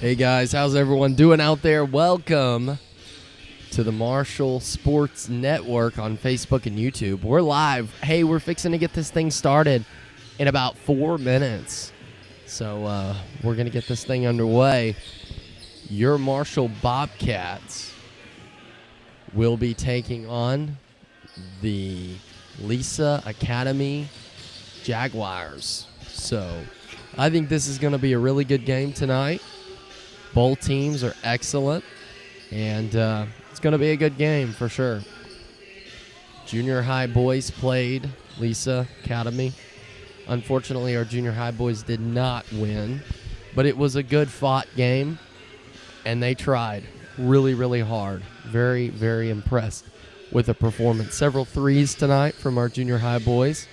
Hey guys, how's everyone doing out there? Welcome to the Marshall Sports Network on Facebook and YouTube. We're live. Hey, we're fixing to get this thing started in about 4 minutes. So we're going to get this thing underway. Your Marshall Bobcats will be taking on the Lisa Academy Jaguars. So I think this is going to be a really good game tonight. Both teams are excellent, and it's going to be a good game for sure. Junior high boys played Lisa Academy. Unfortunately, our junior high boys did not win, but it was a good fought game, and they tried really, really hard. Very, very impressed with the performance. Several threes tonight from our junior high boys,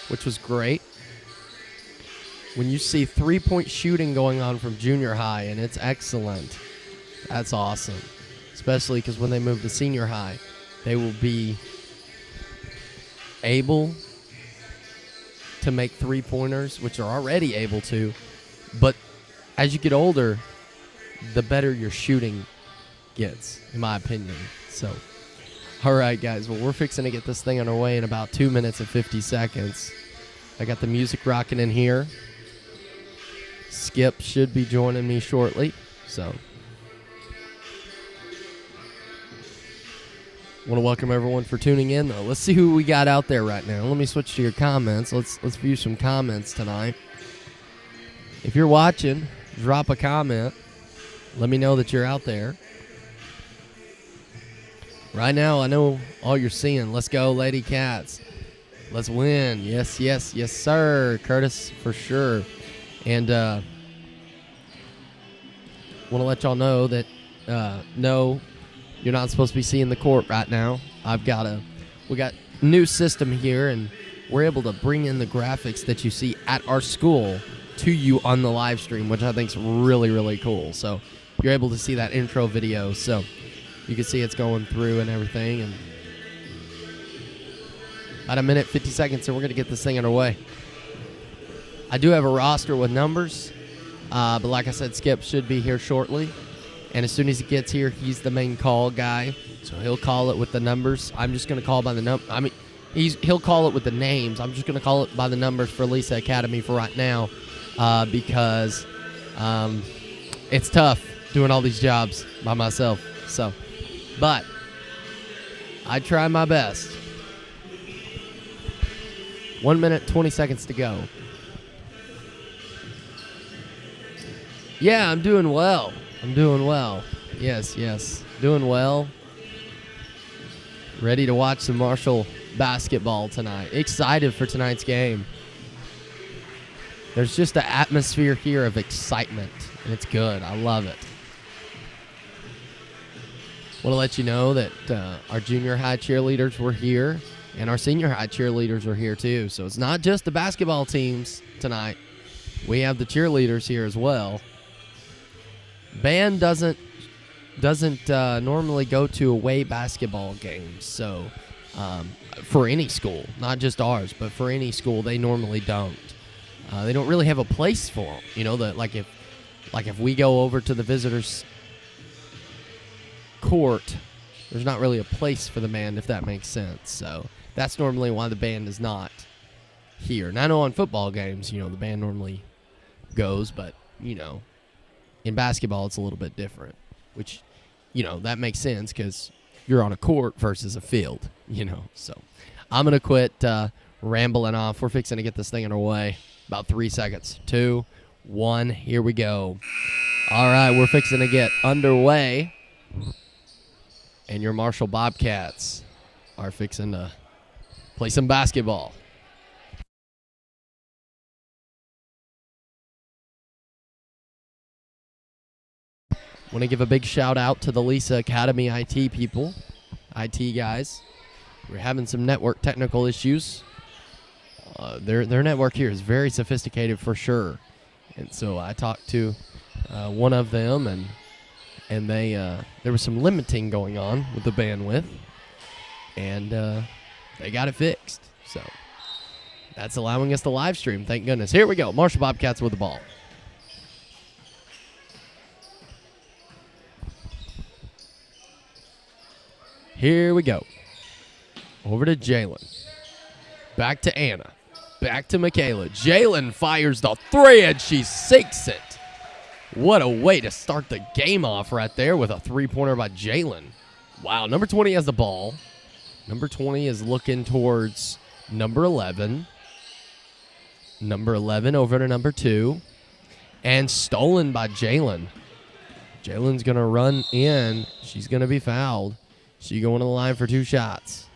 which was great. When you see three-point shooting going on from junior high, and it's excellent, that's awesome. Especially because when they move to senior high, they will be able to make three-pointers, which are already able to. But as you get older, the better your shooting gets, in my opinion. So, all right, guys. Well, we're fixing to get this thing underway in about 2 minutes and 50 seconds. I got the music rocking in here. Skip should be joining me shortly, so want to welcome everyone for tuning in, though. Let's see who we got out there right now. Let me switch to your comments. Let's view some comments tonight. If you're watching, drop a comment. Let me know that you're out there. Right now, I know all you're seeing. Let's go, Lady Cats. Let's win. Yes, yes, yes, sir. Curtis, for sure. And want to let y'all know that no, you're not supposed to be seeing the court right now. We got a new system here, and we're able to bring in the graphics that you see at our school to you on the live stream, which I think is really, really cool. So you're able to see that intro video, so you can see it's going through and everything. And about a minute, 50 seconds, and we're going to get this thing underway. I do have a roster with numbers, but like I said, Skip should be here shortly. And as soon as he gets here, he's the main call guy, so he'll call it with the numbers. I'm just going to call by the he'll call it with the names. I'm just going to call it by the numbers for Lisa Academy for right now, because it's tough doing all these jobs by myself. So, but I try my best. 1 minute, 20 seconds to go. Yeah, I'm doing well. Yes, doing well. Ready to watch some Marshall basketball tonight. Excited for tonight's game. There's just an atmosphere here of excitement, and it's good. I love it. Want to let you know that our junior high cheerleaders were here, and our senior high cheerleaders are here too. So it's not just the basketball teams tonight. We have the cheerleaders here as well. Band doesn't normally go to away basketball games, so for any school, not just ours, but for any school, they normally don't. They don't really have a place for them. You know, like if we go over to the visitors' court, there's not really a place for the band, if that makes sense. So that's normally why the band is not here. And I know on football games, the band normally goes, but in basketball, it's a little bit different, which, that makes sense because you're on a court versus a field, So I'm going to quit rambling off. We're fixing to get this thing underway. About 3 seconds. 2, 1, here we go. All right, we're fixing to get underway. And your Marshall Bobcats are fixing to play some basketball. Want to give a big shout out to the Lisa Academy IT people, IT guys. We're having some network technical issues. Their network here is very sophisticated for sure. And so I talked to one of them, and they there was some limiting going on with the bandwidth, and they got it fixed. So that's allowing us to live stream, thank goodness. Here we go, Marshall Bobcats with the ball. Here we go. Over to Jalen. Back to Anna. Back to Michaela. Jalen fires the three, and she sinks it. What a way to start the game off right there with a three-pointer by Jalen. Wow, number 20 has the ball. Number 20 is looking towards number 11. Number 11 over to number 2. And stolen by Jalen. Jalen's going to run in. She's going to be fouled. She's going to the line for 2 shots.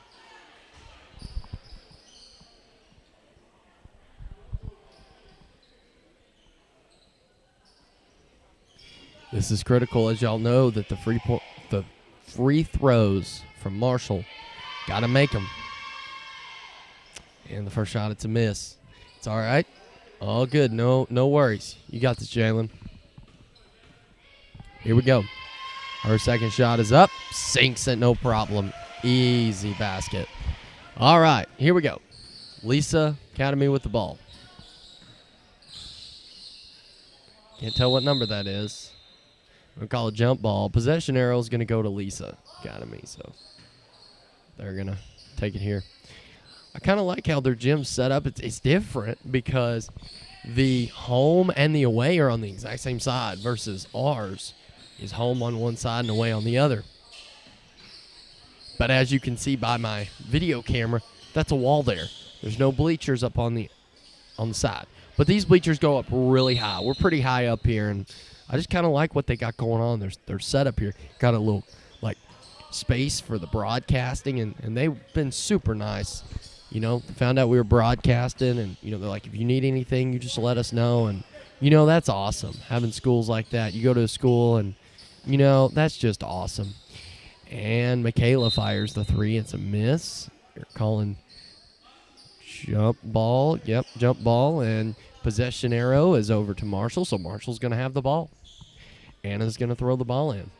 This is critical, as y'all know, that the free throws from Marshall, got to make them. And the first shot, it's a miss. It's all right. All good. No worries. You got this, Jalen. Here we go. Her second shot is up. Sinks it, no problem. Easy basket. All right, here we go. Lisa Academy with the ball. Can't tell what number that is. We're going to call it jump ball. Possession arrow is going to go to Lisa Academy, so they're going to take it here. I kind of like how their gym's set up. It's different because the home and the away are on the exact same side versus ours is home on one side and away on the other. But as you can see by my video camera, that's a wall there. There's no bleachers up on the side. But these bleachers go up really high. We're pretty high up here, and I just kind of like what they got going on. Their setup here. Got a little like space for the broadcasting, and they've been super nice. You know, found out we were broadcasting, and you know, they're like, if you need anything, you just let us know. And you know, that's awesome having schools like that. You go to a school, and you know, that's just awesome. And Michaela fires the three. It's a miss. You're calling jump ball. Yep, jump ball. And possession arrow is over to Marshall, so Marshall's going to have the ball. Anna's going to throw the ball in.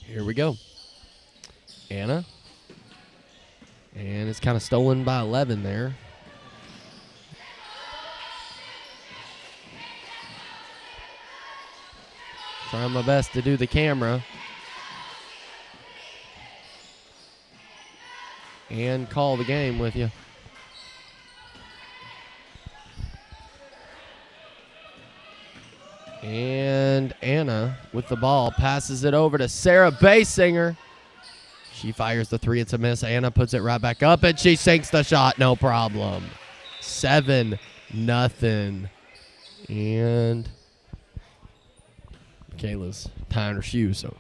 Here we go. Anna. And it's kind of stolen by 11 there. Trying my best to do the camera. And call the game with you. And Anna with the ball passes it over to Sarah Basinger. She fires the three. It's a miss. Anna puts it right back up, and she sinks the shot. No problem. 7-0. And Michaela's tying her shoe. So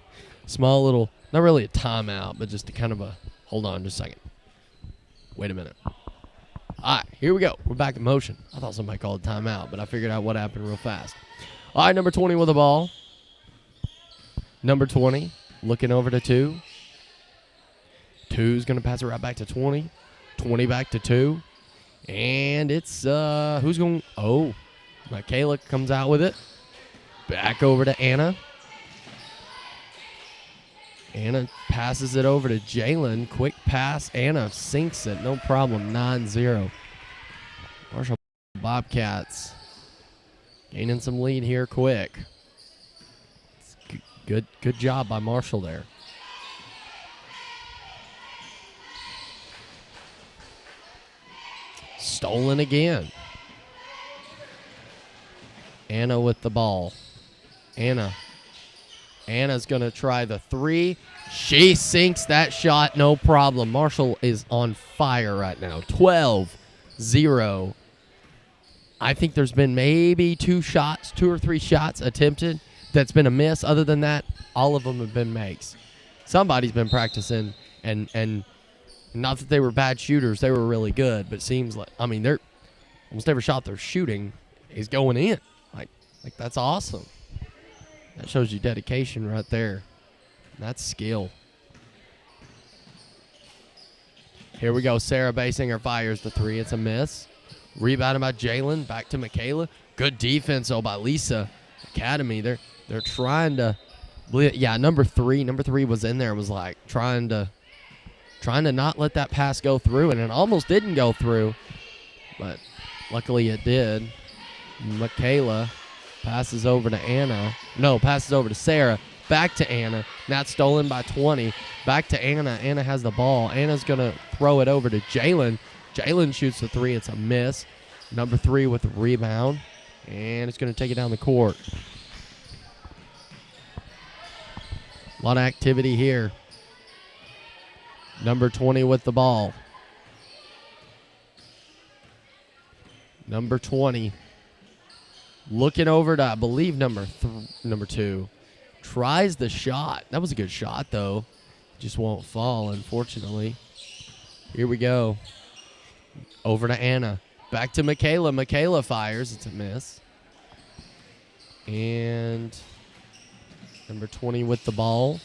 small little, not really a timeout, but just a kind of a, hold on just a second. Wait a minute. All right, here we go. We're back in motion. I thought somebody called a timeout, but I figured out what happened real fast. All right, number 20 with the ball. Number 20 looking over to 2. 2's going to pass it right back to 20. 20 back to 2. And it's, who's going? Oh, Michaela comes out with it. Back over to Anna. Anna passes it over to Jalen. Quick pass. Anna sinks it. No problem. 9-0. Marshall Bobcats gaining some lead here quick. Good job by Marshall there. Stolen again. Anna with the ball. Anna's going to try the three. She sinks that shot, no problem. Marshall is on fire right now. 12-0. I think there's been maybe 2 or 3 shots attempted that's been a miss. Other than that, all of them have been makes. Somebody's been practicing, and not that they were bad shooters. They were really good, but it seems like, I mean, they're almost every shot they're shooting is going in. Like that's awesome. That shows you dedication right there. That's skill. Here we go. Sarah Basinger fires the three. It's a miss. Rebounded by Jalen. Back to Michaela. Good defense, though, by Lisa Academy. They're trying to, yeah. Number three was in there. Was like trying to not let that pass go through, and it almost didn't go through, but luckily it did. Michaela passes over to Anna. No, passes over to Sarah. Back to Anna. Not stolen by 20. Back to Anna. Anna has the ball. Anna's going to throw it over to Jalen. Jalen shoots the three. It's a miss. Number 3 with the rebound. And it's going to take it down the court. A lot of activity here. Number 20 with the ball. Number 20. Looking over to, I believe, number 2. Tries the shot. That was a good shot, though. Just won't fall, unfortunately. Here we go. Over to Anna. Back to Michaela. Michaela fires. It's a miss. And number 20 with the ball.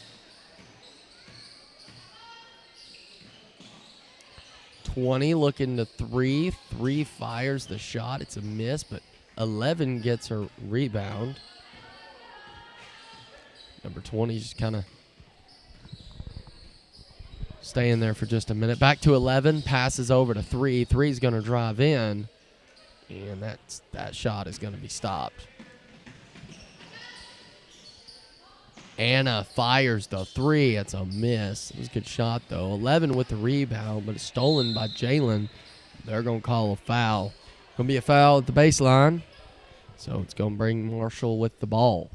20 looking to 3. 3 fires the shot. It's a miss, but 11 gets her rebound. Number 20 just kind of staying there for just a minute. Back to 11. Passes over to 3. 3's going to drive in. And that shot is going to be stopped. Anna fires the 3. It's a miss. It was a good shot, though. 11 with the rebound, but it's stolen by Jalen. They're going to call a foul. Going to be a foul at the baseline. So it's going to bring Marshall with the ball.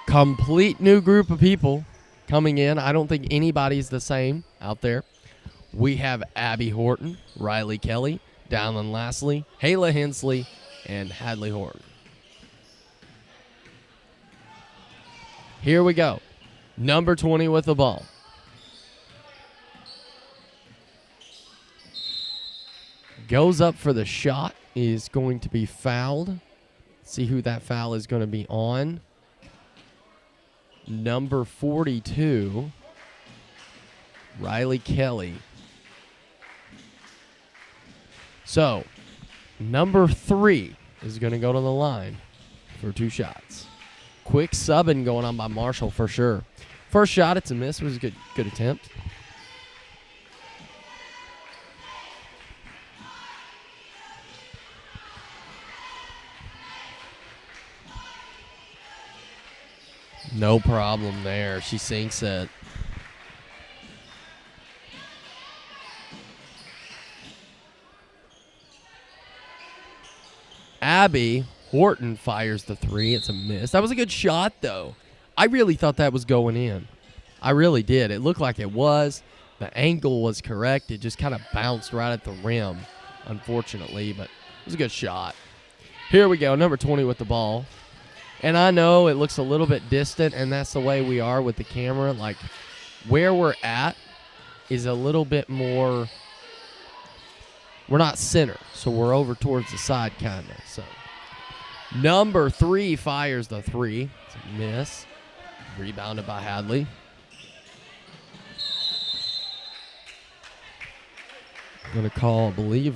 Complete new group of people coming in. I don't think anybody's the same out there. We have Abby Horton, Riley Kelly, Dallin Lastly, Hayla Hensley, and Hadley Horton. Here we go. Number 20 with the ball. Goes up for the shot. Is going to be fouled. See who that foul is going to be on. Number 42, Riley Kelly. So, number 3 is going to go to the line for 2 shots. Quick subbing going on by Marshall for sure. First shot, it's a miss. It was a good attempt. No problem there. She sinks it. Abby Horton fires the 3. It's a miss. That was a good shot, though. I really thought that was going in. I really did. It looked like it was. The angle was correct. It just kind of bounced right at the rim, unfortunately, but it was a good shot. Here we go. Number 20 with the ball. And I know it looks a little bit distant, and that's the way we are with the camera. Like, where we're at is a little bit more – we're not center, so we're over towards the side kind of. So, number 3 fires the 3. It's a miss. Rebounded by Hadley. I'm going to call, I believe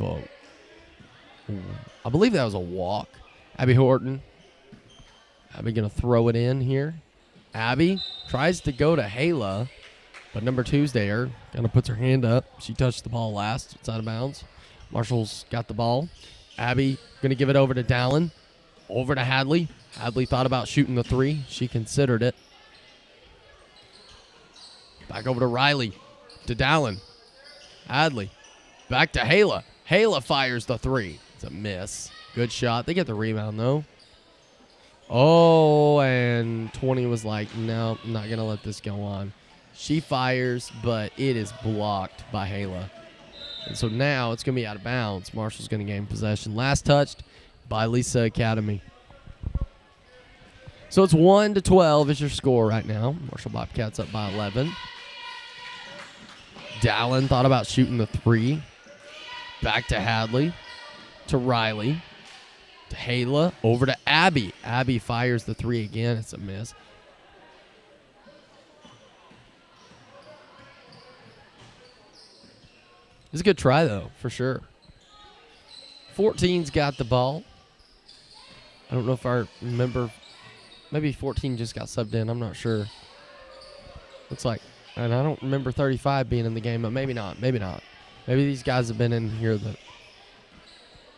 that was a walk. Abby Horton. Abby going to throw it in here. Abby tries to go to Hayla, but number 2's there. Kind of puts her hand up. She touched the ball last. It's out of bounds. Marshall's got the ball. Abby going to give it over to Dallin. Over to Hadley. Hadley thought about shooting the 3. She considered it. Back over to Riley. To Dallin. Hadley. Back to Hayla. Hayla fires the 3. It's a miss. Good shot. They get the rebound, though. Oh, and 20 was like, no, I'm not going to let this go on. She fires, but it is blocked by Hayla. And so now it's going to be out of bounds. Marshall's going to gain possession. Last touched by Lisa Academy. So it's 1-12 is your score right now. Marshall Bobcats up by 11. Dallin thought about shooting the 3. Back to Hadley. To Riley. To Hayla. Over to Abby. Abby fires the 3 again. It's a miss. It's a good try, though, for sure. 14's got the ball. I don't know if I remember. Maybe 14 just got subbed in. I'm not sure. Looks like. And I don't remember 35 being in the game, but maybe not. Maybe not. Maybe these guys have been in here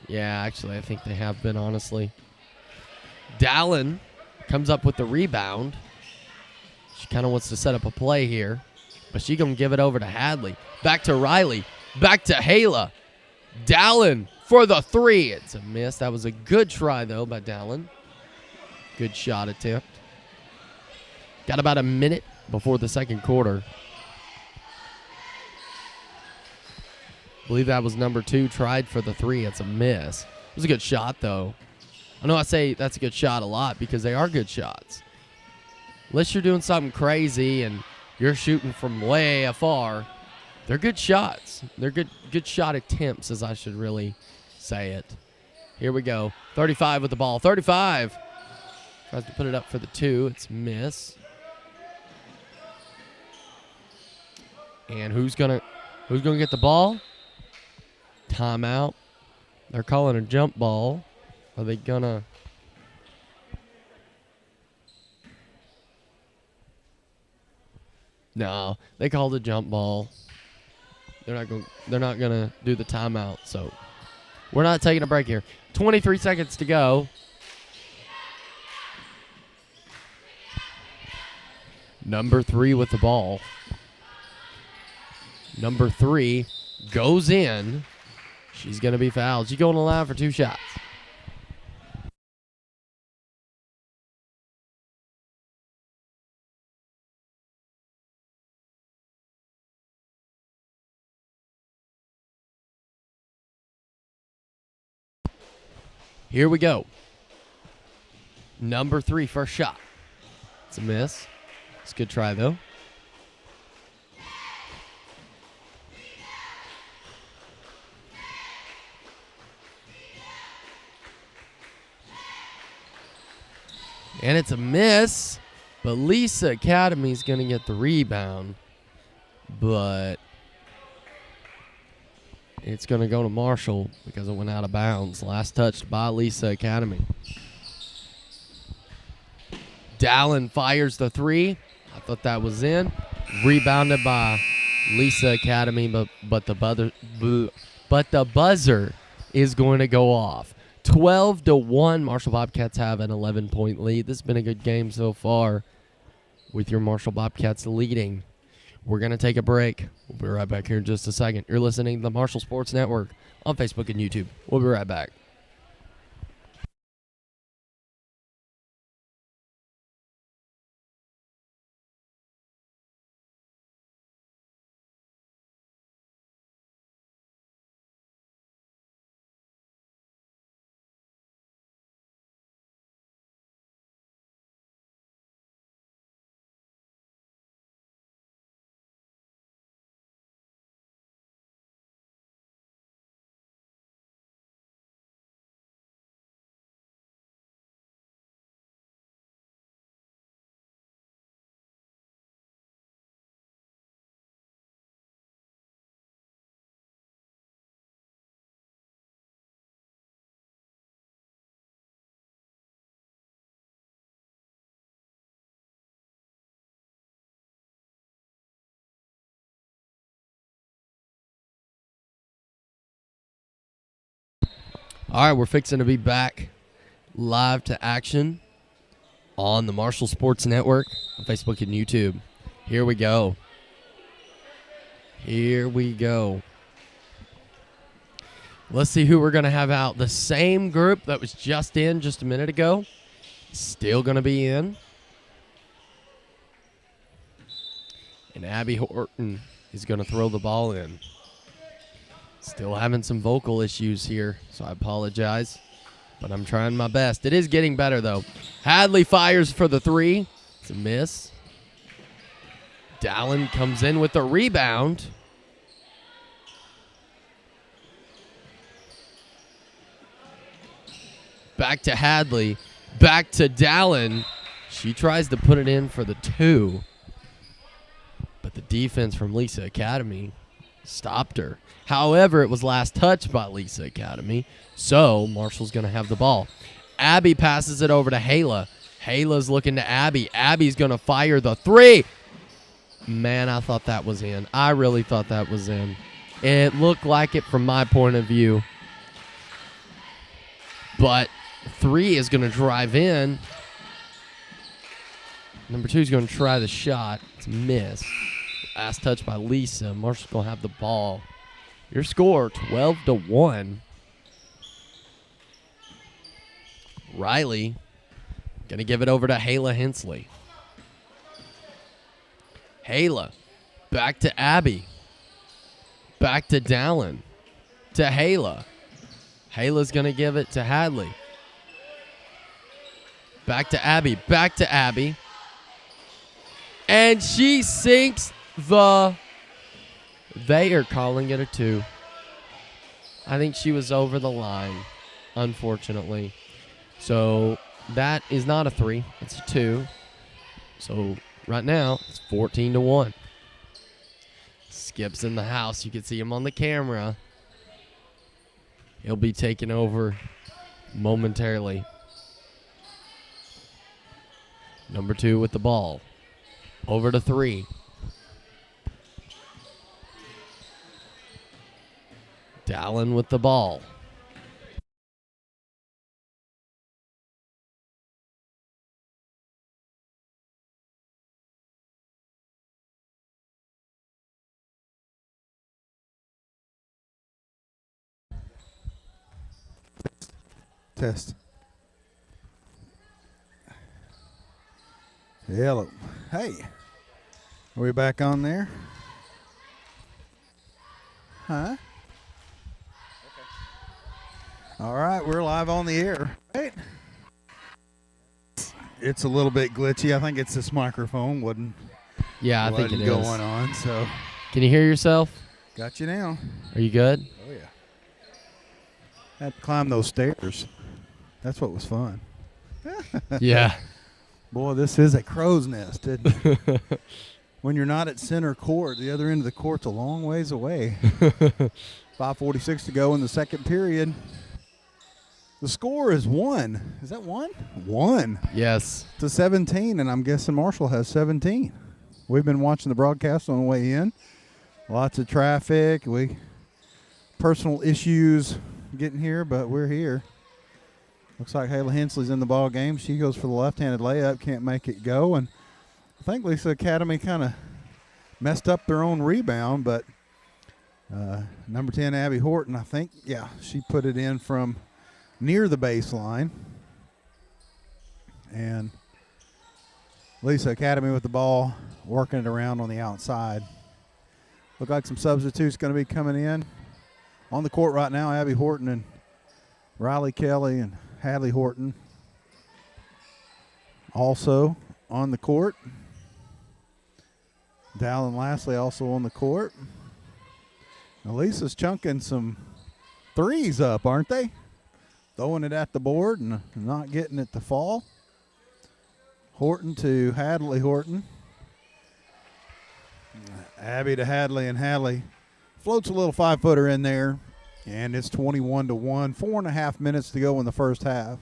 Yeah, actually, I think they have been, honestly. Dallin comes up with the rebound. She kind of wants to set up a play here, but she going to give it over to Hadley. Back to Riley. Back to Hayla. Dallin for the three. It's a miss. That was a good try, though, by Dallin. Good shot attempt. Got about a minute before the second quarter. I believe that was number 2. Tried for the three. It's a miss. It was a good shot, though. I know I say that's a good shot a lot because they are good shots. Unless you're doing something crazy and you're shooting from way afar, they're good shots. They're good shot attempts, as I should really say it. Here we go. 35 with the ball. 35. Tries to put it up for the 2. It's miss. And who's gonna get the ball? Timeout. They're calling a jump ball. Are they gonna? No, they called a jump ball. They're not gonna do the timeout. So we're not taking a break here. 23 seconds to go. Number 3 with the ball. Number 3 goes in. She's going to be fouled. She's going to line for 2 shots. Here we go. Number 3, first shot. It's a miss. It's a good try, though. And it's a miss, but Lisa Academy's going to get the rebound. But it's going to go to Marshall because it went out of bounds. Last touched by Lisa Academy. Dallin fires the 3. I thought that was in. Rebounded by Lisa Academy, but the buzzer is going to go off. 12-1. Marshall Bobcats have an 11-point lead. This has been a good game so far with your Marshall Bobcats leading. We're going to take a break. We'll be right back here in just a second. You're listening to the Marshall Sports Network on Facebook and YouTube. We'll be right back. All right, we're fixing to be back live to action on the Marshall Sports Network on Facebook and YouTube. Here we go. Here we go. Let's see who we're going to have out. The same group that was just in just a minute ago, still going to be in. And Abby Horton is going to throw the ball in. Still having some vocal issues here, so I apologize. But I'm trying my best. It is getting better, though. Hadley fires for the 3. It's a miss. Dallin comes in with the rebound. Back to Hadley. Back to Dallin. She tries to put it in for the 2. But the defense from Lisa Academy stopped her. However, it was last touched by Lisa Academy, so Marshall's going to have the ball. Abby passes it over to Hayla. Hayla's looking to Abby. Abby's going to fire the 3. Man, I thought that was in. I really thought that was in. It looked like it from my point of view. But 3 is going to drive in. Number 2 is going to try the shot. It's a miss. Last touch by Lisa. Marshall's going to have the ball. Your score, 12-1. Riley going to give it over to Hayla Hensley. Hayla back to Abby. Back to Dallin. To Hayla. Hayla's going to give it to Hadley. Back to Abby. Back to Abby. And she sinks the... They are calling it a 2. I think she was over the line, unfortunately. So that is not a 3. It's a 2. So right now, it's 14-1. Skip's in the house. You can see him on the camera. He'll be taking over momentarily. Number 2 with the ball. Over to 3. Dallin with the ball. Test. Hello. Hey. Are we back on there? Huh? Okay. All right, we're live on the air. Right? It's a little bit glitchy. I think it's this microphone wasn't I think it is going on. So, can you hear yourself? got you now. Are you good? Oh yeah. Had to climb those stairs. That's what was fun. Yeah. Boy, this is a crow's nest, isn't it? When you're not at center court, the other end of the court's a long ways away. 5:46 to go in the second period. The score is 1. Is that 1? 1. Yes. To 17, and I'm guessing Marshall has 17. We've been watching the broadcast on the way in. Lots of traffic. Personal issues getting here, but we're here. Looks like Hayla Hensley's in the ball game. She goes for the left-handed layup, can't make it go. And I think Lisa Academy kind of messed up their own rebound, but number 10, Abby Horton, I think, she put it in from near the baseline. And Lisa Academy with the ball, working it around on the outside. Look like some substitutes going to be coming in. On the court right now, Abby Horton and Riley Kelly and Hadley Horton also on the court. Dallin Lastly also on the court. Now Lisa's chunking some threes up, aren't they? Throwing it at the board and not getting it to fall. Horton to Hadley Horton. Abby to Hadley, and Hadley floats a little 5-footer in there. And it's 21-1, 4.5 minutes to go in the first half.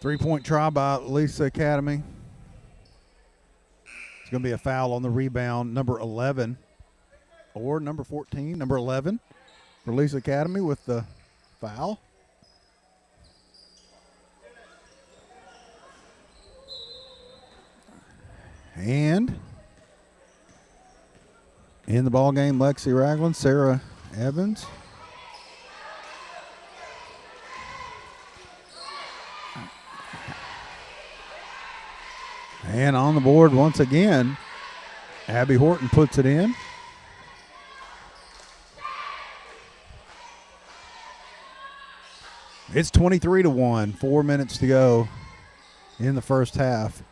3-point try by Lisa Academy. It's going to be a foul on the rebound, number 11 or number 14, number 11 for Lisa Academy with the foul. And in the ball game, Lexi Ragland, Sarah Evans. And on the board once again, Abby Horton puts it in. It's 23-1, 4 minutes to go in the first half.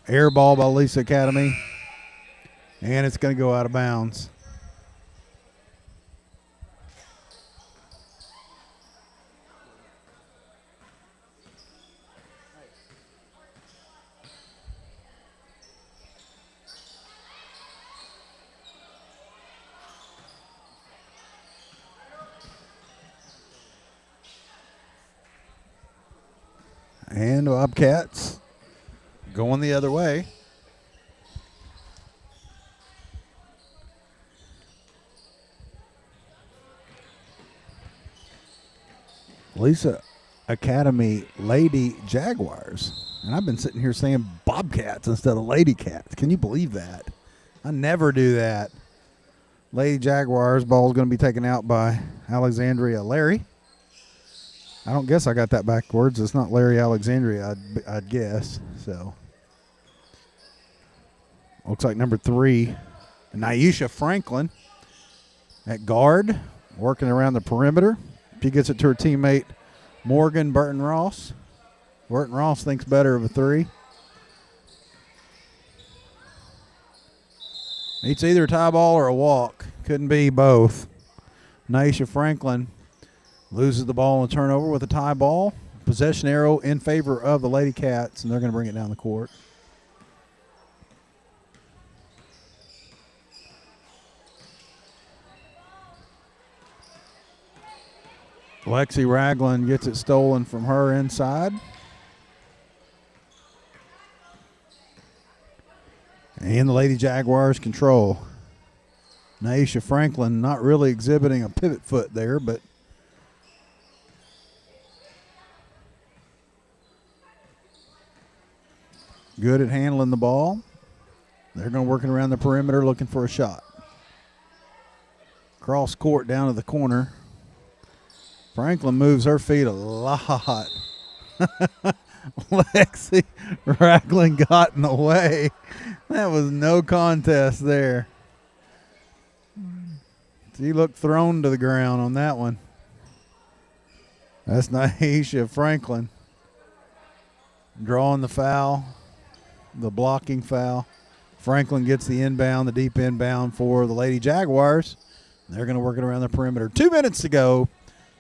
Air ball by Lisa Academy. And it's going to go out of bounds. And Bobcats going the other way. Lisa Academy Lady Jaguars. And I've been sitting here saying Bobcats instead of Lady Cats. Can you believe that? I never do that. Lady Jaguars, ball is going to be taken out by Alexandria Larry. I don't guess I got that backwards. It's not Larry Alexandria, I'd guess. So, looks like number 3, Naisha Franklin at guard, working around the perimeter. She gets it to her teammate, Morgan Burton Ross. Burton Ross thinks better of a 3. It's either a tie ball or a walk. Couldn't be both. Naisha Franklin loses the ball on a turnover with a tie ball. Possession arrow in favor of the Lady Cats, and they're going to bring it down the court. Lexi Ragland gets it stolen from her inside. And the Lady Jaguars control. Naisha Franklin not really exhibiting a pivot foot there, but good at handling the ball. They're going to work it around the perimeter looking for a shot. Cross court down to the corner. Franklin moves her feet a lot. Lexi Ragland got in the way. That was no contest there. She looked thrown to the ground on that one. That's Naisha Franklin drawing the foul, the blocking foul. Franklin gets the inbound, the deep inbound for the Lady Jaguars. They're going to work it around the perimeter. 2 minutes to go.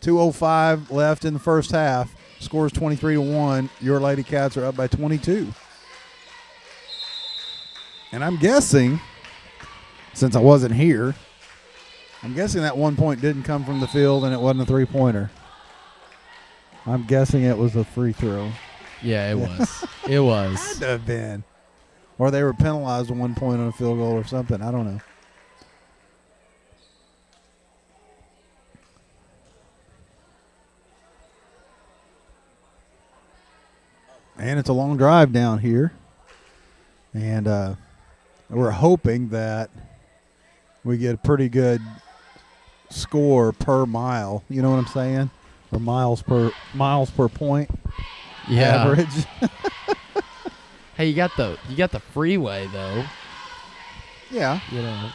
2:05 left in the first half. Scores 23-1. Your Lady Cats are up by 22. And I'm guessing, since I wasn't here, I'm guessing that 1 point didn't come from the field and it wasn't a three-pointer. I'm guessing it was a free throw. Yeah, it was. It was. Had to have been. Or they were penalized 1 point on a field goal or something. I don't know. And it's a long drive down here. And we're hoping that we get a pretty good score per mile. You know what I'm saying? Or miles per point. Yeah. Average. Hey, you got the freeway though. Yeah. You know.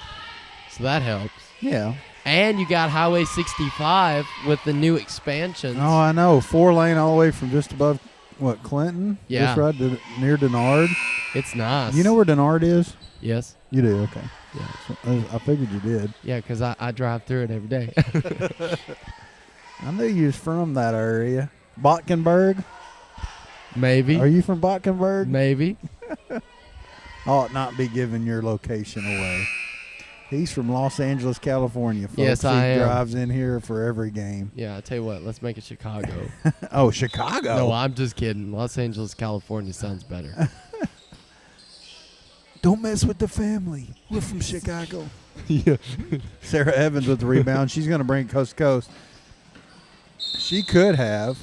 So that helps. Yeah. And you got Highway 65 with the new expansions. Oh, I know. 4-lane all the way from just above Clinton? Yeah. Just right near Denard. It's nice. You know where Denard is? Yes. You do, okay. Yeah. So, I figured you did. Yeah, because I drive through it every day. I knew you was from that area. Botkenberg? Maybe. Are you from Botkenberg? Maybe. I ought not be giving your location away. He's from Los Angeles, California, folks. Yes, I am. He drives in here for every game. Yeah, I tell you what, let's make it Chicago. Oh, Chicago? No, I'm just kidding. Los Angeles, California sounds better. Don't mess with the family. We're from Chicago. Yeah. Sarah Evans with the rebound. She's going to bring it coast to coast. She could have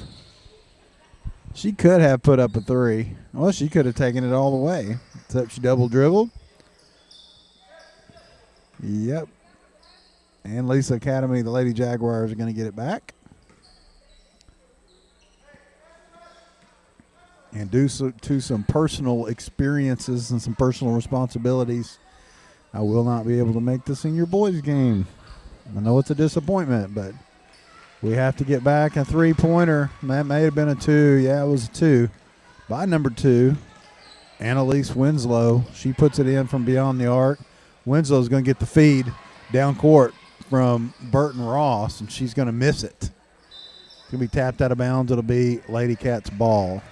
put up a three. Well, she could have taken it all the way, except she double dribbled. Yep. And Lisa Academy, the Lady Jaguars, are going to get it back. And due to some personal experiences and some personal responsibilities, I will not be able to make the senior boys game. I know it's a disappointment, but we have to get back a three-pointer. That may have been a 2. Yeah, it was a 2. By number 2, Annalise Winslow. She puts it in from beyond the arc. Winslow's going to get the feed down court from Burton Ross, and she's going to miss it. It's going to be tapped out of bounds. It'll be Lady Cats ball.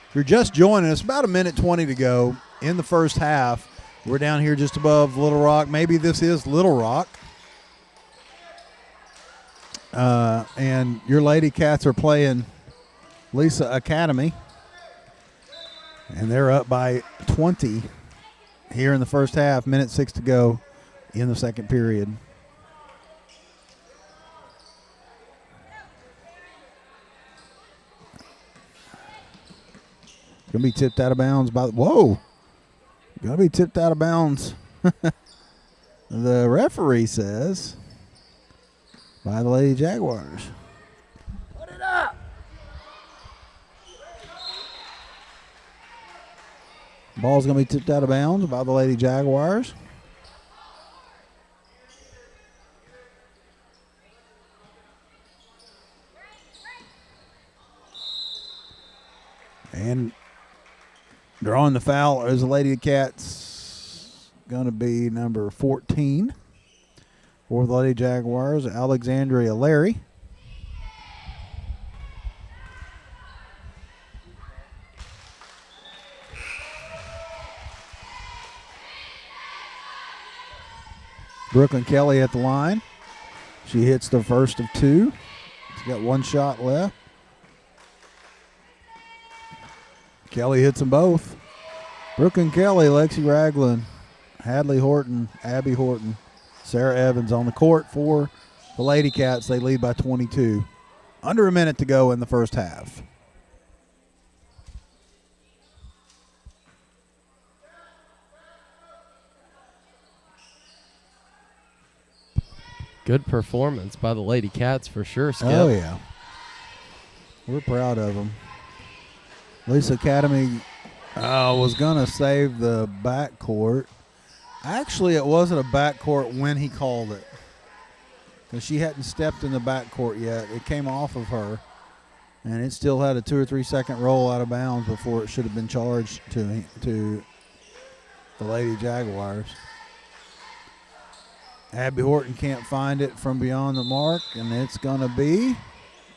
If you're just joining us, about 1:20 to go in the first half. We're down here just above Little Rock. Maybe this is Little Rock. And your Lady Cats are playing Lisa Academy. And they're up by 20 here in the first half. 1:06 to go in the second period. Going to be tipped out of bounds by the – whoa. Going to be tipped out of bounds. The referee says by the Lady Jaguars. Put it up. Ball's going to be tipped out of bounds by the Lady Jaguars. And drawing the foul is the Lady Cats, going to be number 14 for the Lady Jaguars, Alexandria Larry. Brooklyn Kelly at the line. She hits the first of two. She's got one shot left. Kelly hits them both. Brooklyn Kelly, Lexi Ragland, Hadley Horton, Abby Horton, Sarah Evans on the court for the Lady Cats. They lead by 22. Under a minute to go in the first half. Good performance by the Lady Cats for sure, Skip. Oh, yeah. We're proud of them. Lisa Academy was going to save the backcourt. Actually, it wasn't a backcourt when he called it, because she hadn't stepped in the backcourt yet. It came off of her, and it still had a 2 or 3 second roll out of bounds before it should have been charged to the Lady Jaguars. Abby Horton can't find it from beyond the mark, and it's going to be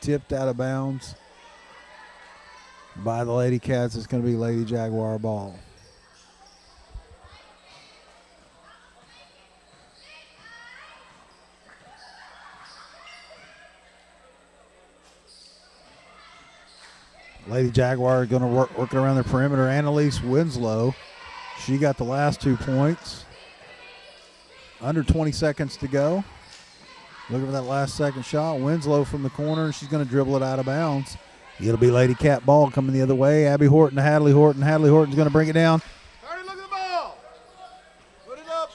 tipped out of bounds by the Lady Cats. It's going to be Lady Jaguar ball. Lady Jaguar are going to work around the perimeter. Annalise Winslow, she got the last 2 points. Under 20 seconds to go. Looking for that last second shot. Winslow from the corner, and she's going to dribble it out of bounds. It'll be Lady Cat ball coming the other way. Abby Horton to Hadley Horton. Hadley Horton's going to bring it down. Look at the ball. Put it up.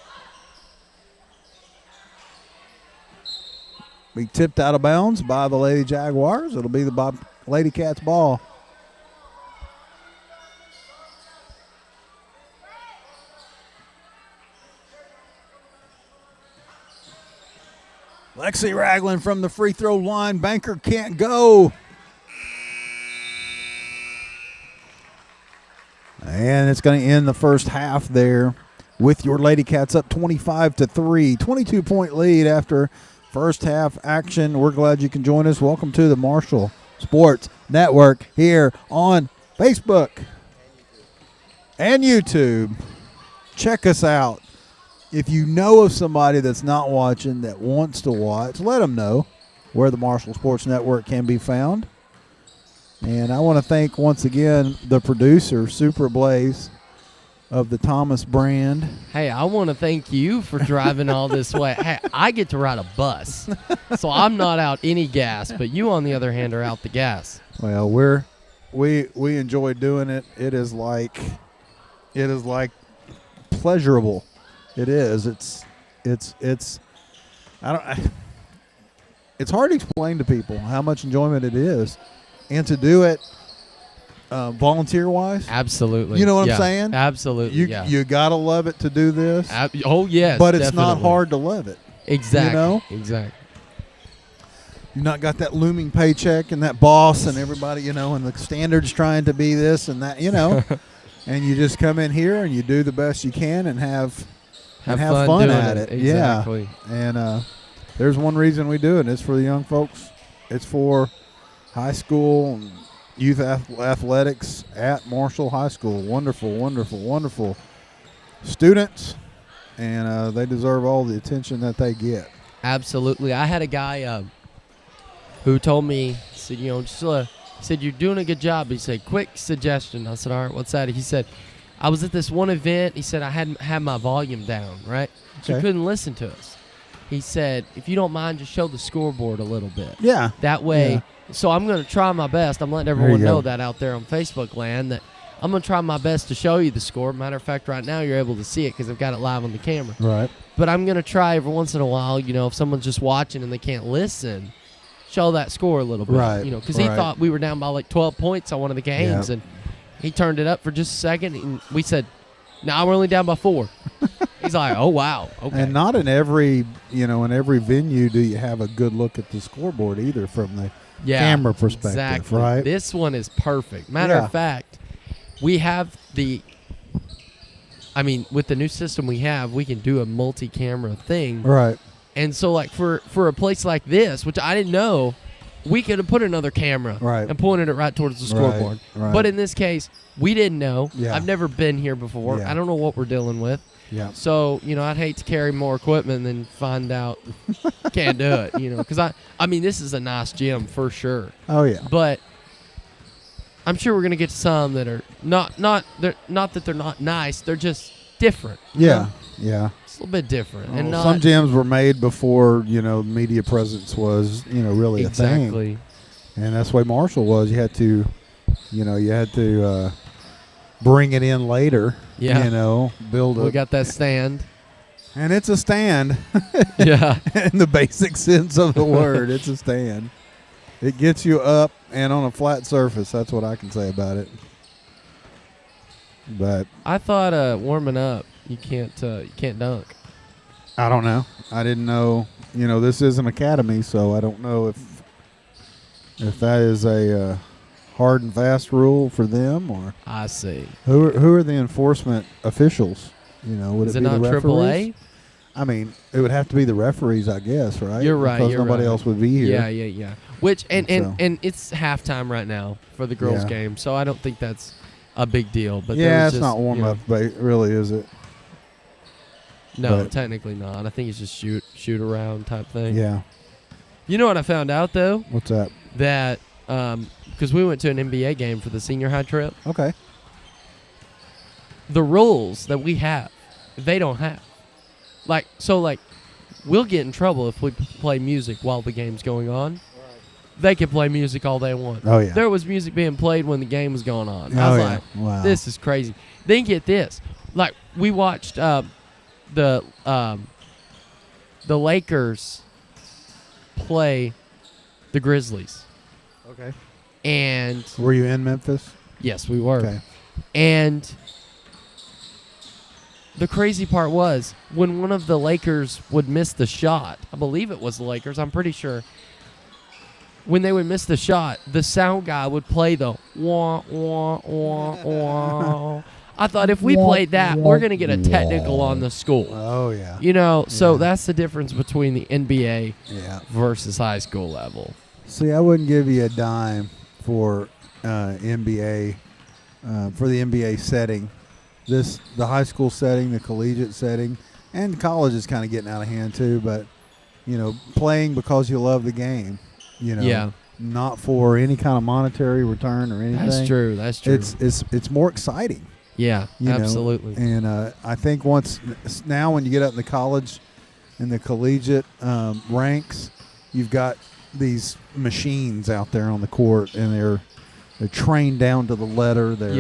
Be tipped out of bounds by the Lady Jaguars. It'll be the Lady Cats ball. Lexi Ragland from the free throw line. Banker can't go. And it's going to end the first half there with your Lady Cats up 25-3. 22-point lead after first half action. We're glad you can join us. Welcome to the Marshall Sports Network here on Facebook and YouTube. Check us out. If you know of somebody that's not watching that wants to watch, let them know where the Marshall Sports Network can be found. And I want to thank once again the producer, Super Blaze, of the Thomas brand. Hey, I want to thank you for driving all this way. Hey, I get to ride a bus, so I'm not out any gas, but you, on the other hand, are out the gas. Well, we enjoy doing it. It is like pleasurable. It is. It's hard to explain to people how much enjoyment it is, and to do it volunteer-wise. Absolutely. You know what I'm saying? Absolutely. You gotta love it to do this. Oh yes, but it's definitely. not hard to love it. Exactly. You know? Exactly. You not got that looming paycheck and that boss and everybody, and the standards trying to be this and that, and you just come in here and you do the best you can and have fun doing at it. Exactly. Yeah. And there's one reason we do it. It's for the young folks. It's for high school and youth athletics at Marshall High School. Wonderful, wonderful, wonderful students, and they deserve all the attention that they get. Absolutely. I had a guy who told me, said, said, you're doing a good job. He said, quick suggestion. I said, all right, what's that? He said, I was at this one event. He said, I hadn't had my volume down, right? So you couldn't listen to us. He said, if you don't mind, just show the scoreboard a little bit. Yeah. That way. Yeah. So I'm going to try my best. I'm letting everyone know that out there on Facebook land that I'm going to try my best to show you the score. Matter of fact, right now you're able to see it because I've got it live on the camera. Right. But I'm going to try every once in a while, if someone's just watching and they can't listen, show that score a little bit. Right. Because he thought we were down by like 12 points on one of the games, Yep. and he turned it up for just a second, and we said, "No, we're only down by 4." He's like, "Oh wow, okay." And not in every venue do you have a good look at the scoreboard either from the camera perspective, exactly. right? This one is perfect. Matter of fact, we have with the new system we have, we can do a multi-camera thing. Right. And so, like, for a place like this, which I didn't know, we could have put another camera and pointed it right towards the scoreboard. Right. But in this case, we didn't know. Yeah. I've never been here before. Yeah. I don't know what we're dealing with. Yeah. So, I'd hate to carry more equipment than find out can't do it, because this is a nice gym for sure. Oh, yeah. But I'm sure we're going to get some that are not that they're not nice, they're just different. Yeah. Yeah. It's a little bit different. And Well, some gyms were made before, media presence was, really a thing. Exactly. And that's the way Marshall was. You had to, bring it in later. Yeah. Build We it. got that stand. And it's a stand. Yeah. In the basic sense of the word, it's a stand. It gets you up and on a flat surface. That's what I can say about it. But I thought warming up, you can't dunk. I don't know. I didn't know. This is an academy, so I don't know if that is a hard and fast rule for them, or I see. who are the enforcement officials? Would Is it it be not the referees? AAA? I mean, it would have to be the referees, I guess, right? You're right. Because you're nobody right. else would be here. Yeah. Which and So. it's halftime right now for the girls' Yeah. game, so I don't think that's a big deal. But Yeah, it's just, not warm up, really, is it? No, but- technically not. I think it's just shoot around type thing. Yeah. You know what I found out though? What's that? That because we went to an NBA game for the senior high trip, Okay. the rules that we have, they don't have. Like we'll get in trouble if we play music while the game's going on. They can play music all they want. Oh, yeah. There was music being played when the game was going on. I was like, wow. this is crazy. Then get this. Like, we watched the Lakers play the Grizzlies. Okay. And Were you in Memphis? yes, we were. Okay. And the crazy part was when one of the Lakers would miss the shot, I believe it was the Lakers, I'm pretty sure. When they would miss the shot, the sound guy would play the wah, wah, wah, wah. I thought if we played that, we're going to get a technical on the school. Oh, yeah. So Yeah. that's the difference between the NBA Yeah. versus high school level. See, I wouldn't give you a dime for NBA, for the NBA setting. The high school setting, the collegiate setting, and college is kind of getting out of hand too. But playing because you love the game. Yeah. Not for any kind of monetary return or anything. That's true. That's true. It's more exciting. yeah, you know. absolutely. And I think now when you get up in the college, in the collegiate ranks, you've got these machines out there on the court, and they're trained down to the letter. They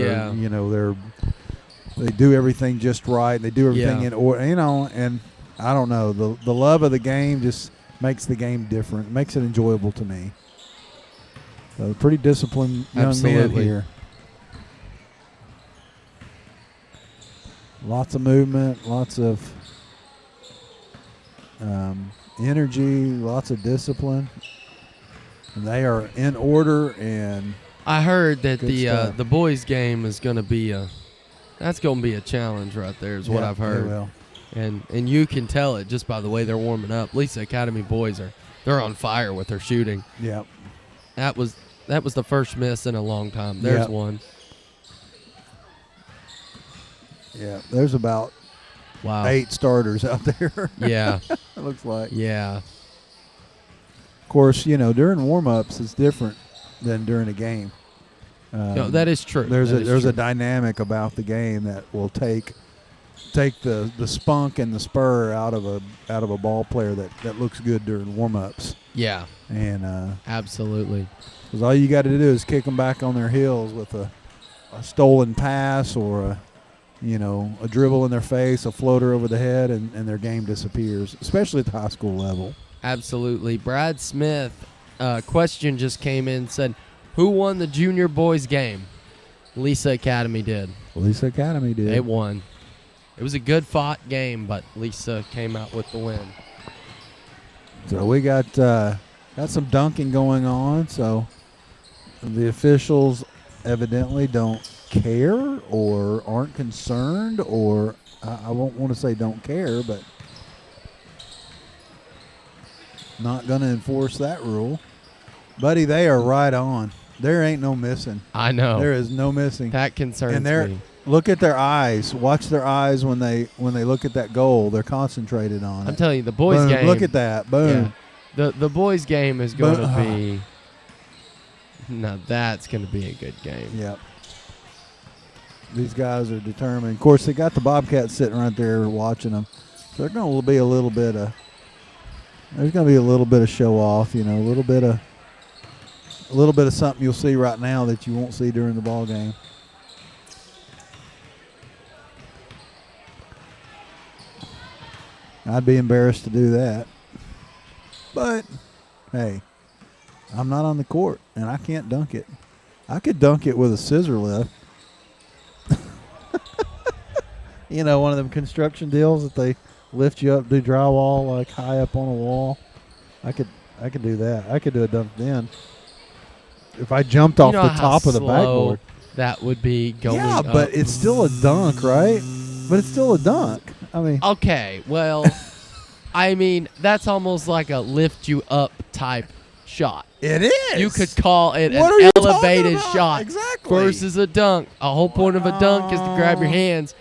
do everything just right. They do everything in order. And I don't know, the love of the game just makes the game different. It makes it enjoyable to me. So pretty disciplined young men Absolutely. here. Lots of movement, lots of energy, lots of discipline. And they are in order, and I heard that Good stuff. the boys' game is going to be a challenge right there. Is what yeah, I've heard. they will. And you can tell it just by the way they're warming up. At least the Academy boys they're on fire with their shooting. Yeah. That was the first miss in a long time. There's Yep. one. Yeah. There's about Wow. 8 starters out there. Yeah. It looks like. Yeah. Of course, during warm-ups, it's different than during a game. No, that is true. There's That is a true. dynamic about the game that will take the spunk and the spur out of a ball player that looks good during warm-ups. Yeah. And Absolutely. because all you got to do is kick them back on their heels with a a stolen pass or a dribble in their face, a floater over the head, and their game disappears, especially at the high school level. Absolutely. Brad Smith, question just came in, said, who won the junior boys game? Lisa Academy did. Lisa Academy did. They won. It was a good fought game, but Lisa came out with the win. So we got some dunking going on. So the officials evidently don't care or aren't concerned, or I won't want to say don't care, but not going to enforce that rule. Buddy, they are right on. There ain't no missing. I know. There is no missing. That concerns me. Look at their eyes. Watch their eyes when they look at that goal. They're concentrated on it. I'm telling you, the boys' game. Look at that. Boom. Yeah. The boys' game is going to be. Now that's going to be a good game. Yep. These guys are determined. Of course, they got the Bobcats sitting right there watching them. So there's going to be a little bit of. There's going to be a little bit of show off. A little bit of something you'll see right now that you won't see during the ball game. I'd be embarrassed to do that. But, hey, I'm not on the court, and I can't dunk it. I could dunk it with a scissor lift. One of them construction deals that they lift you up, do drywall like high up on a wall. I could do that. I could do a dunk then. If I jumped off the top of the backboard. That would be going up. But it's still a dunk, right? But it's still a dunk. I mean. Okay, well, I mean, that's almost like a lift you up type shot. It is. You could call it an elevated shot. Exactly. Versus a dunk. A whole point of a dunk is to grab your hands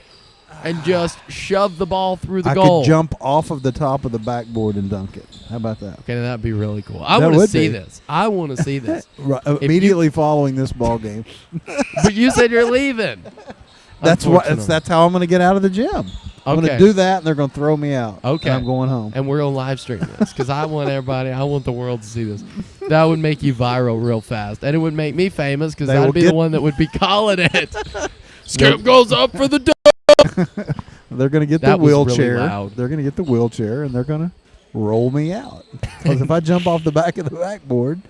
and just shove the ball through the goal. I could jump off of the top of the backboard and dunk it. How about that? Okay, that'd be really cool. I want to see this. I want to see this. Right, immediately following this ball game. But you said you're leaving. That's how I'm going to get out of the gym. I'm going to do that, and they're going to throw me out. Okay. And I'm going home. And we're going to live stream this because I want the world to see this. That would make you viral real fast. And it would make me famous because I'd be the one that would be calling it. Skip goes up for the dunk. They're going to get the wheelchair. Really they're going to get the wheelchair, and they're going to roll me out. Because if I jump off the back of the backboard,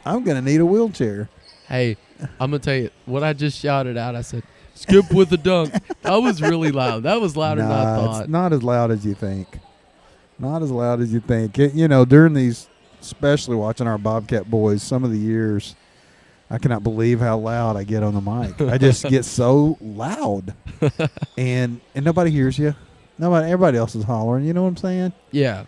I'm going to need a wheelchair. Hey, I'm going to tell you, what I just shouted out, I said, skip with the dunk. That was really loud. That was louder than I thought. It's not as loud as you think. Not as loud as you think. During these, especially watching our Bobcat boys, some of the years, I cannot believe how loud I get on the mic. I just get so loud. and nobody hears you. Everybody else is hollering. You know what I'm saying? Yeah.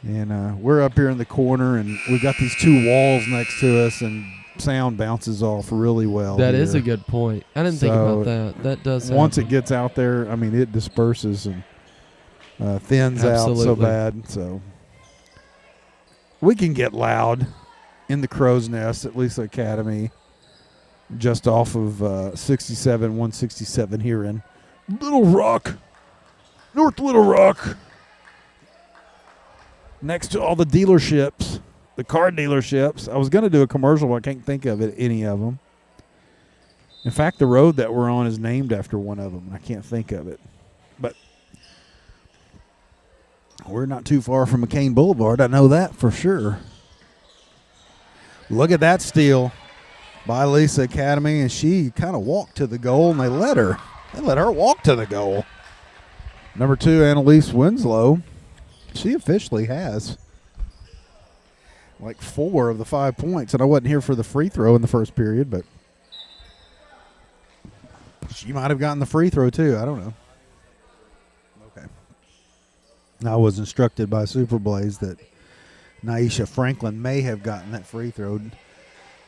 And we're up here in the corner, and we've got these two walls next to us, and sound bounces off really well. That is a good point. I didn't think about that. That does happen. Once it gets out there, I mean, it disperses and thins out so bad. So we can get loud in the Crow's Nest at Lisa Academy, just off of 67, 167 here in Little Rock, North Little Rock, next to all the dealerships. The car dealerships. I was going to do a commercial, but I can't think of any of them. In fact, the road that we're on is named after one of them. I can't think of it. But we're not too far from McCain Boulevard. I know that for sure. Look at that steal by Lisa Academy, and she kind of walked to the goal, and they let her. They let her walk to the goal. Number 2, Annalise Winslow. She officially has like 4 of the 5 points, and I wasn't here for the free throw in the first period, but she might have gotten the free throw too. I don't know. Okay. I was instructed by Super Blaze that Naisha Franklin may have gotten that free throw.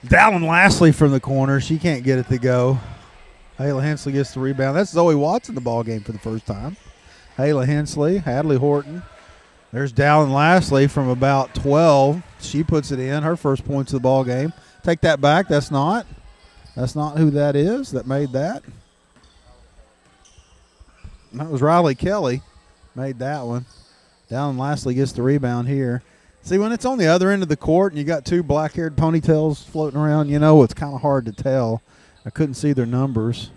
Dallin Lastly from the corner. She can't get it to go. Hayla Hensley gets the rebound. That's Zoe Watts in the ball game for the first time. Hayla Hensley, Hadley Horton. There's Dallin Lastly from about 12. She puts it in. Her first points of the ball game. Take that back. That's not who that is that made that. That was Riley Kelly. Made that one. Dallin Lastly gets the rebound here. See, when it's on the other end of the court and you got 2 black-haired ponytails floating around, it's kind of hard to tell. I couldn't see their numbers.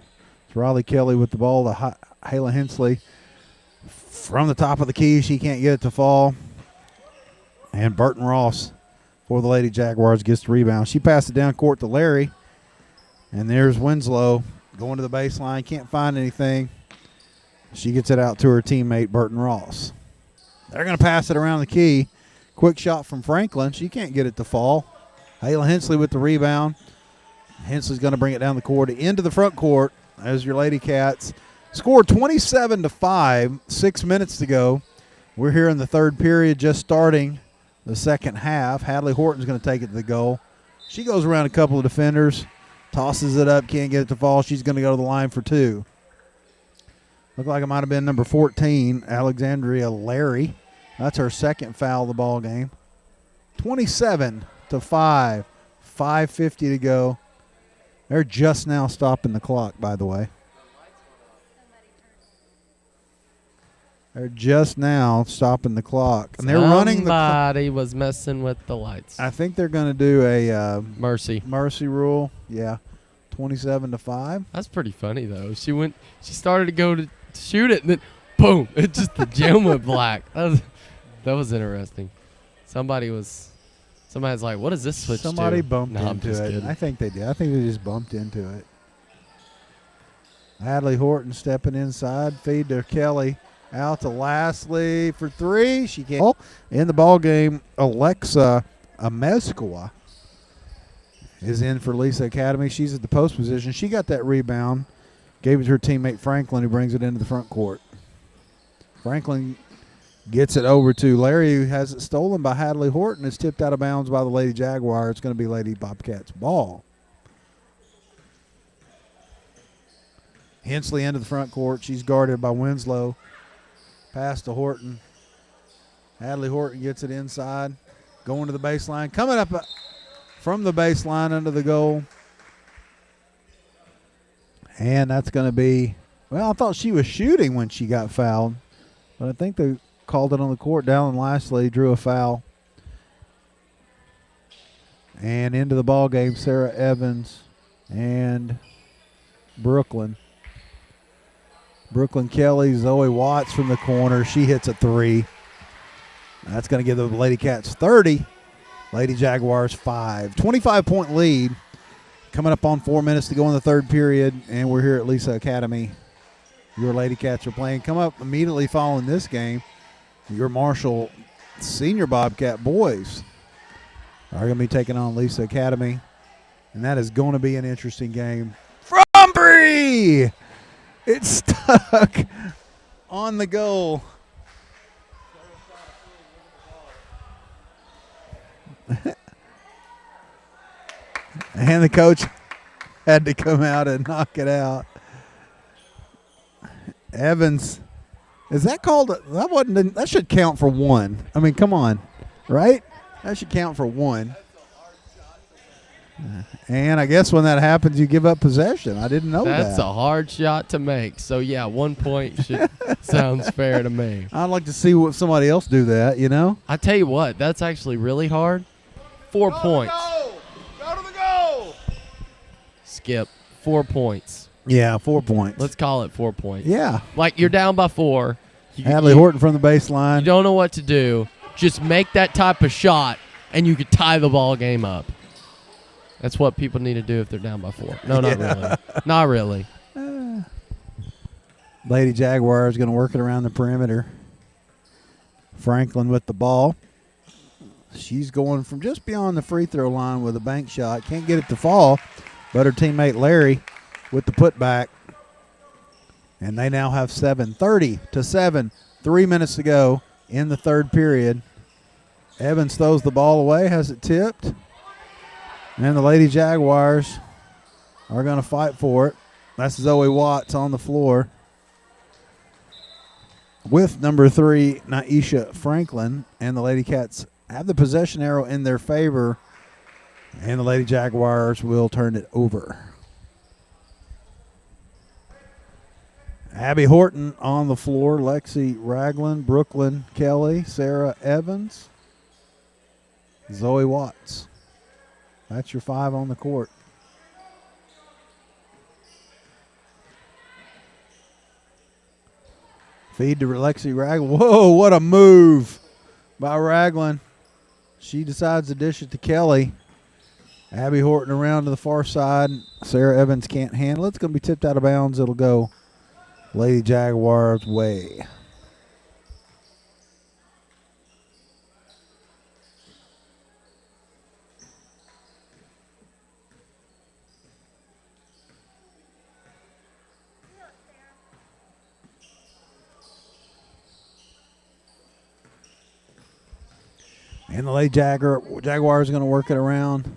It's Riley Kelly with the ball to Hayla Hensley. From the top of the key, she can't get it to fall. And Burton Ross for the Lady Jaguars gets the rebound. She passed it down court to Larry. And there's Winslow going to the baseline. Can't find anything. She gets it out to her teammate, Burton Ross. They're going to pass it around the key. Quick shot from Franklin. She can't get it to fall. Hayla Hensley with the rebound. Hensley's going to bring it down the court into the front court as your Lady Cats scored 27-5, 6 minutes to go. We're here in the third period, just starting the second half. Hadley Horton's going to take it to the goal. She goes around a couple of defenders, tosses it up, can't get it to fall. She's going to go to the line for two. Looked like it might have been number 14, Alexandria Larry. That's her second foul of the ball game. 27-5, 5:50 to go. They're just now stopping the clock, by the way. They're just now stopping the clock. And they're running the clock. Somebody was messing with the lights. I think they're going to do a Mercy rule. Yeah, 27-5. That's pretty funny, though. She started to go to shoot it, and then, boom, it just, the gym went black. That was interesting. Somebody's like, what is this switch Somebody to? bumped No, I'm into just it. kidding. I think they did. I think they just bumped into it. Hadley Horton stepping inside. Feed to Kelly. Out to Lastly for three. She can't. In the ball game, Alexa Amezcua is in for Lisa Academy. She's at the post position. She got that rebound. Gave it to her teammate Franklin, who brings it into the front court. Franklin gets it over to Larry, who has it stolen by Hadley Horton. It's tipped out of bounds by the Lady Jaguar. It's going to be Lady Bobcats' ball. Hensley into the front court. She's guarded by Winslow. Pass to Horton. Hadley Horton gets it inside. Going to the baseline. Coming up from the baseline under the goal. And that's going to be, well, I thought she was shooting when she got fouled. But I think they called it on the court. Dallin Lastly drew a foul. And into the ball game, Sarah Evans and Brooklyn Kelly, Zoe Watts from the corner. She hits a three. That's going to give the Lady Cats 30. Lady Jaguars 5. 25-point lead. Coming up on 4 minutes to go in the third period. And we're here at Lisa Academy. Your Lady Cats are playing. Come up immediately following this game. Your Marshall Senior Bobcat boys are going to be taking on Lisa Academy. And that is going to be an interesting game. From Bree! It's stuck on the goal. And the coach had to come out and knock it out. Evans, is that called? That should count for one. I mean, come on, right? That should count for one. And I guess when that happens, you give up possession. I didn't know that. That's a hard shot to make. So, yeah, 1 point sounds fair to me. I'd like to see somebody else do that, you know? I tell you what, that's actually really hard. 4 points. Go to the goal! Skip. 4 points. Yeah, 4 points. Let's call it 4 points. Yeah. Like, you're down by 4. Hadley Horton from the baseline. You don't know what to do. Just make that type of shot, and you could tie the ball game up. That's what people need to do if they're down by 4. No, not really. Not really. Lady Jaguar is going to work it around the perimeter. Franklin with the ball. She's going from just beyond the free throw line with a bank shot. Can't get it to fall, but her teammate Larry with the putback. And they now have 30-7. 3 minutes to go in the third period. Evans throws the ball away, has it tipped. And the Lady Jaguars are going to fight for it. That's Zoe Watts on the floor with number 3, Naisha Franklin. And the Lady Cats have the possession arrow in their favor. And the Lady Jaguars will turn it over. Abby Horton on the floor. Lexi Ragland, Brooklyn Kelly, Sarah Evans, Zoe Watts. That's your 5 on the court. Feed to Lexi Ragland. Whoa, what a move by Ragland. She decides to dish it to Kelly. Abby Horton around to the far side. Sarah Evans can't handle it. It's going to be tipped out of bounds. It'll go Lady Jaguars' way. And the Lady Jaguars are going to work it around.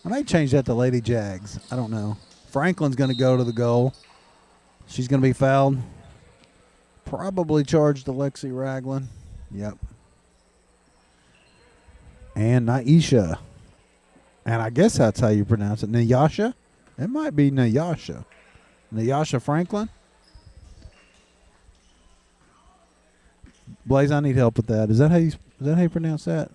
I might change that to Lady Jags. I don't know. Franklin's going to go to the goal. She's going to be fouled. Probably charged to Lexi Ragland. Yep. And Naisha. And I guess that's how you pronounce it. Nyasha? It might be Nyasha. Nyasha Franklin. Blaze, I need help with that. Is that how you pronounce that?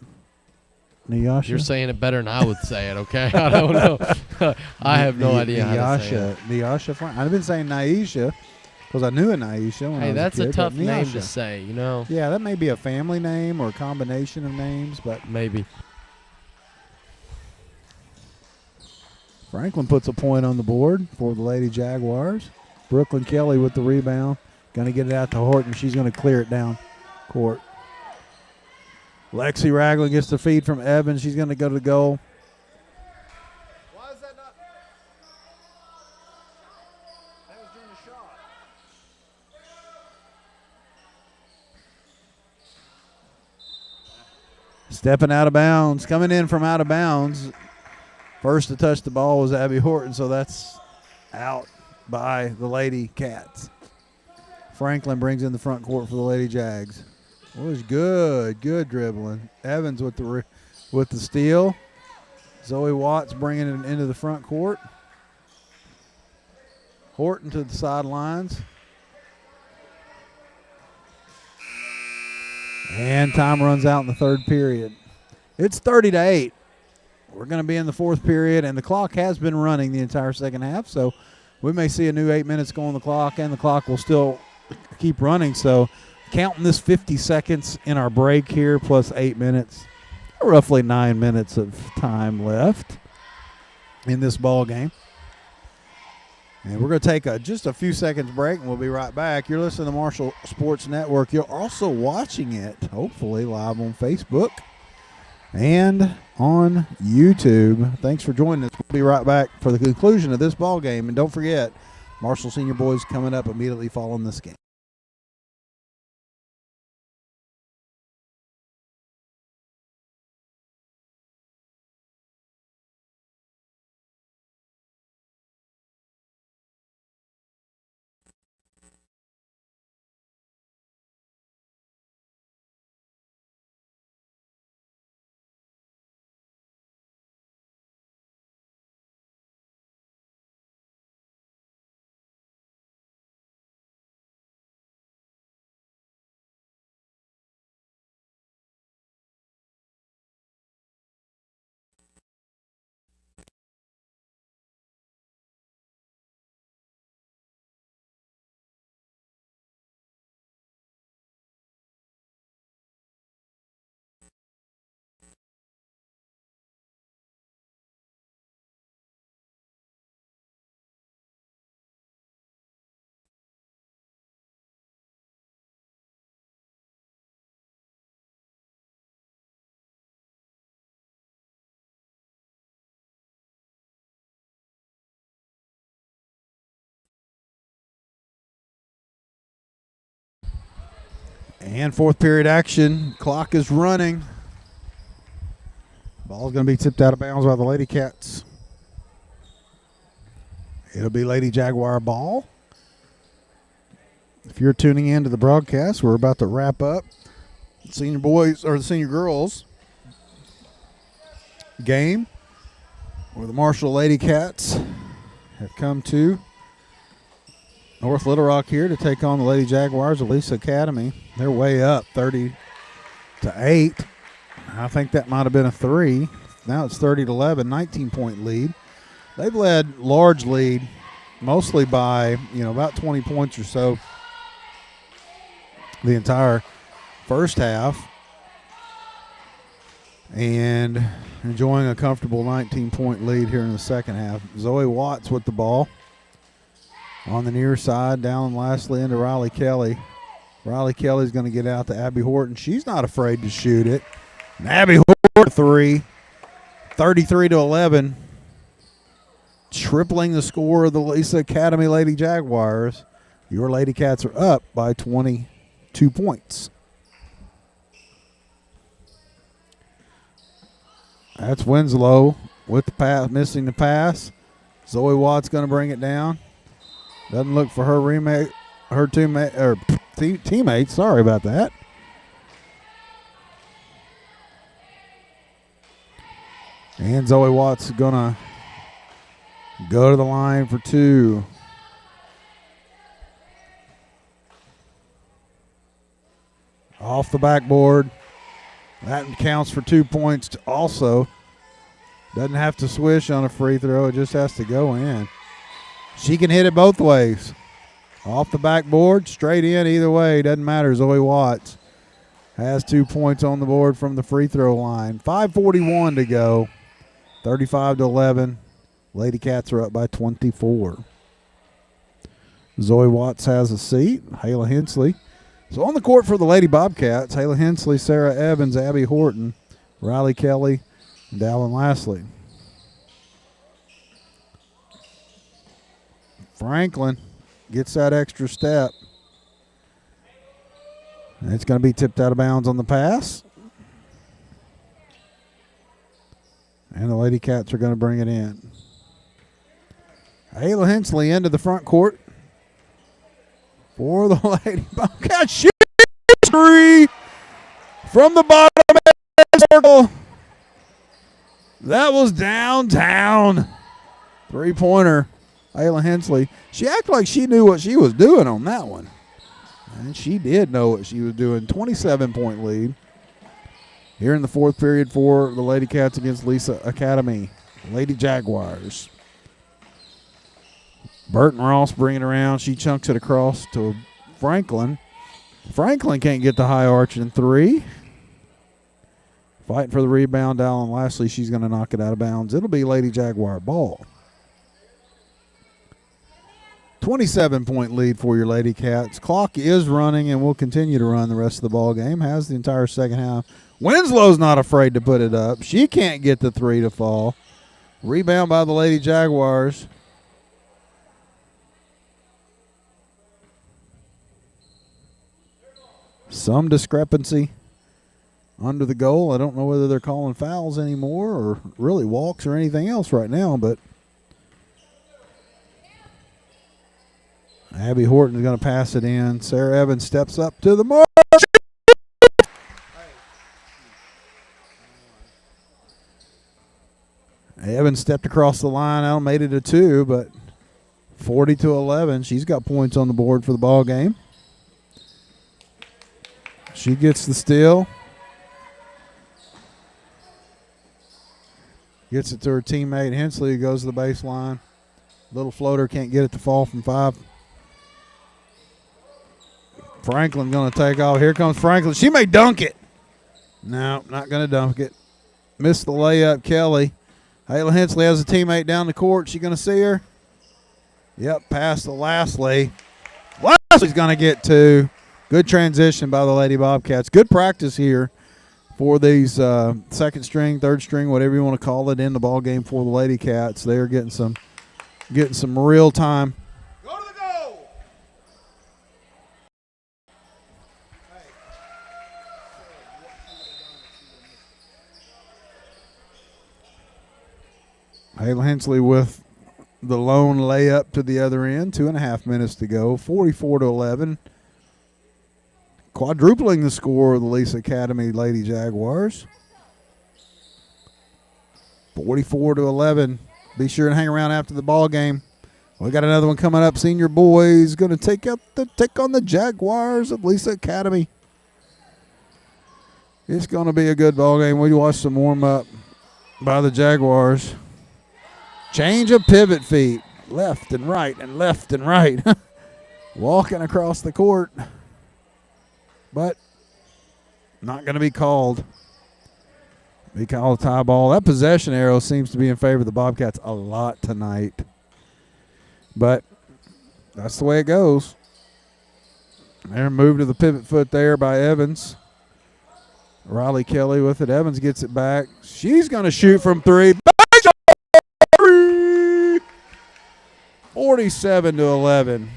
Nyasha? You're saying it better than I would say it, okay? I don't know. I have no idea how to say it. Nyasha Franklin. I've been saying Naisha because I knew a Naisha when I was that's a kid. A tough name to say, you know. Yeah, that may be a family name or a combination of names, but maybe. Franklin puts a point on the board for the Lady Jaguars. Brooklyn Kelly with the rebound. Going to get it out to Horton. She's going to clear it down court. Lexi Ragland gets the feed from Evans. She's going to go to the goal. Why is that not? That was during the shot. Stepping out of bounds. Coming in from out of bounds. First to touch the ball was Abby Horton, so that's out by the Lady Cats. Franklin brings in the front court for the Lady Jags. It was good dribbling. Evans with the steal. Zoe Watts bringing it into the front court. Horton to the sidelines. And time runs out in the third period. It's 30-8. We're going to be in the fourth period, and the clock has been running the entire second half, so we may see a new 8 minutes go on the clock, and the clock will still keep running. So counting this 50 seconds in our break here plus 8 minutes, roughly 9 minutes of time left in this ball game. And we're going to take just a few seconds break, and we'll be right back. You're listening to the Marshall Sports Network. You're also watching it, hopefully, live on Facebook and on YouTube. Thanks for joining us. We'll be right back for the conclusion of this ball game. And don't forget, Marshall Senior Boys coming up immediately following this game. And fourth period action. Clock is running. Ball's going to be tipped out of bounds by the Lady Cats. It'll be Lady Jaguar ball. If you're tuning in to the broadcast, we're about to wrap up the senior boys or the senior girls game where the Marshall Lady Cats have come to North Little Rock here to take on the Lady Jaguars of Lisa Academy. They're way up 30-8. I think that might have been a 3. Now it's 30-11, 19-point lead. They've led large lead, mostly by, about 20 points or so the entire first half and enjoying a comfortable 19-point lead here in the second half. Zoe Watts with the ball on the near side, down lastly into Riley Kelly. Riley Kelly's going to get out to Abby Horton. She's not afraid to shoot it. And Abby Horton, 3, 33-11, tripling the score of the Lisa Academy Lady Jaguars. Your Lady Cats are up by 22 points. That's Winslow with the pass, missing the pass. Zoe Watts going to bring it down. Doesn't look for her teammates. Sorry about that. And Zoe Watts is going to go to the line for 2. Off the backboard. That counts for 2 points also. Doesn't have to swish on a free throw. It just has to go in. She can hit it both ways. Off the backboard, straight in, either way. Doesn't matter. Zoe Watts has 2 points on the board from the free throw line. 5:41 to go. 35-11. Lady Cats are up by 24. Zoe Watts has a seat. Hayla Hensley. So on the court for the Lady Bobcats, Hayla Hensley, Sarah Evans, Abby Horton, Riley Kelly, and Dallin Lastly. Franklin gets that extra step. And it's going to be tipped out of bounds on the pass. And the Lady Cats are going to bring it in. Hayla Hensley into the front court for the Lady Bobcats. Shoot 3 from the bottom of the circle. That was downtown. 3-pointer. Hayla Hensley. She acted like she knew what she was doing on that one. And she did know what she was doing. 27-point lead here in the fourth period for the Lady Cats against Lisa Academy. Lady Jaguars. Burton Ross bringing it around. She chunks it across to Franklin. Franklin can't get the high arch in 3. Fighting for the rebound. Dallin Lastly, she's going to knock it out of bounds. It'll be Lady Jaguar ball. 27-point lead for your Lady Cats. Clock is running and will continue to run the rest of the ball game. Has the entire second half. Winslow's not afraid to put it up. She can't get the 3 to fall. Rebound by the Lady Jaguars. Some discrepancy under the goal. I don't know whether they're calling fouls anymore or really walks or anything else right now, but Abby Horton is going to pass it in. Sarah Evans steps up to the mark. Evans stepped across the line out, made it a 2, but 40-11. She's got points on the board for the ball game. She gets the steal. Gets it to her teammate Hensley, who goes to the baseline. Little floater, can't get it to fall from 5. Franklin going to take off. Here comes Franklin. She may dunk it. No, not going to dunk it. Missed the layup, Kelly. Hayla Hensley has a teammate down the court. She going to see her? Yep, pass to Lastly. Lastly's going to get 2. Good transition by the Lady Bobcats. Good practice here for these second string, third string, whatever you want to call it, in the ball game for the Lady Cats. They're getting some real time. Go to the goal. Hayla Hensley with the lone layup to the other end. 2.5 minutes to go. 44-11. Quadrupling the score of the Lisa Academy Lady Jaguars. 44-11. Be sure and hang around after the ball game. We got another one coming up. Senior boys going to take on the Jaguars of Lisa Academy. It's going to be a good ball game. We watched some warm up by the Jaguars. Change of pivot feet, left and right and left and right. Walking across the court. but not going to be called. Be called a tie ball. That possession arrow seems to be in favor of the Bobcats a lot tonight. But that's the way it goes. They're moved to the pivot foot there by Evans. Riley Kelly with it. Evans gets it back. She's going to shoot from three. 47-11.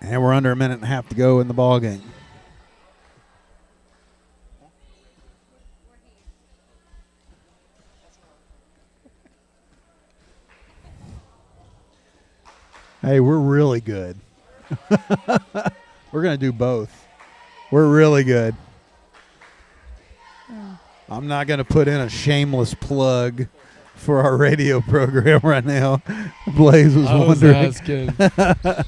And we're under a minute and a half to go in the ball game. Hey, we're really good. We're going to do both. We're really good. I'm not going to put in a shameless plug for our radio program right now. Blaze was wondering. Asking.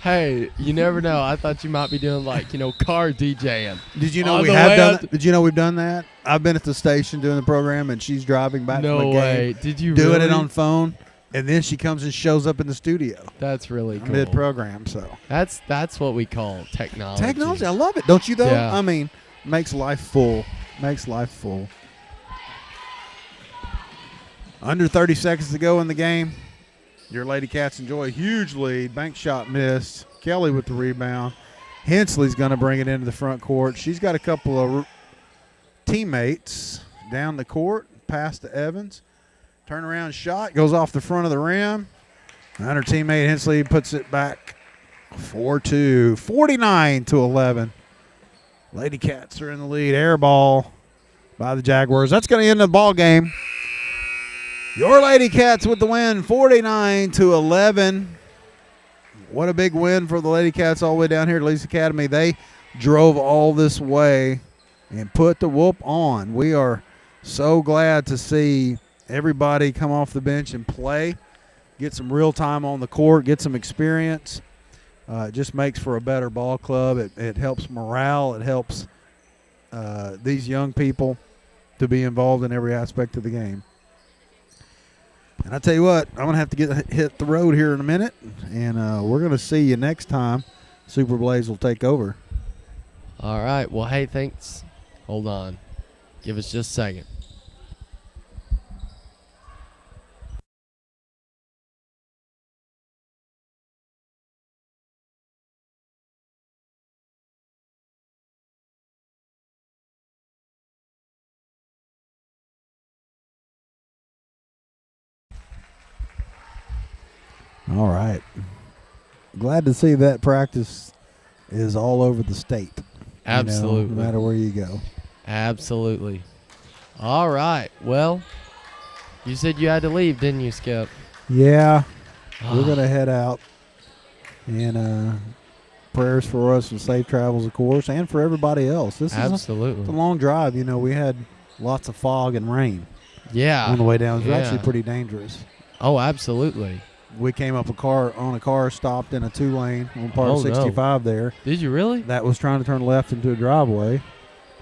Hey, you never know. I thought you might be doing car DJing. Did you know we have done that? Did you know we've done that? I've been at the station doing the program, and she's driving back from the game. No way. Did you doing really? It on phone, and then she comes and shows up in the studio. That's really cool. Mid-program, so. That's what we call technology. Technology, I love it. Don't you, though? Yeah. I mean, makes life full. Makes life full. Under 30 seconds to go in the game. Your Lady Cats enjoy a huge lead. Bank shot missed. Kelly with the rebound. Hensley's going to bring it into the front court. She's got a couple of teammates down the court. Pass to Evans. Turnaround shot. Goes off the front of the rim. And her teammate Hensley puts it back 4-2. 49-11. Lady Cats are in the lead. Air ball by the Jaguars. That's going to end the ball game. Your Lady Cats with the win, 49-11. What a big win for the Lady Cats all the way down here at Lee's Academy. They drove all this way and put the whoop on. We are so glad to see everybody come off the bench and play, get some real time on the court, get some experience. It just makes for a better ball club. It helps morale. It helps these young people to be involved in every aspect of the game. And I tell you what, I'm going to have to hit the road here in a minute, and we're going to see you next time. Super Blaze will take over. All right. Well, hey, thanks. Hold on. Give us just a second. All right. Glad to see that practice is all over the state. Absolutely. No matter where you go. Absolutely. All right. Well, you said you had to leave, didn't you, Skip? Yeah. We're going to head out. And prayers for us and safe travels, of course, and for everybody else. This is a long drive. We had lots of fog and rain. Yeah. On the way down. It was actually pretty dangerous. Oh, absolutely. We came up on a car stopped in a 2-lane on part of 65 there. Did you really? That was trying to turn left into a driveway.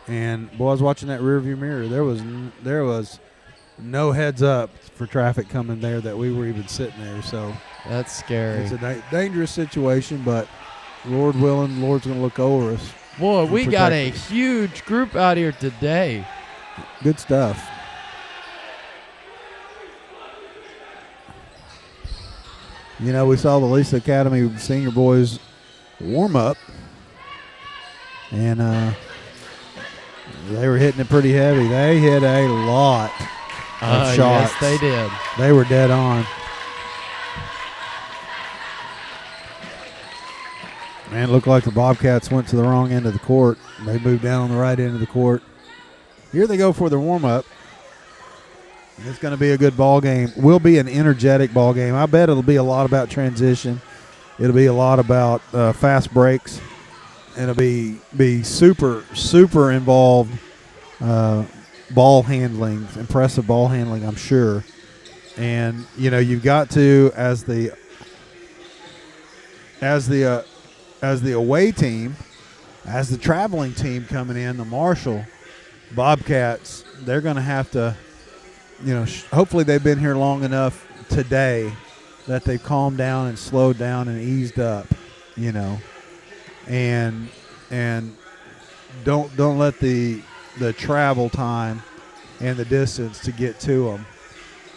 And, boy, I was watching that rearview mirror. There was no heads up for traffic coming there that we were even sitting there. So that's scary. It's a dangerous situation, but Lord willing, the Lord's going to look over us. Boy, we got a huge group out here today. Good stuff. We saw the Lisa Academy senior boys warm up, and they were hitting it pretty heavy. They hit a lot of shots. Yes, they did. They were dead on. Man, it looked like the Bobcats went to the wrong end of the court. They moved down on the right end of the court. Here they go for their warm-up. It's going to be a good ball game. Will be an energetic ball game. I bet it'll be a lot about transition. It'll be a lot about fast breaks. It'll be super, super involved ball handling, impressive ball handling, I'm sure. And, you've got to, as the away team, as the traveling team coming in, the Marshall Bobcats they're going to have to, hopefully they've been here long enough today that they've calmed down and slowed down and eased up, and don't let the travel time and the distance to get to them.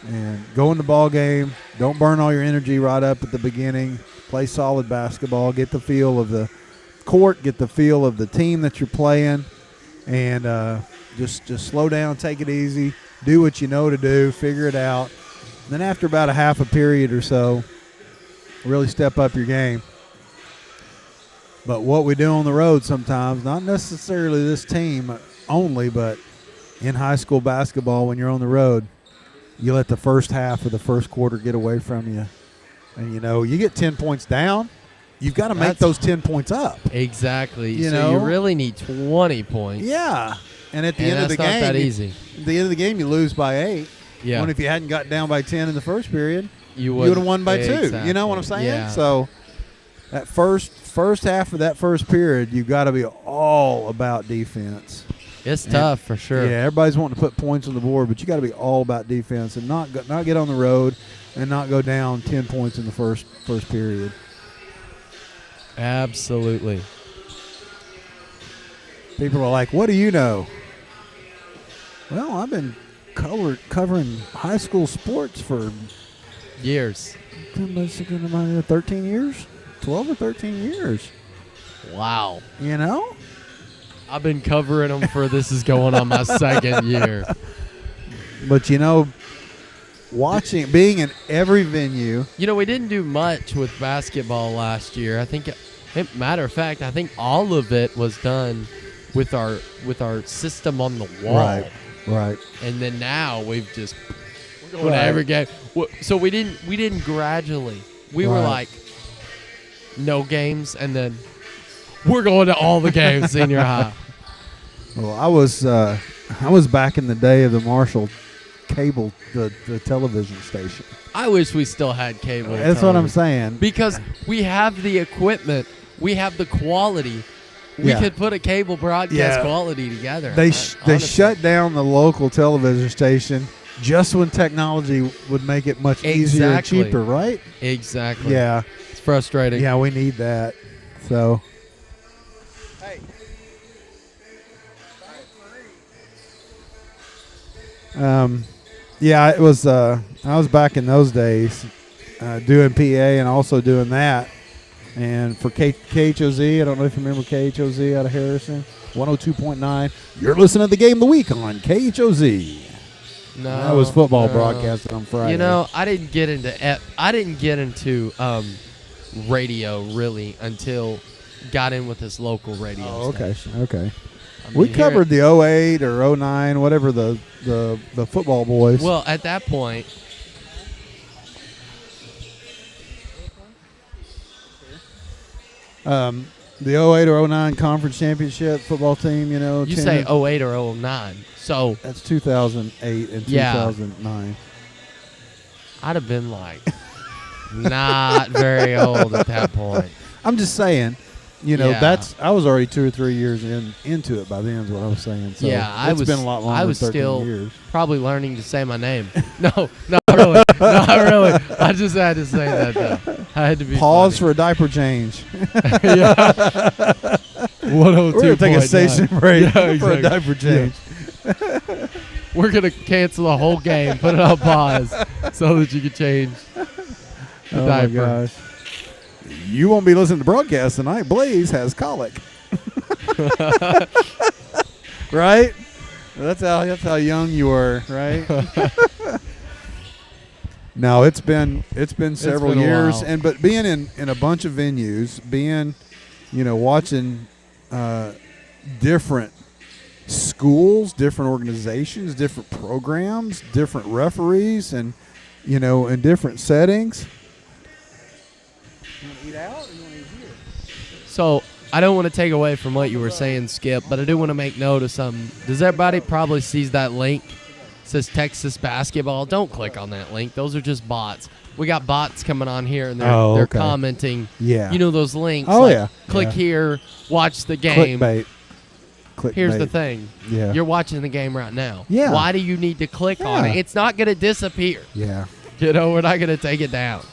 And go in the ball game. Don't burn all your energy right up at the beginning. Play solid basketball. Get the feel of the court. Get the feel of the team that you're playing. And just slow down. Take it easy. Do what you know to do. Figure it out. And then after about a half a period or so, really step up your game. But what we do on the road sometimes, not necessarily this team only, but in high school basketball when you're on the road, you let the first half of the first quarter get away from you. And, you get 10 points down, you've got to make those 10 points up. Exactly. You really need 20 points. Yeah. And at the end of the game, that's not that easy. At the end of the game, you lose by 8. Yeah. When if you hadn't got down by 10 in the first period, you would have won by 2. You know what I'm saying? Yeah. So that first half of that first period, you've got to be all about defense. It's tough for sure. Yeah, everybody's wanting to put points on the board, but you got to be all about defense and not get on the road and not go down 10 points in the first period. Absolutely. People are like, "What do you know?" Well, I've been covering high school sports for years. 13 years, 12 or 13 years. Wow. I've been covering them for this is going on my second year. But, being in every venue. We didn't do much with basketball last year. I think, matter of fact, I think all of it was done with our system on the wall. Right. And then now we're going to every game. So we didn't gradually. We were like, no games, and then we're going to all the games senior high. Well, I was back in the day of the Marshall cable, the television station. I wish we still had cable. That's television. what I'm saying. Because we have the equipment, we have the quality. We could put a cable broadcast quality together. They shut down the local television station just when technology would make it much easier and cheaper, right? Exactly. Yeah. It's frustrating. Yeah, we need that. So. Hey. It was. I was back in those days doing PA and also doing that. And for KHOZ, I don't know if you remember KHOZ out of Harrison, 102.9. You're listening to the Game of the Week on KHOZ. No, that was football broadcasted on Friday. I didn't get into radio really until got in with this local radio station. Okay. We covered the 08 or 09, whatever the football boys. Well, at that point. The 08 or 09 conference championship football team, You say 08 or 09. So that's 2008 and 2009. I'd have been not very old at that point. I'm just saying, I was already 2 or 3 years into it by then is what I was saying. So it's been a lot longer I was than 13 still years. Probably learning to say my name. No, not really. Not really. I just had to say that, though. I had to be Pause funny. for a diaper change. Yeah. 102. We're going to take a station break for a diaper change. Yeah. We're going to cancel the whole game, put it on pause so that you can change the diaper. My gosh. You won't be listening to broadcast tonight. Blaze has colic. Right? That's how young you were, right? No, it's been several years, but being in a bunch of venues, watching different schools, different organizations, different programs, different referees, and in different settings. You want to eat out or you want to eat here? So I don't want to take away from what you were saying, Skip, but I do want to make note of something. Does everybody probably sees that link? It says Texas basketball. Don't click on that link. Those are just bots. We got bots coming on here, and they're commenting. Yeah. Those links. Oh, yeah. Click here, watch the game. Clickbait. clickbait. Here's the thing. Yeah. You're watching the game right now. Yeah. Why do you need to click on it? Yeah. It's not going to disappear. Yeah. We're not going to take it down.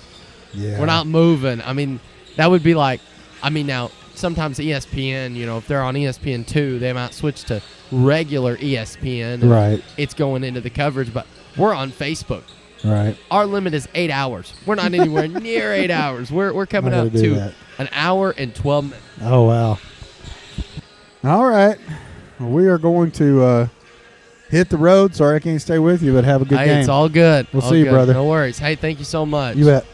Yeah. We're not moving. I mean, that would be like, now, sometimes ESPN, if they're on ESPN2, they might switch to regular ESPN. and Right. It's going into the coverage, but we're on Facebook. Right. Our limit is 8 hours. We're not anywhere near 8 hours. We're coming Not up gonna do to that. an hour and 12 minutes. Oh, wow. All right. Well, we are going to hit the road. Sorry I can't stay with you, but have a good Hey, game. it's all good. We'll All see you, good. brother. No worries. Hey, thank you so much. You bet.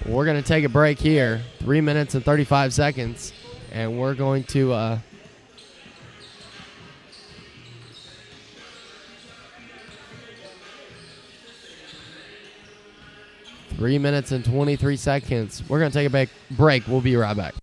We're going to take a break here, 3 minutes and 35 seconds, and we're going to 3 minutes and 23 seconds. We're going to take a break. We'll be right back.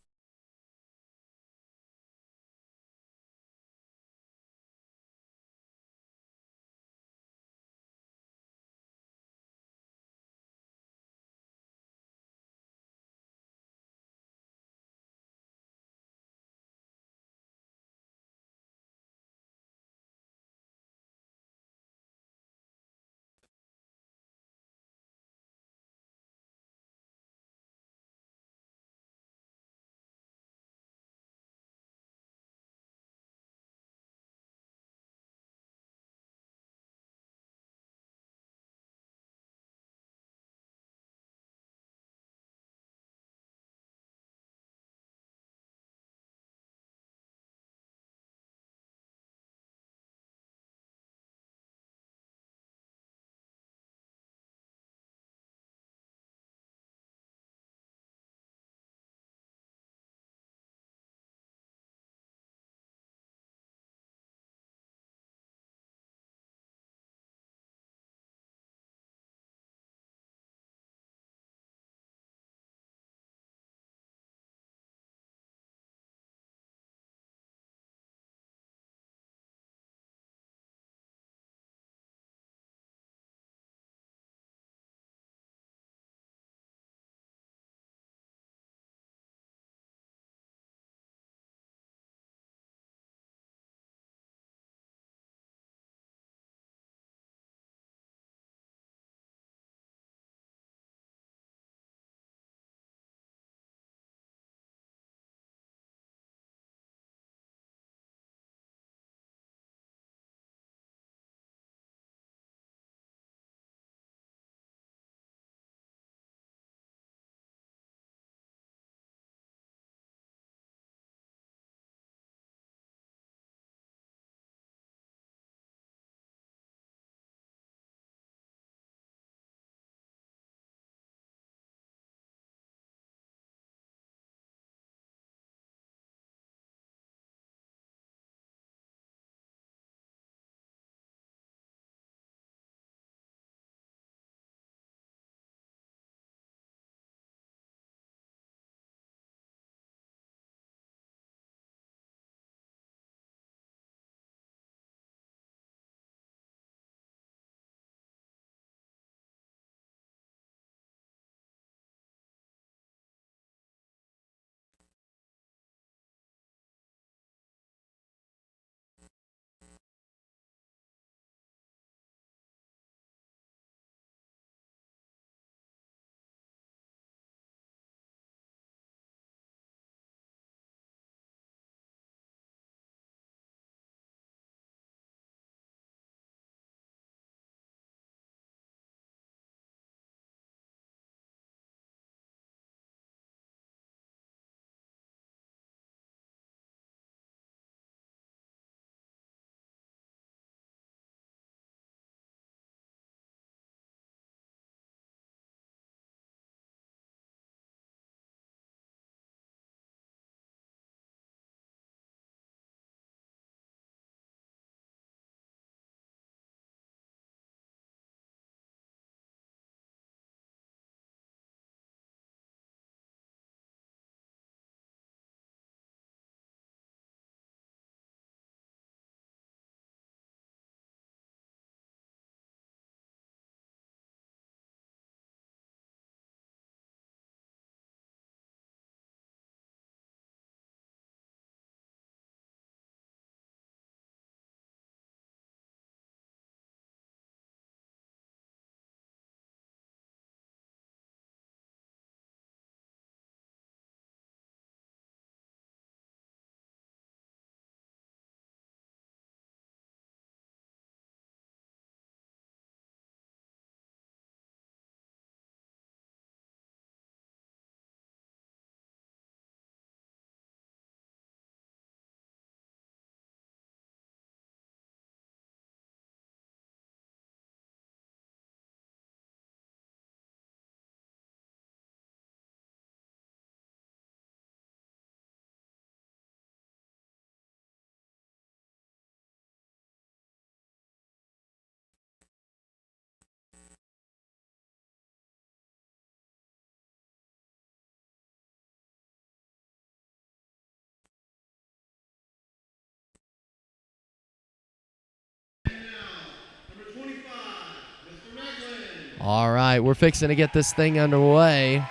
All right, we're fixing to get this thing underway.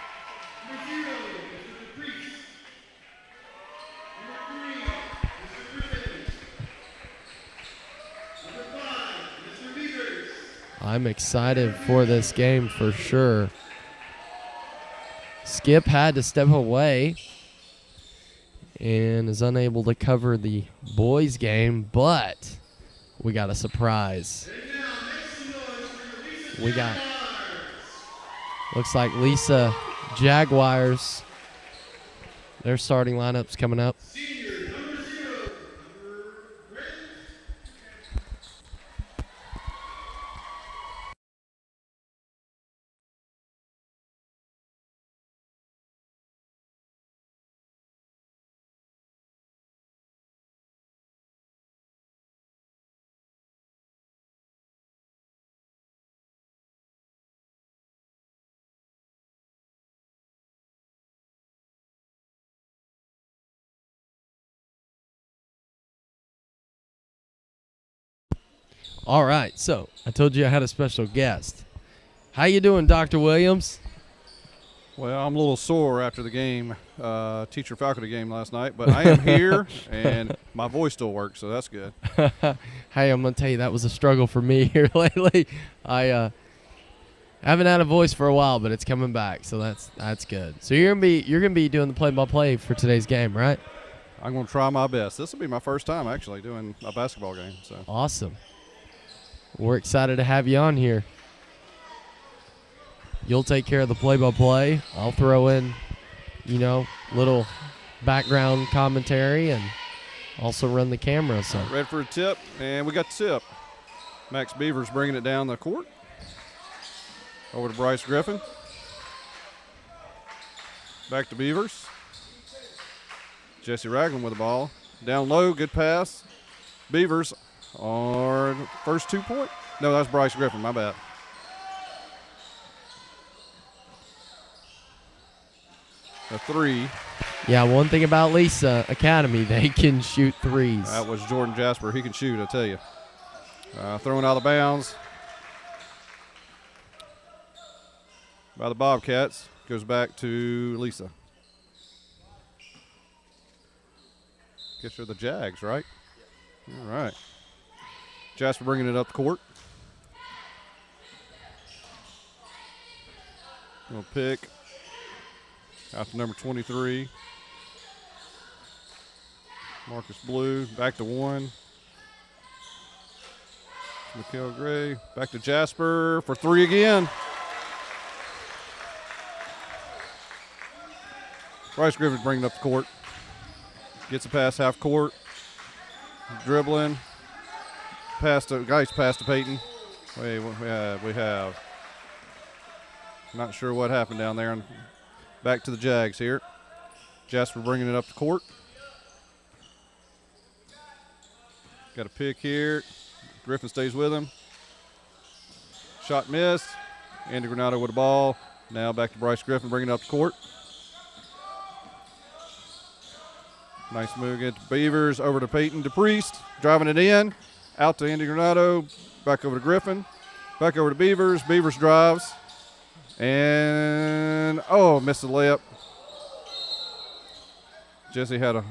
I'm excited for this game for sure. Skip had to step away and is unable to cover the boys game, but we got a surprise. We got, looks like Lisa Jaguars. Their starting lineup's coming up. All right, so I told you I had a special guest. How you doing, Dr. Williams? Well, I'm a little sore after the game, teacher-faculty game last night, but I am here, and my voice still works, so that's good. Hey, I'm going to tell you, that was a struggle for me here lately. I haven't had a voice for a while, but it's coming back, so that's good. So you're gonna be doing the play-by-play for today's game, right? I'm going to try my best. This will be my first time, actually, doing a basketball game. So Awesome. We're excited to have you on here. You'll take care of the play-by-play. I'll throw in, little background commentary and also run the camera. So ready for a tip, and we got the tip. Max Beavers bringing it down the court. Over to Bryce Griffin. Back to Beavers. Jesse Ragland with the ball. Down low, good pass. Beavers are first 2 point. No, that's Bryce Griffin, my bad. A three. yeah, one thing about Lisa Academy, they can shoot threes. That was Jordan Jasper. He can shoot, I tell you. Throwing out of bounds by the Bobcats. Goes back to Lisa. Guess they're the Jags, right? All right. Jasper bringing it up the court. We'll pick out to number 23. Marcus Blue back to 1. Mikhail Gray back to Jasper for 3 again. Bryce Griffin bringing up the court. Gets a pass half court. Dribbling. Pass to Peyton. Wait, we have. Not sure what happened down there. Back to the Jags here. Jasper bringing it up the court. Got a pick here. Griffin stays with him. Shot missed. Andy Granado with the ball. Now back to Bryce Griffin bringing it up the court. Nice move against Beavers. Over to Peyton DePriest. Driving it in. Out to Andy Granado. Back over to Griffin. Back over to Beavers. Beavers drives. And, missed the layup. Jesse had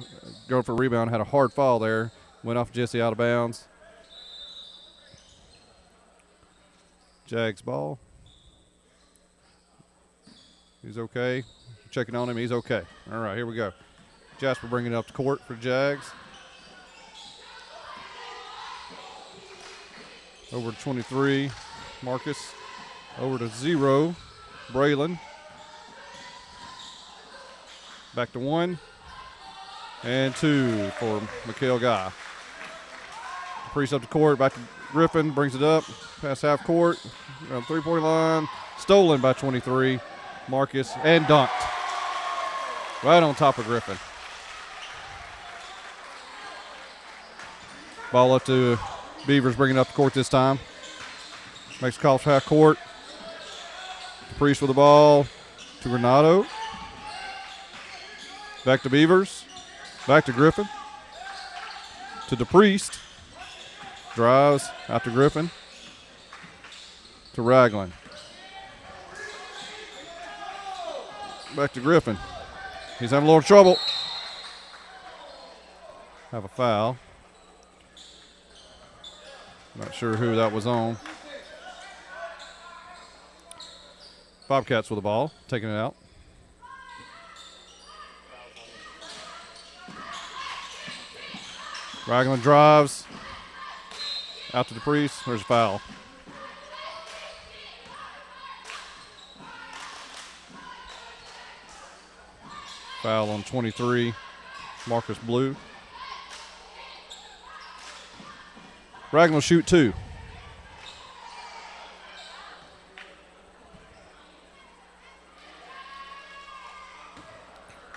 going for a rebound. Had a hard foul there. Went off Jesse out of bounds. Jags ball. He's okay. Checking on him. He's okay. All right, here we go. Jasper bringing it up to court for Jags. Over to 23, Marcus. Over to 0, Braylon. Back to 1. And 2 for Mikhail Guy. Priest up to court, back to Griffin, brings it up. Pass half court, around 3-point line. Stolen by 23, Marcus, and dunked. Right on top of Griffin. Ball up to Beavers, bringing up the court this time. Makes calls half court. Priest with the ball to Granado. Back to Beavers. Back to Griffin. To DePriest. Drives out to Griffin. To Ragland. Back to Griffin. He's having a little trouble. Have a foul. Not sure who that was on. Bobcats with the ball, taking it out. Ragland drives. Out to the Priest. There's a foul. Foul on 23, Marcus Blue. Ragland will shoot 2.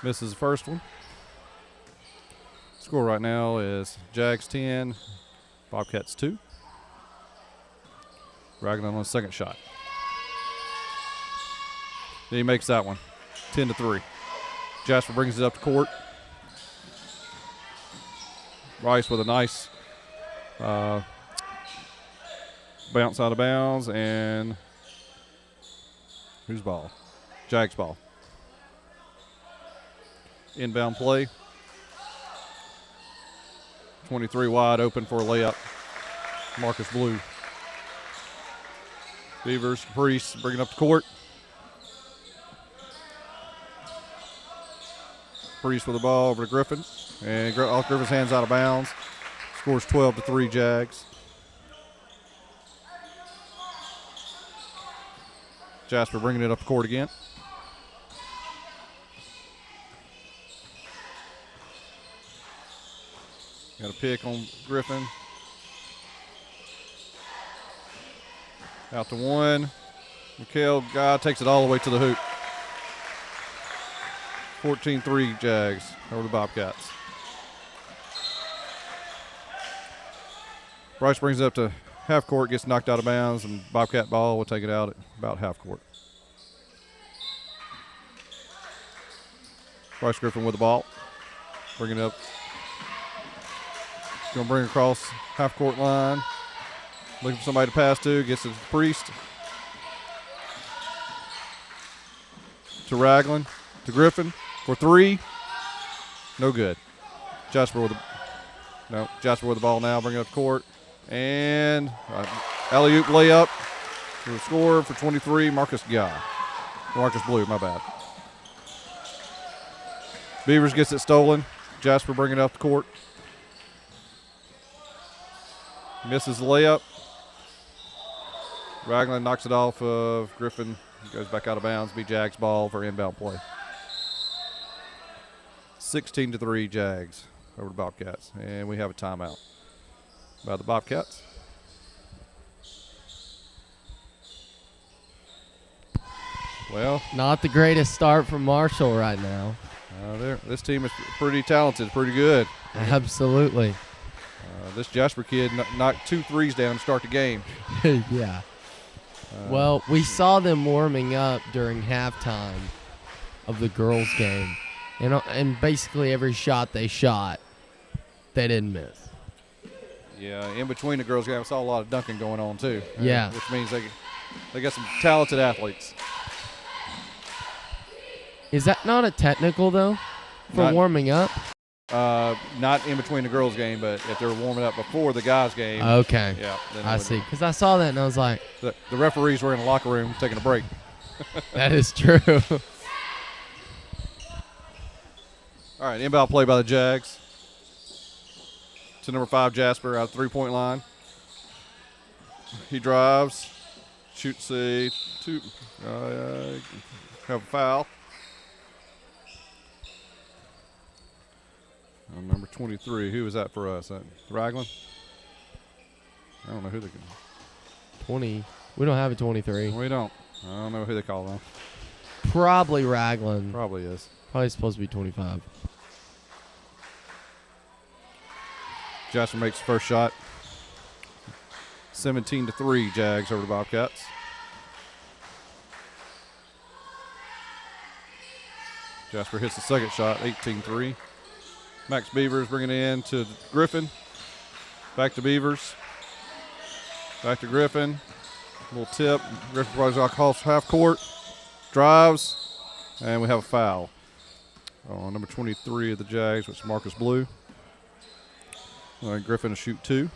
Misses the first one. Score right now is Jags 10, Bobcats 2. Ragland on the second shot. Then he makes that one, 10-3. Jasper brings it up to court. Rice with a nice bounce out of bounds, and whose ball? Jags ball. Inbound play. 23 wide open for a layup. Marcus Blue. Beavers, Priest bring it up to court. Priest with the ball over to Griffin. And off Griffin's hands out of bounds. Scores 12-3 Jags. Jasper bringing it up the court again. Got a pick on Griffin. Out to one. Mikhail Guy takes it all the way to the hoop. 14-3 Jags over the Bobcats. Bryce brings it up to half court, gets knocked out of bounds, and Bobcat ball will take it out at about half court. Bryce Griffin with the ball. Bring it up. Going to bring it across half court line. Looking for somebody to pass to. Gets it to Priest. To Ragland. To Griffin. For 3. No good. Jasper with the ball now. Bring it up to court. And alley-oop layup for the score for 23, Marcus Blue, my bad. Beavers gets it stolen. Jasper bringing it up the court. Misses the layup. Ragland knocks it off of Griffin. Goes back out of bounds. Be Jags ball for inbound play. 16-3 Jags over the Bobcats. And we have a timeout by the Bobcats. Well, not the greatest start from Marshall right now. This team is pretty talented, pretty good. Absolutely. This Jasper kid knocked 2 threes down to start the game. Yeah. Well, we saw them warming up during halftime of the girls' game. And basically every shot they shot, they didn't miss. Yeah, in between the girls' game, I saw a lot of dunking going on too. Yeah. Which means they got some talented athletes. Is that not a technical, though, for warming up? Not in between the girls' game, but if they were warming up before the guys' game. Okay. Yeah. I see. Because I saw that and I was like. The referees were in the locker room taking a break. That is true. All right, inbound play by the Jags. To number 5, Jasper, out of the 3-point line. He drives, shoots a 2. Have a foul. Number 23, who was that for us? Ragland? I don't know who they can. 20. We don't have a 23. We don't. I don't know who they call them. Probably Ragland. Probably is. Probably supposed to be 25. Jasper makes the first shot. 17-3 Jags over the Bobcats. Jasper hits the second shot, 18-3. Max Beavers bringing it in to Griffin. Back to Beavers. Back to Griffin. Little tip. Griffin probably across half court. Drives. And we have a foul on number 23 of the Jags, which is Marcus Blue. All right, Griffin to shoot 2.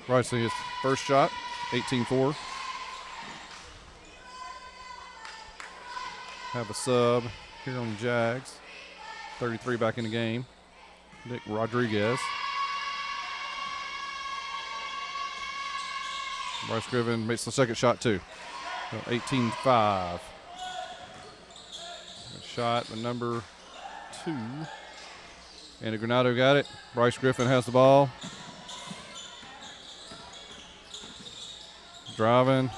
Bryce his first shot, 18-4. Have a sub here on the Jags. 33 back in the game. Nick Rodriguez. Bryce Griffin makes the second shot too. So 18-5. Shot the number 2. Andy Granado got it. Bryce Griffin has the ball. Driving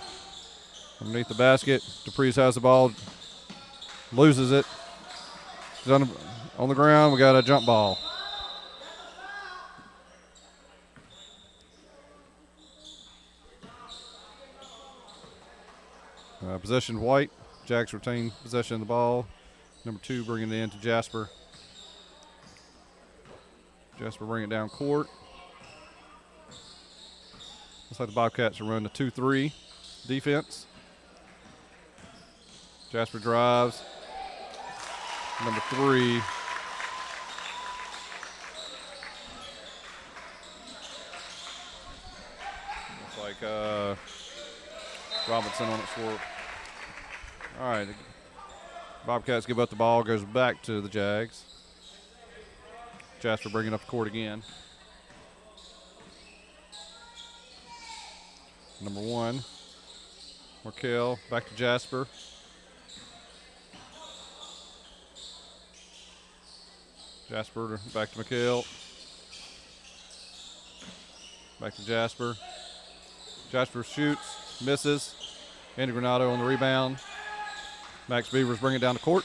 underneath the basket. DePreez has the ball. Loses it. He's on the ground. We got a jump ball. Possession White. Jags retain possession of the ball. Number 2 bringing it in to Jasper. Jasper bringing it down court. Looks like the Bobcats are running the 2-3 defense. Jasper drives. Number 3. Looks like Robinson on it for. All right. Bobcats give up the ball, goes back to the Jags. Jasper bringing up the court again. Number 1, Markel, back to Jasper. Jasper back to Markel. Back to Jasper. Jasper shoots, misses. Andy Granado on the rebound. Max Beavers bring it down the court.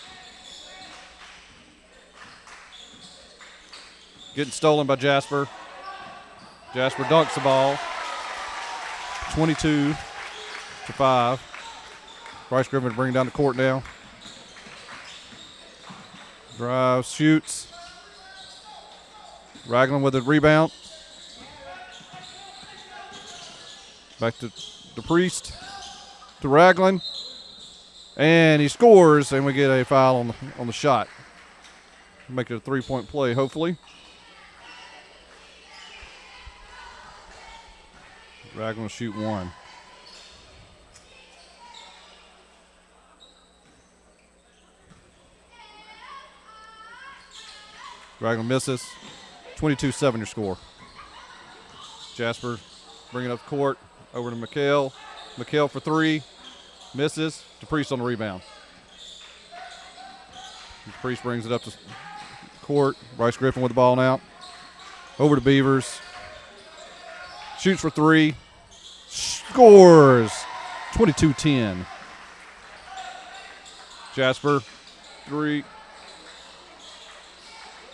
Getting stolen by Jasper. Jasper dunks the ball. 22-5. Bryce Griffin bringing down the court now. Drives, shoots. Ragland with the rebound. Back to the Priest. To Ragland. And he scores, and we get a foul on the shot. Make it a 3-point play, hopefully. Ragland will shoot 1. Ragland misses. 22-7 your score. Jasper bringing up the court. Over to McHale. McHale for 3. Misses. DePreez on the rebound. DePreez brings it up to court. Bryce Griffin with the ball now. Over to Beavers. Shoots for 3. Scores. 22-10. Jasper, 3.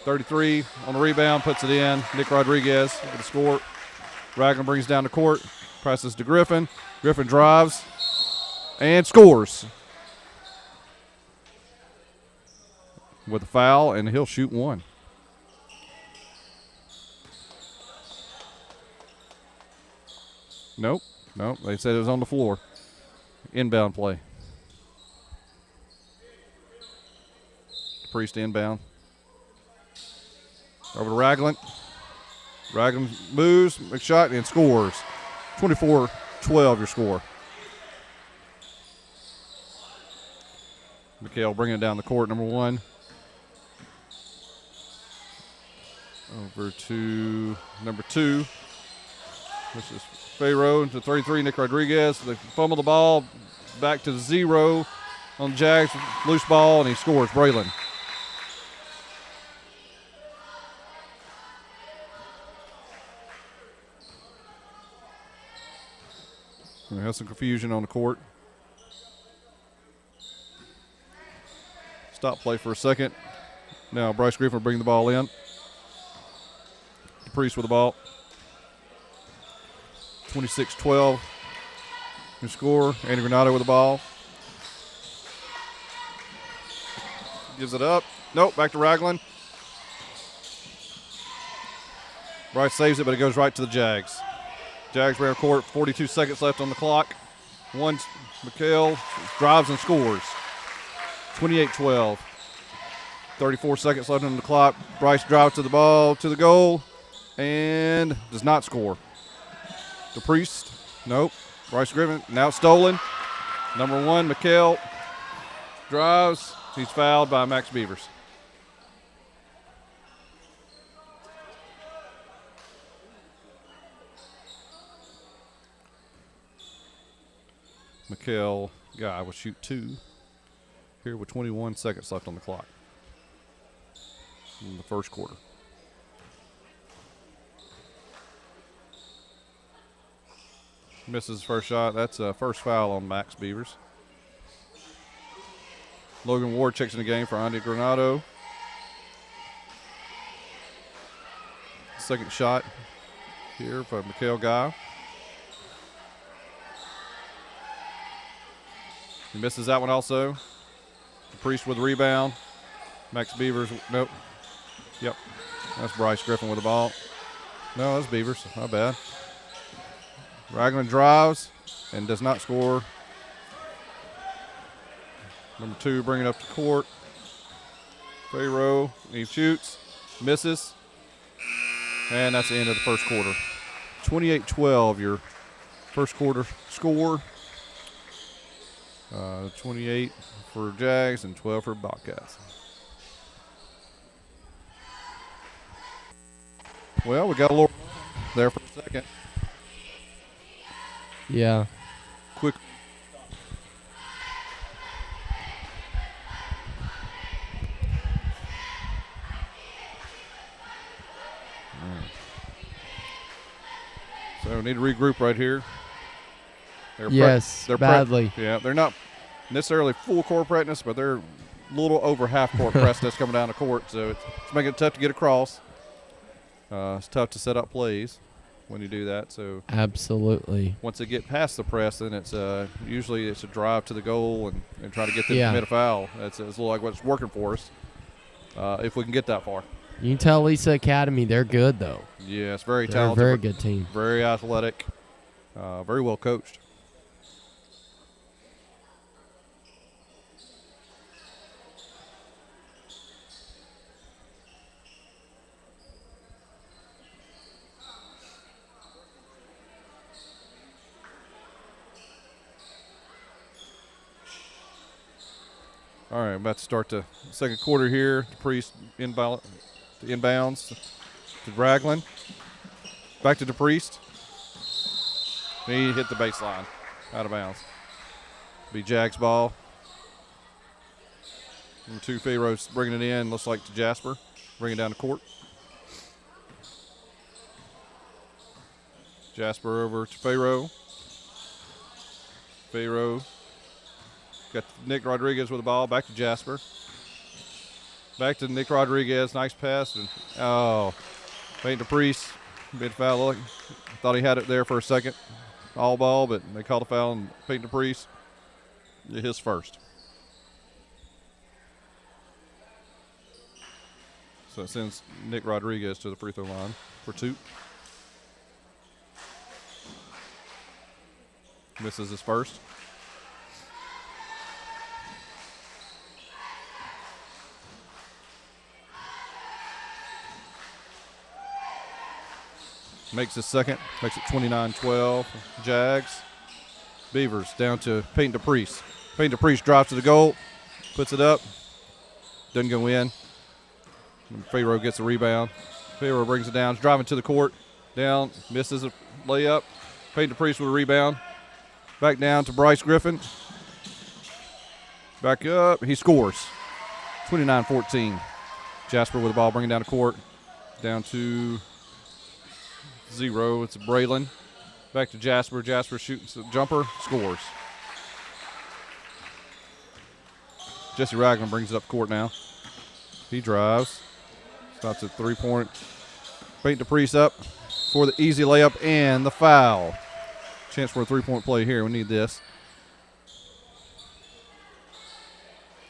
33 on the rebound, puts it in. Nick Rodriguez with the score. Ragland brings down the court. Passes to Griffin. Griffin drives and scores. With a foul, and he'll shoot 1. Nope. They said it was on the floor. Inbound play. Priest inbound. Over to Ragland. Ragland moves, makes a shot, and scores. 24-12 your score. McHale bringing it down the court, number 1. Over to number 2. This is Fayroe to 33, Nick Rodriguez. They fumble the ball back to 0 on the Jags. Loose ball, and he scores. Braylon. We have some confusion on the court. Stop play for a second. Now Bryce Griffin will bring the ball in. Priest with the ball. 26-12. New score. Andy Granado with the ball. Gives it up. Nope, back to Ragland. Bryce saves it, but it goes right to the Jags. Jags rear court, 42 seconds left on the clock. McHale drives and scores. 28-12. 34 seconds left on the clock. Bryce drives to the ball, to the goal, and does not score. DePriest, nope. Bryce Griffin, now stolen. Number 1, McHale drives. He's fouled by Max Beavers. McHale guy will shoot 2 here with 21 seconds left on the clock in the first quarter. Misses first shot. That's a first foul on Max Beavers. Logan Ward checks in the game for Andy Granado. Second shot here for McHale guy. He misses that one also. Priest with the rebound. Max Beavers, nope. Yep, that's Bryce Griffin with the ball. No, that's Beavers, not bad. Ragland drives and does not score. Number 2 bringing it up to court. Fayroe, he shoots, misses. And that's the end of the first quarter. 28-12, your first quarter score. 28 for Jags and 12 for Bobcats. Well, we got a little there for a second. Yeah. Quick. So we need to regroup right here. Yes, badly. Yeah, they're not necessarily full court practice, but they're a little over half court press that's coming down the court, so it's making it tough to get across. It's tough to set up plays when you do that. So absolutely. Once they get past the press, then it's usually it's a drive to the goal and try to get them to commit a foul. It's a little like what's working for us if we can get that far. You can tell Lisa Academy, they're good, though. Yeah, it's very they're talented. A very good team. Very athletic, very well coached. All right, I'm about to start the second quarter here. DePriest inbounds to Ragland. Back to DePriest. He hit the baseline, out of bounds. Be Jags ball. Number 2, Fayroe's bringing it in, looks like to Jasper. Bringing it down the court. Jasper over to Fayroe. Fayroe. Got Nick Rodriguez with the ball. Back to Jasper. Back to Nick Rodriguez. Nice pass. And Peyton DePriest. Big foul. Thought he had it there for a second. All ball, but they called a foul on Peyton DePriest. His first. So it sends Nick Rodriguez to the free throw line for 2. Misses his first. Makes his second. Makes it 29-12. Jags. Beavers down to Peyton DePriest. Peyton DePriest drives to the goal. Puts it up. Doesn't go in. Fayroe gets the rebound. Fayroe brings it down. He's driving to the court. Down. Misses a layup. Peyton DePriest with a rebound. Back down to Bryce Griffin. Back up. He scores. 29-14. Jasper with the ball, bringing down the court. Down to 0. It's Braylon. Back to Jasper. Jasper shoots the jumper. Scores. Jesse Ragland brings it up court now. He drives. Stops at 3-point. Peyton DePriest up for the easy layup and the foul. Chance for a 3-point play here. We need this.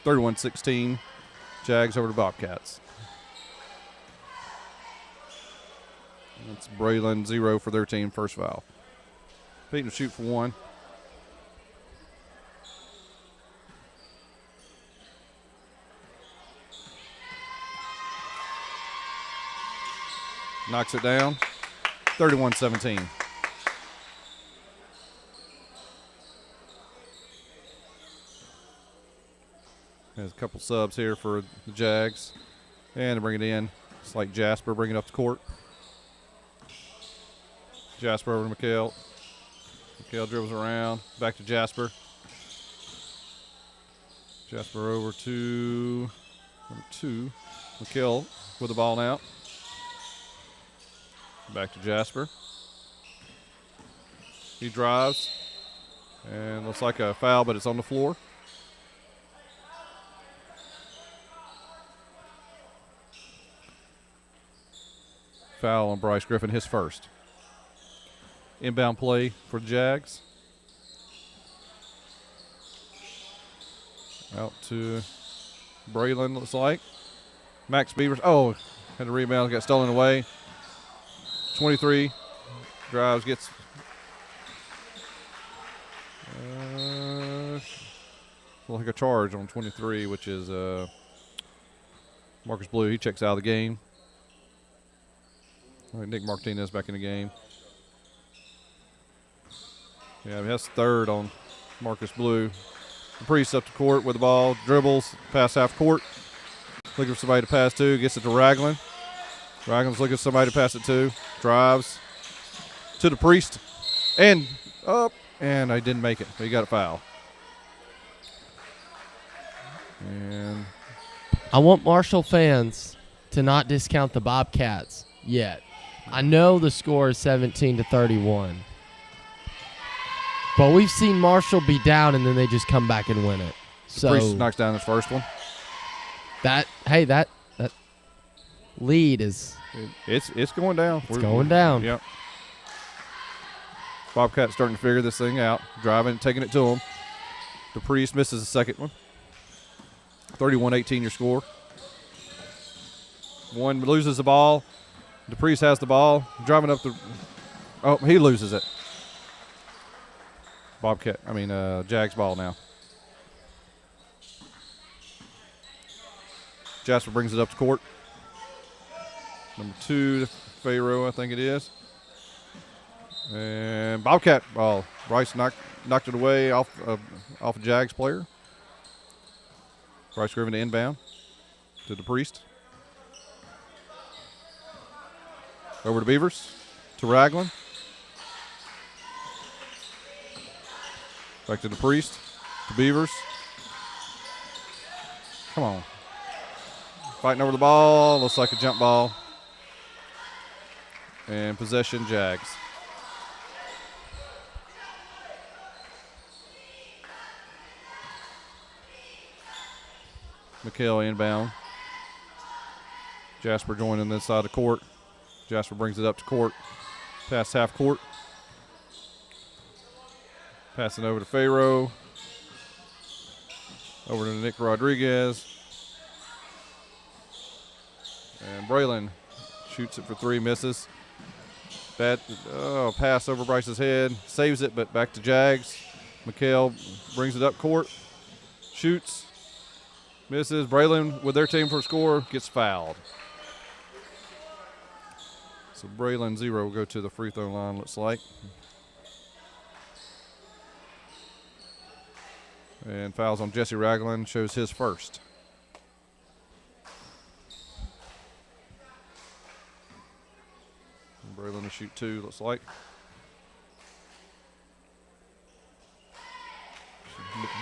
31-16. Jags over to Bobcats. That's Braylon 0 for their team, first foul. Peyton will shoot for one. Knocks it down. 31-17. There's a couple subs here for the Jags. And to bring it in, it's like Jasper bringing it up the court. Jasper over to McHale. McHale dribbles around. Back to Jasper. Jasper over to number 2. McHale with the ball now. Back to Jasper. He drives. And looks like a foul, but it's on the floor. Foul on Bryce Griffin, his first. Inbound play for the Jags. Out to Braylon, looks like. Max Beavers. Oh, had a rebound, got stolen away. 23. Drives, gets. Like a charge on 23, which is Marcus Blue. He checks out of the game. All right, Nick Martinez back in the game. Yeah, that's third on Marcus Blue. Priest up to court with the ball, dribbles, pass half court. Looking for somebody to pass to, gets it to Ragland. Ragland's looking for somebody to pass it to. Drives to the Priest. And up. And I didn't make it. But he got a foul. And I want Marshall fans to not discount the Bobcats yet. I know the score is 17-31. But we've seen Marshall be down and then they just come back and win it. So Priest knocks down his first one. that lead is It's going down. It's going down. Yep. Bobcats starting to figure this thing out. Driving, taking it to him. The Priest misses the second one. 31-18 your score. One loses the ball. The Priest has the ball. Driving up the. Oh, he loses it. Jags ball now. Jasper brings it up to court. Number 2 to Pharaoh, I think it is. And Bobcat ball. Bryce knocked it away off a Jags player. Bryce Griffin to inbound to the Priest. Over to Beavers. To Ragland. Back to the Priest. To Beavers. Come on. Fighting over the ball. Looks like a jump ball. And possession Jags. McHale inbound. Jasper joining this side of the court. Jasper brings it up to court. Past half court. Passing over to Pharaoh. Over to Nick Rodriguez. And Braylon shoots it for 3, misses. Bad pass over Bryce's head. Saves it, but back to Jags. McHale brings it up court. Shoots. Misses. Braylon with their team for a score gets fouled. So Braylon 0 will go to the free throw line, looks like. And fouls on Jesse Ragland, shows his first. Braylon to shoot 2, looks like.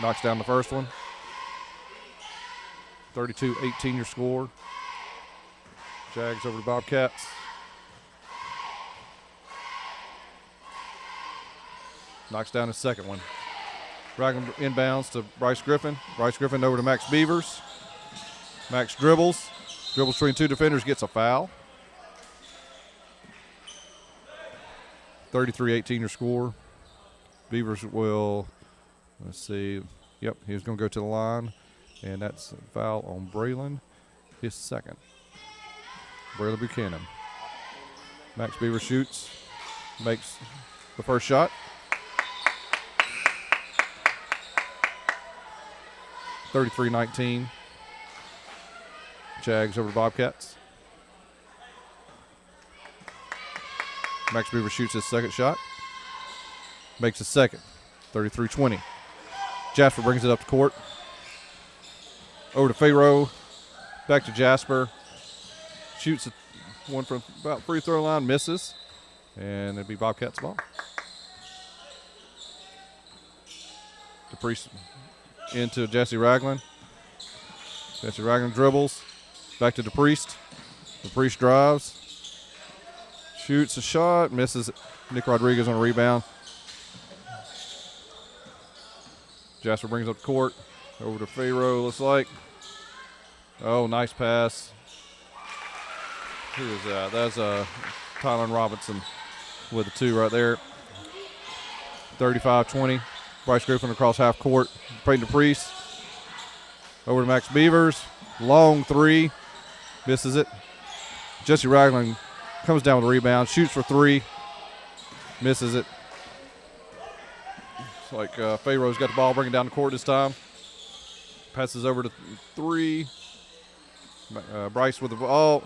Knocks down the first one. 32-18 your score. Jags over the Bobcats. Knocks down his second one. Ragland inbounds to Bryce Griffin. Bryce Griffin over to Max Beavers. Max dribbles. Dribbles between 2 defenders, gets a foul. 33-18 your score. Beavers will, let's see. Yep, he was going to go to the line. And that's a foul on Braylon. his second. Braylon Buchanan. Max Beaver shoots, makes the first shot. 33-19. Jags over Bobcats. Max Beaver shoots his second shot. Makes his second. 33-20. Jasper brings it up to court. Over to Fayroe. Back to Jasper. Shoots one from about free throw line. Misses. And it'll be Bobcats ball. DePriest into Jesse Ragland. Jesse Ragland dribbles. Back to DePriest. DePriest drives. Shoots a shot. Misses. Nick Rodriguez on a rebound. Jasper brings up the court. Over to Fayroe, looks like. Oh, nice pass. Who is that? That's Tyler Robinson with the 2 right there. 35-20. Bryce Griffin across half court. Peyton DePriest. Over to Max Beavers. Long 3. Misses it. Jesse Ragland comes down with a rebound. Shoots for 3. Misses it. It's like Fayroe's got the ball, bringing down the court this time. Passes over to 3. Bryce with the ball.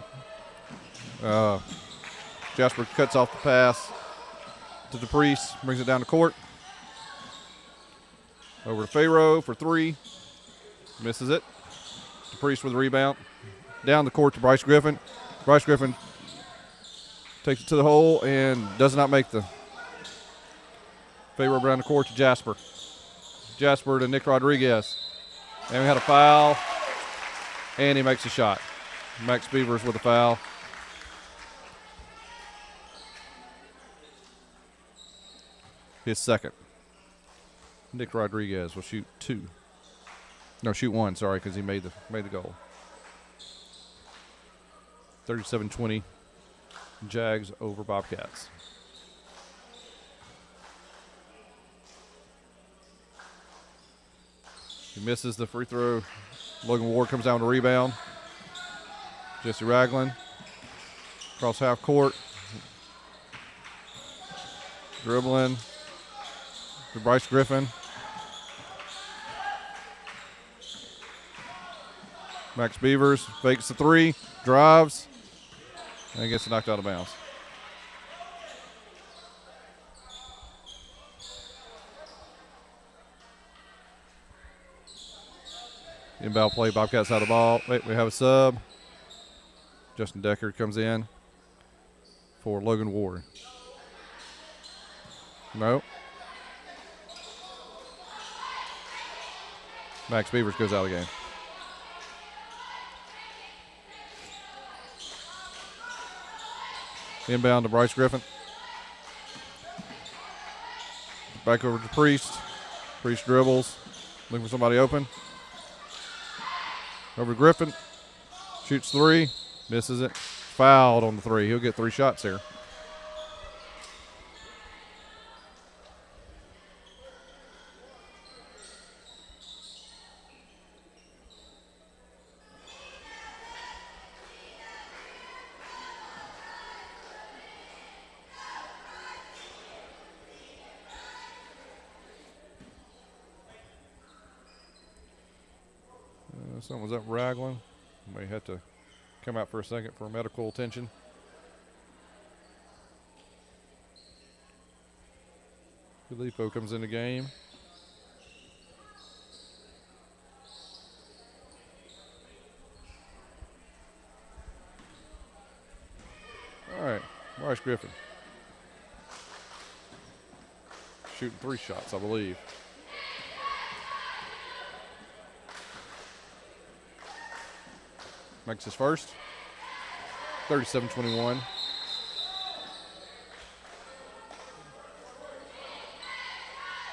Jasper cuts off the pass to DePriest, brings it down the court. Over to Fayroe for 3. Misses it. DePriest with the rebound. Down the court to Bryce Griffin. Bryce Griffin takes it to the hole and does not make the. Fayroe down the court to Jasper. Jasper to Nick Rodriguez. And we had a foul. And he makes a shot. Max Beavers with a foul. His second. Nick Rodriguez will shoot 2. No, shoot 1, sorry, because he made the goal. 37-20. Jags over Bobcats. He misses the free throw. Logan Ward comes down to rebound. Jesse Ragland. Across half court. Dribbling. To Bryce Griffin. Max Beavers fakes the 3. Drives. And gets knocked out of bounds. Inbound play, Bobcats out of the ball. Wait, we have a sub. Justin Decker comes in for Logan Ward. No. Max Beavers goes out of the game. Inbound to Bryce Griffin. Back over to Priest. Priest dribbles. Looking for somebody open. Over to Griffin. Shoots 3. Misses it. Fouled on the 3. He'll get 3 shots here. Someone's up Ragland. May have to come out for a second for medical attention. Filippo comes in the game. All right, Bryce Griffin. Shooting 3 shots, I believe. Makes his first. 37-21.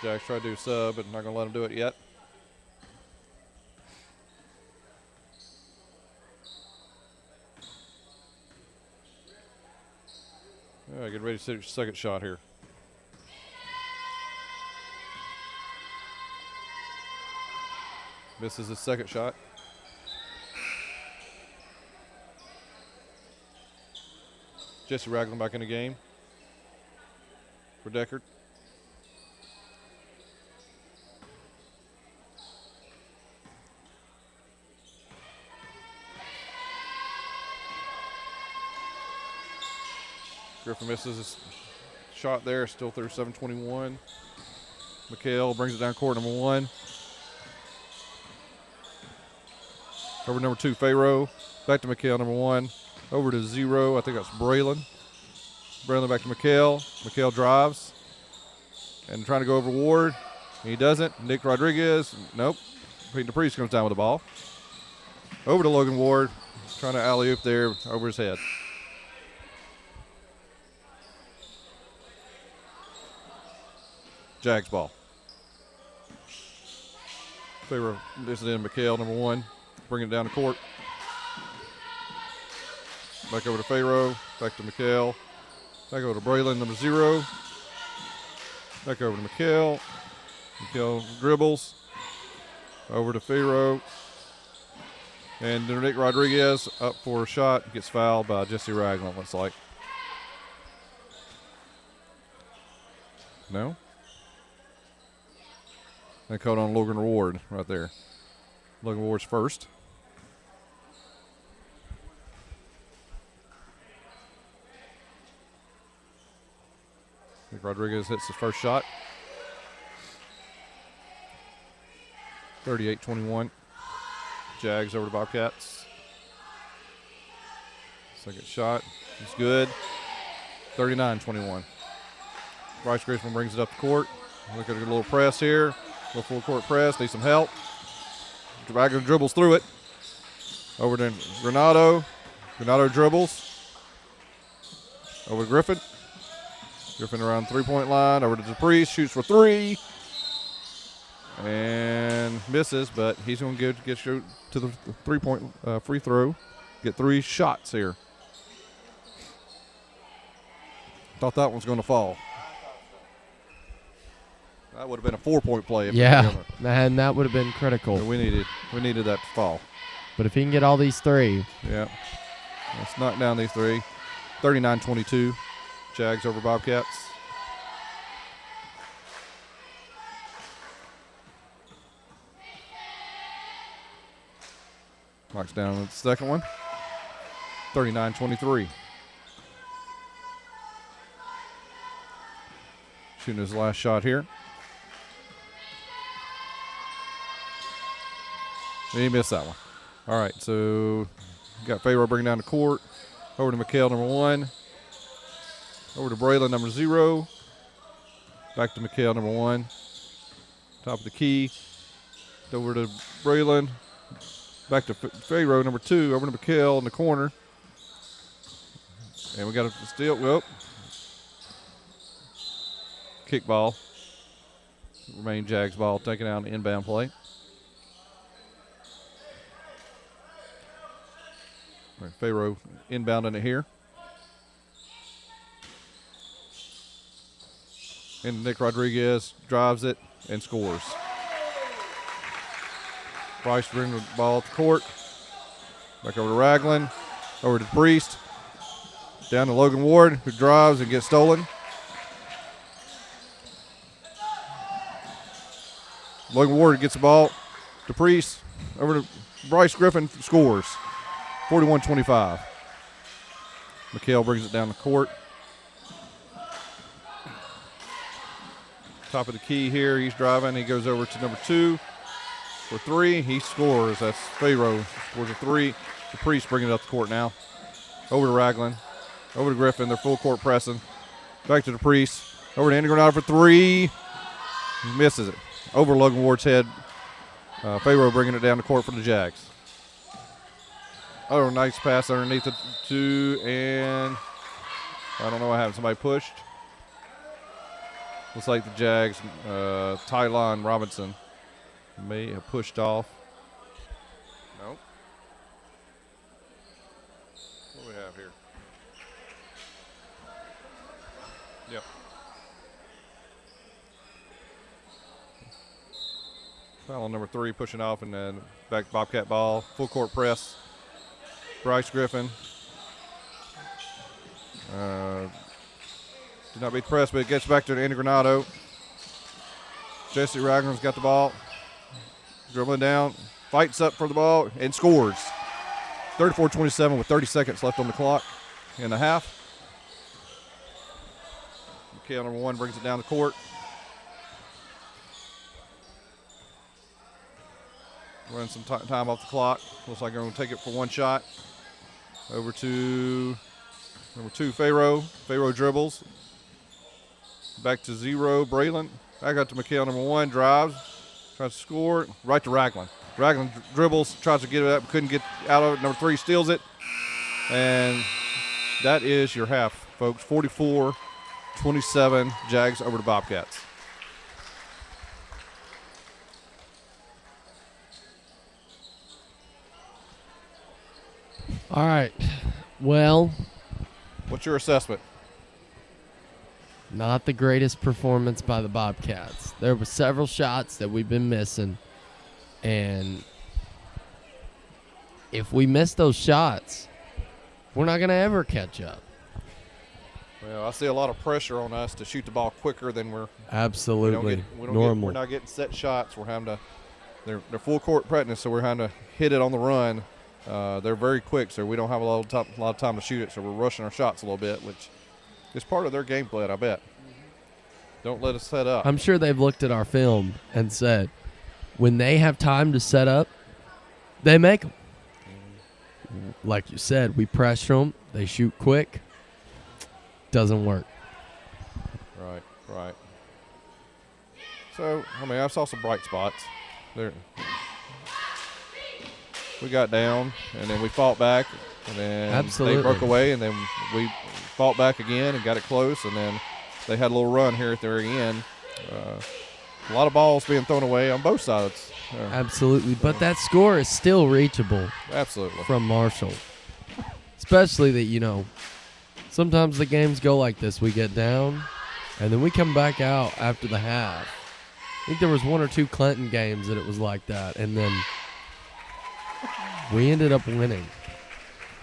Jack's tried to do sub, but not going to let him do it yet. All right, get ready to set your second shot here. Misses his second shot. Jesse Ragland back in the game for Deckard. Griffin misses his shot there, still through 7:21. McHale brings it down court, number 1. Over number 2, Pharaoh. Back to McHale, number 1. Over to 0, I think that's Braylon. Braylon back to McHale. McHale drives. And trying to go over Ward. He doesn't. Nick Rodriguez, nope. Peyton DePriest comes down with the ball. Over to Logan Ward. Trying to alley-oop there over his head. Jags ball. Pharaoh, this is in McHale, number 1. Bring it down the court. Back over to Pharaoh. Back to McHale. Back over to Braylon, number 0. Back over to McHale. McHale dribbles. Over to Pharaoh. And Nick Rodriguez up for a shot. Gets fouled by Jesse Ragland, looks like. No? They caught on Logan Ward right there. Logan Ward's first. Nick Rodriguez hits his first shot. 38-21. Jags over to Bobcats. Second shot is good. 39-21. Bryce Griffin brings it up the court. Look at a little press here. Little full court press. Need some help. Wagner dribbles through it. Over to Granado. Granado dribbles. Over to Griffin. Griffin around 3-point line. Over to DePriest. Shoots for 3. And misses, but he's going to get to the 3-point free throw. Get 3 shots here. Thought that one's going to fall. That would have been a 4-point play. Yeah, and that would have been critical. We needed that to fall. But if he can get all these 3. Yeah. Let's knock down these 3. 39-22. Jags over Bobcats. Knocks down the second one. 39-23. Shooting his last shot here. And he missed that one. All right, so got Pharaoh bringing down the court. Over to McHale, number 1. Over to Braylon, number 0. Back to McHale, number 1. Top of the key. Over to Braylon. Back to Pharaoh, number 2. Over to McHale in the corner. And we got a steal. Well, kick ball. Remain Jags ball. Taking out an inbound play. Right, Pharaoh inbounding it here. And Nick Rodriguez drives it and scores. Bryce brings the ball to the court. Back over to Ragland. Over to Priest. Down to Logan Ward, who drives and gets stolen. Logan Ward gets the ball to Priest. Over to Bryce Griffin, scores. 41-25. McHale brings it down the court. Top of the key here. He's driving. He goes over to number 2 for 3. He scores. That's Pharaoh. Scores a 3. The Priest bringing it up the court now. Over to Ragland. Over to Griffin. They're full court pressing. Back to the Priest. Over to Andy Granado for 3. He misses it. Over Logan Ward's head. Pharaoh bringing it down the court for the Jags. Oh, nice pass underneath the 2, and I don't know what happened. Somebody pushed. Looks like the Jags, Tylon Robinson, may have pushed off. Nope. What do we have here? Yep. Foul on number 3, pushing off, and then back Bobcat ball. Full court press. Bryce Griffin. Did not beat the press, but it gets back to Andy Granado. Jesse Ragland's got the ball. Dribbling down. Fights up for the ball and scores. 34-27 with 30 seconds left on the clock in the half. McHale, number 1, brings it down the court. Running some time off the clock. Looks like they're going to take it for one shot. Over to number 2, Fayro. Fayro dribbles. Back to 0, Braylon. Back out to McHale, number 1, drives. Tries to score. Right to Ragland. Ragland dribbles, tries to get it up, couldn't get out of it. Number 3 steals it. And that is your half, folks. 44-27, Jags over the Bobcats. All right. Well, What's your assessment? not the greatest performance by the Bobcats. There were several shots that we've been missing. And if we miss those shots, we're not going to ever catch up. Well, I see a lot of pressure on us to shoot the ball quicker than we're Absolutely. we're not getting set shots. We're having to. They're full court practice, so we're having to hit it on the run. They're very quick, so we don't have a lot of time to shoot it. So we're rushing our shots a little bit, which is part of their game plan, I bet. Don't let us set up. I'm sure they've looked at our film and said, when they have time to set up, they make them. Like you said, we pressure them. They shoot quick. Doesn't work. Right. So, I mean, I saw some bright spots. There, we got down, and then we fought back, and then Absolutely. they broke away, and then we fought back again and got it close, and then they had a little run here at the very end. A lot of balls being thrown away on both sides. Absolutely. But that score is still reachable Absolutely. from Marshall. Especially that, sometimes the games go like this. We get down, and then we come back out after the half. I think there was 1 or 2 Clinton games that it was like that, and then we ended up winning.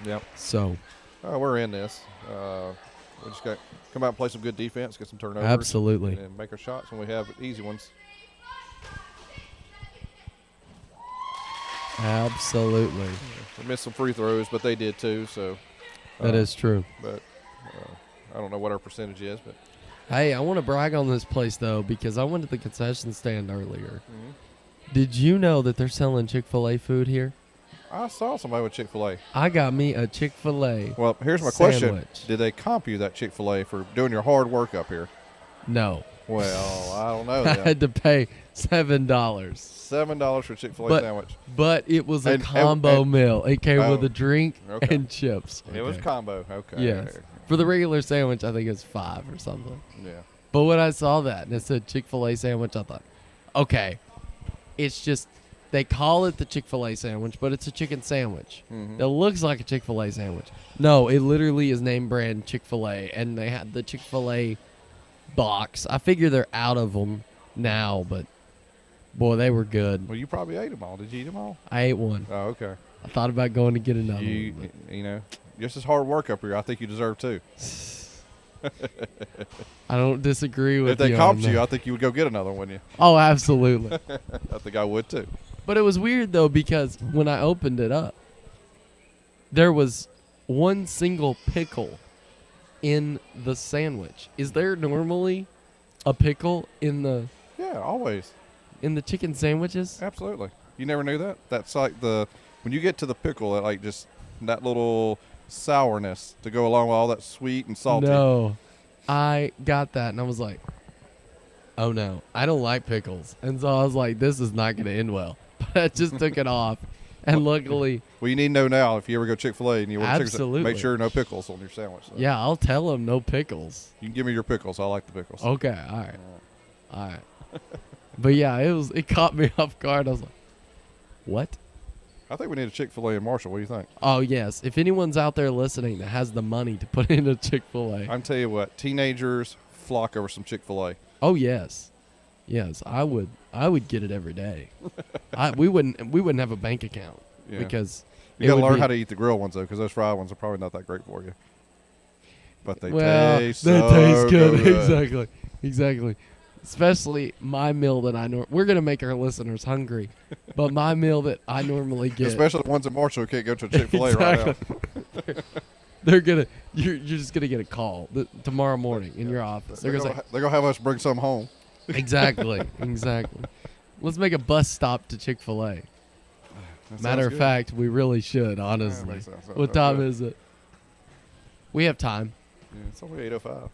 Yep. So We're in this. We just got to come out and play some good defense, get some turnovers. Absolutely. And make our shots when we have easy ones. Absolutely. We missed some free throws, but they did too. So That is true. But I don't know what our percentage is, but Hey, I want to brag on this place, though, because I went to the concession stand earlier. Mm-hmm. Did you know that they're selling Chick-fil-A food here? I saw somebody with Chick-fil-A. I got me a Chick-fil-A Well, here's my question. sandwich. Did they comp you that Chick-fil-A for doing your hard work up here? No. Well, I don't know. I Then. had to pay $7. $7 for a Chick-fil-A sandwich. But it was a And- combo and- meal. It came Oh, with a drink okay. and chips. It was Okay. combo. Okay. Yes. For the regular sandwich, I think it's $5 or something. Yeah. But when I saw that and it said Chick-fil-A sandwich, I thought, okay, it's just, they call it the Chick-fil-A sandwich, but it's a chicken sandwich. Mhm. It looks like a Chick-fil-A sandwich. No, it literally is name brand Chick-fil-A, and they had the Chick-fil-A box. I figure they're out of them now, but boy, they were good. Well, you probably ate them all. Did you eat them all? I ate one. Oh, okay. I thought about going to get another You one. know, just as hard work up here, I think you deserve too. I don't disagree with If they you. comped on you, that. I think you would go get another one, wouldn't Oh, absolutely. you? I think I would too. But it was weird, though, because when I opened it up, there was one single pickle in the sandwich. Is there normally a pickle in the Yeah, always. chicken sandwiches? Absolutely. You never knew that? That's like when you get to the pickle, that like just that little sourness to go along with all that sweet and salty. No. I got that, and I was like, oh, no. I don't like pickles. And so I was like, this is not going to end well. But I just took it off. And luckily, Well, you need to know now if you ever go Chick-fil-A and you want chicken, Absolutely. make sure no pickles on your sandwich. So. yeah, I'll tell them no pickles. You can give me your pickles. I like the pickles. Okay, all right. All right. But yeah, it caught me off guard. I was like, what? I think we need a Chick-fil-A in Marshall. What do you think? Oh, yes. If anyone's out there listening that has the money to put in a Chick-fil-A. I can tell you what, teenagers flock over some Chick-fil-A. Oh, yes. Yes, I would get it every day. We wouldn't have a bank account Yeah. because You it got to would learn be- how to eat the grilled ones, though, because those fried ones are probably not that great for you. But they taste good. Exactly. Especially my meal that we're gonna make our listeners hungry, but my meal that I normally get, especially the ones in Marshall who can't go to a Chick-fil-A right now. You're just gonna get a call tomorrow morning in your office. They're gonna have us bring some home. Exactly. Let's make a bus stop to Chick-fil-A. Matter of fact, we really should, honestly. What time is it? We have time. Yeah, it's only 8:05.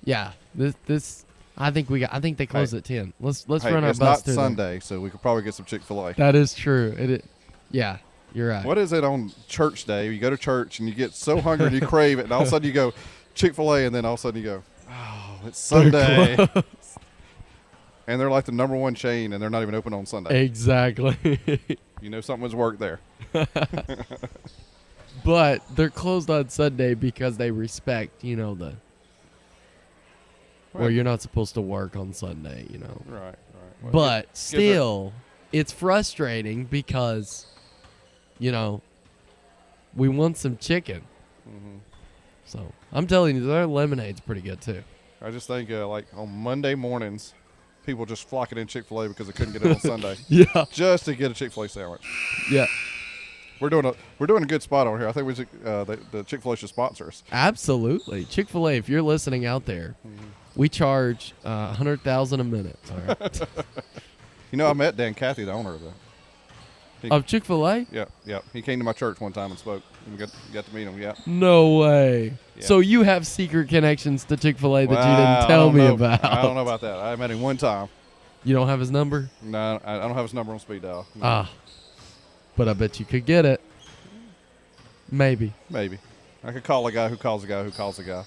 Yeah, this. I think they close at 10. Let's run our bus. It's not through Sunday, so we could probably get some Chick-fil-A. That is true. Yeah, you're right. What is it on church day? You go to church and you get so hungry and you crave it, and all of a sudden you go Chick-fil-A, and then all of a sudden you go, oh, it's Sunday. And they're like the number one chain, and they're not even open on Sunday. Exactly. You know something was worked there. But they're closed on Sunday because they respect, where you're not supposed to work on Sunday, Right. Well, but still, it's frustrating because, we want some chicken. Mm-hmm. So I'm telling you, their lemonade's pretty good too. I just think like on Monday mornings, people just flocking in Chick-fil-A because they couldn't get it on Sunday. Yeah. Just to get a Chick-fil-A sandwich. Yeah. We're doing a good spot over here. I think the Chick-fil-A should sponsor us. Absolutely. Chick-fil-A, if you're listening out there, we charge $100,000 a minute. All right. I met Dan Cathy, the owner of Chick-fil-A? Yeah. He came to my church one time and spoke. And we got to meet him, yeah. No way. Yeah. So you have secret connections to Chick-fil-A that you didn't tell me about. I don't know about that. I met him one time. You don't have his number? No, I don't have his number on speed dial. No. But I bet you could get it. Maybe. I could call a guy who calls a guy who calls a guy.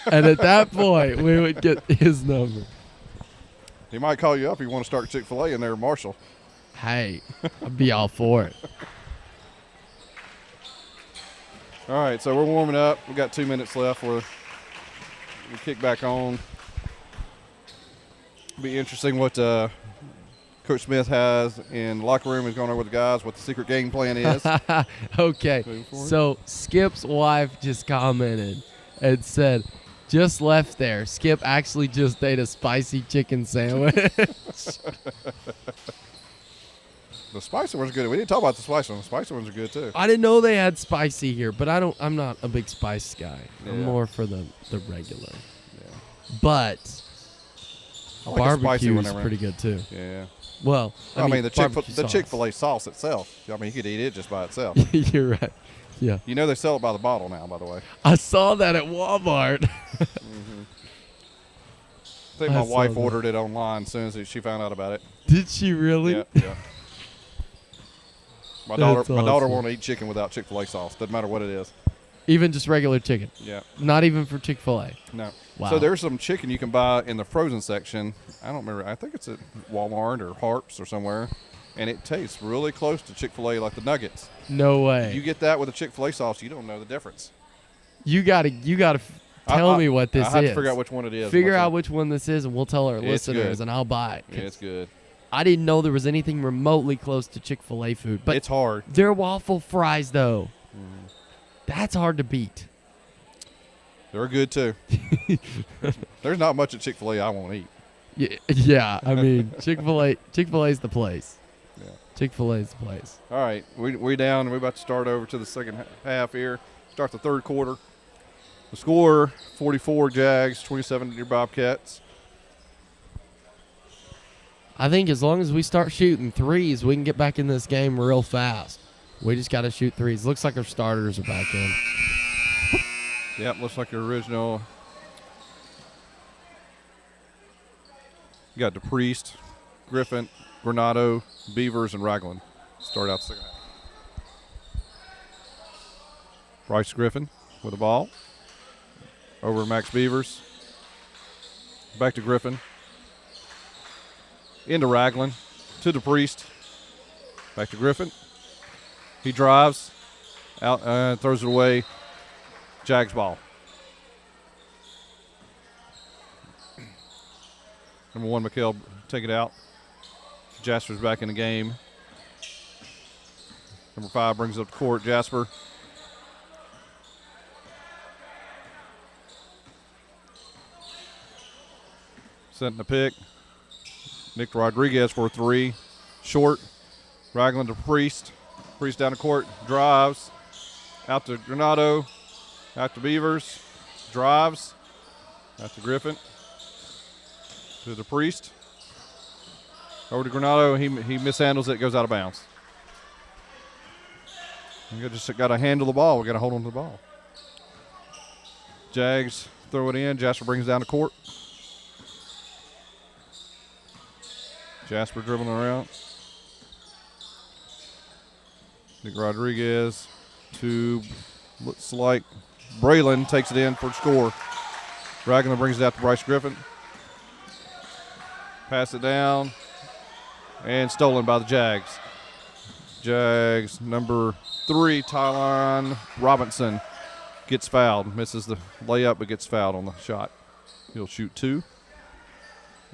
And at that point, we would get his number. He might call you up if you want to start Chick-fil-A in there in Marshall. Hey, I'd be all for it. All right, so we're warming up. We've got 2 minutes left. We kick back on. It'll be interesting what Coach Smith has in the locker room. He's going over with the guys what the secret game plan is. Okay, so Skip's wife just commented and said, just left there. Skip actually just ate a spicy chicken sandwich. The spicy ones are good. We didn't talk about the spicy ones. The spicy ones are good too. I didn't know they had spicy here, but I'm not a big spice guy. Yeah. I'm more for the regular. Yeah. But like barbecue is pretty good too. Yeah. Well, I mean the Chick-fil-A sauce itself. I mean, you could eat it just by itself. You're right. Yeah. They sell it by the bottle now, by the way. I saw that at Walmart. I think my wife ordered it online as soon as she found out about it. Did she really? Yeah. My daughter won't eat chicken without Chick-fil-A sauce. Doesn't matter what it is. Even just regular chicken? Yeah. Not even for Chick-fil-A? No. Wow. So there's some chicken you can buy in the frozen section. I don't remember. I think it's at Walmart or Harps or somewhere. And it tastes really close to Chick-fil-A, like the nuggets. No way. You get that with a Chick-fil-A sauce, you don't know the difference. You gotta tell me what this is. I have to figure out which one it is. Figure out which one this is, and we'll tell our listeners, and I'll buy it. Yeah, it's good. I didn't know there was anything remotely close to Chick-fil-A food. But it's hard. Their waffle fries, though, that's hard to beat. They're good, too. There's not much at Chick-fil-A I won't eat. Yeah, I mean, Chick-fil-A's the place. Yeah. Chick-fil-A's the place. All right, we down. We're about to start over to the second half here. Start the third quarter. The score, 44 Jags, 27 your Bobcats. I think as long as we start shooting threes, we can get back in this game real fast. We just got to shoot threes. Looks like our starters are back in. Yep, looks like your original. You got DePriest, Griffin, Granado, Beavers, and Ragland. Start out the second half. Bryce Griffin with the ball. Over to Max Beavers. Back to Griffin. Into Ragland. To DePriest. Back to Griffin. He drives. Out, throws it away. Jags ball. Number 1, McHale, take it out. Jasper's back in the game. Number 5 brings it up the court. Jasper. Setting the pick. Nick Rodriguez for a 3. Short. Ragland to Priest. Priest down the court. Drives. Out to Granado. Out to Beavers. Drives. Out to Griffin. To the Priest. Over to Granado. He mishandles it. Goes out of bounds. We just got to handle the ball. We got to hold on to the ball. Jags throw it in. Jasper brings it down the court. Jasper dribbling around. Nick Rodriguez to, looks like Braylon takes it in for the score. Ragland brings it out to Bryce Griffin. Pass it down. And stolen by the Jags. Jags number 3, Tylon Robinson, gets fouled. Misses the layup but gets fouled on the shot. He'll shoot 2.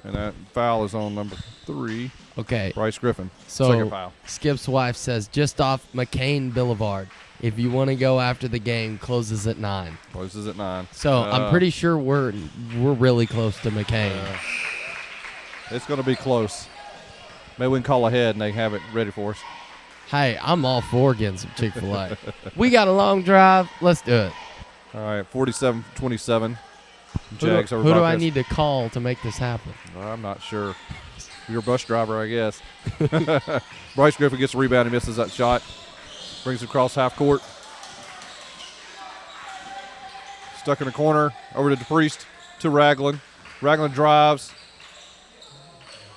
And that foul is on number 3. Okay. Bryce Griffin. So second foul. Skip's wife says just off McCain Boulevard. If you want to go after the game, closes at 9. Closes at 9. So I'm pretty sure we're really close to McCain. It's going to be close. Maybe we can call ahead and they have it ready for us. Hey, I'm all for getting some Chick-fil-A. We got a long drive. Let's do it. All right, 47-27. Who Jags do, over who do I Bobcats. need to call to make this happen? I'm not sure. You're a bus driver, I guess. Bryce Griffin gets the rebound. He misses that shot. Brings it across half court. Stuck in the corner. Over to DePriest. To Ragland. Ragland drives.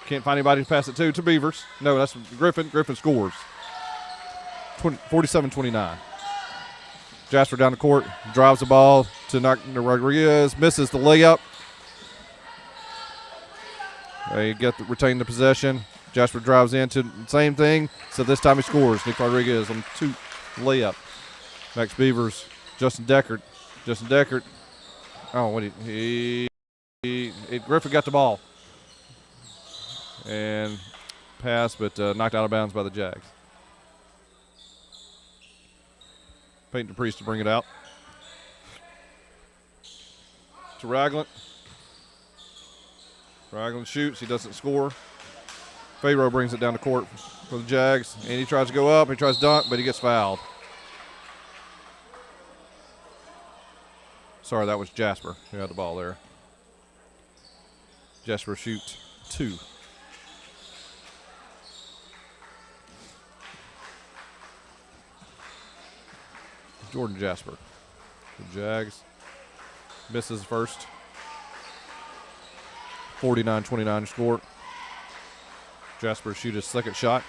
Can't find anybody to pass it to Beavers. No, that's Griffin. Griffin scores. 47-29. Jasper down the court. Drives the ball to Rodriguez. Misses the layup. They retain the possession. Jasper drives into the same thing. So this time he scores. Nick Rodriguez on 2 layup. Max Beavers. Justin Deckert. Oh, what Griffin got the ball. And passed, but knocked out of bounds by the Jags. Peyton DePriest to bring it out. To Ragland. Ragland shoots. He doesn't score. Fayro brings it down the court for the Jags. And he tries to go up. He tries to dunk, but he gets fouled. Sorry, that was Jasper who had the ball there. Jasper shoots 2. Jordan Jasper. The Jags misses first. 49-29 score. Jasper shoot his second shot.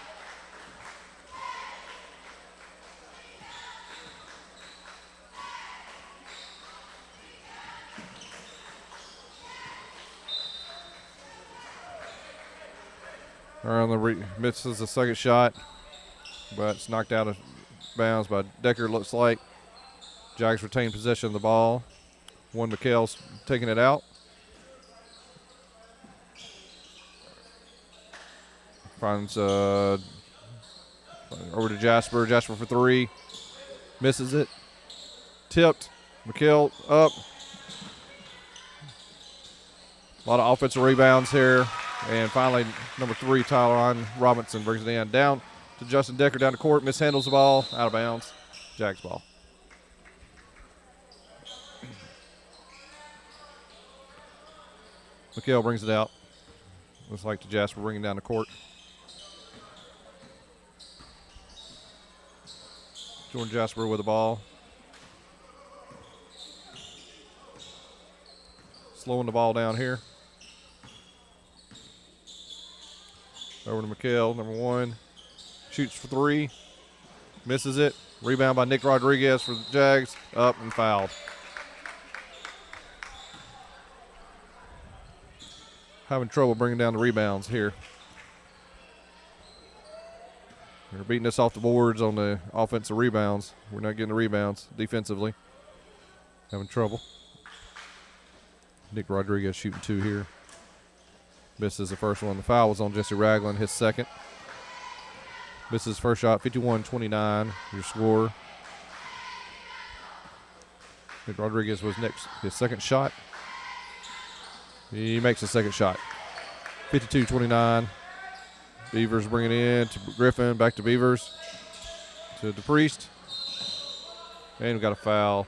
Misses the second shot, but it's knocked out of bounds by Decker, looks like. Jags retain possession of the ball. McHale's taking it out. Finds over to Jasper. Jasper for 3. Misses it. Tipped. McHale up. A lot of offensive rebounds here. And finally, number 3, Tylon Robinson brings it in. Down to Justin Decker down the court. Mishandles the ball. Out of bounds. Jags ball. McHale brings it out. Looks like to Jasper bringing down the court. Jordan Jasper with the ball. Slowing the ball down here. Over to McHale, number 1. Shoots for 3. Misses it. Rebound by Nick Rodriguez for the Jags. Up and fouled. Having trouble bringing down the rebounds here. They're beating us off the boards on the offensive rebounds. We're not getting the rebounds defensively. Having trouble. Nick Rodriguez shooting 2 here. Misses the first one. The foul was on Jesse Ragland, his second. Misses first shot, 51-29, your score. Nick Rodriguez was next, his second shot. He makes a second shot. 52-29. Beavers bring it in to Griffin. Back to Beavers. To DePriest. And we got a foul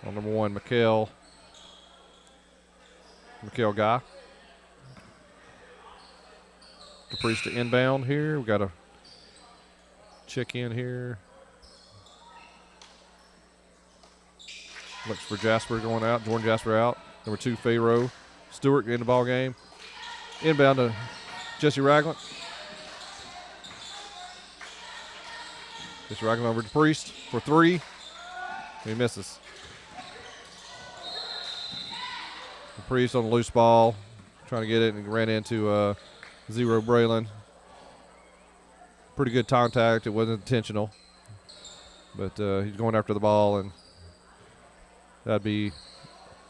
on number 1, Mikhail Guy. DePriest to inbound here. We got a check in here. Looks for Jasper going out. Jordan Jasper out. Number 2, Pharaoh Stewart in the ball game. Inbound to Jesse Ragland. Jesse Ragland over to Priest for 3. He misses. Priest on the loose ball, trying to get it, and ran into Zero Braylon. Pretty good contact. It wasn't intentional, but he's going after the ball, and that'd be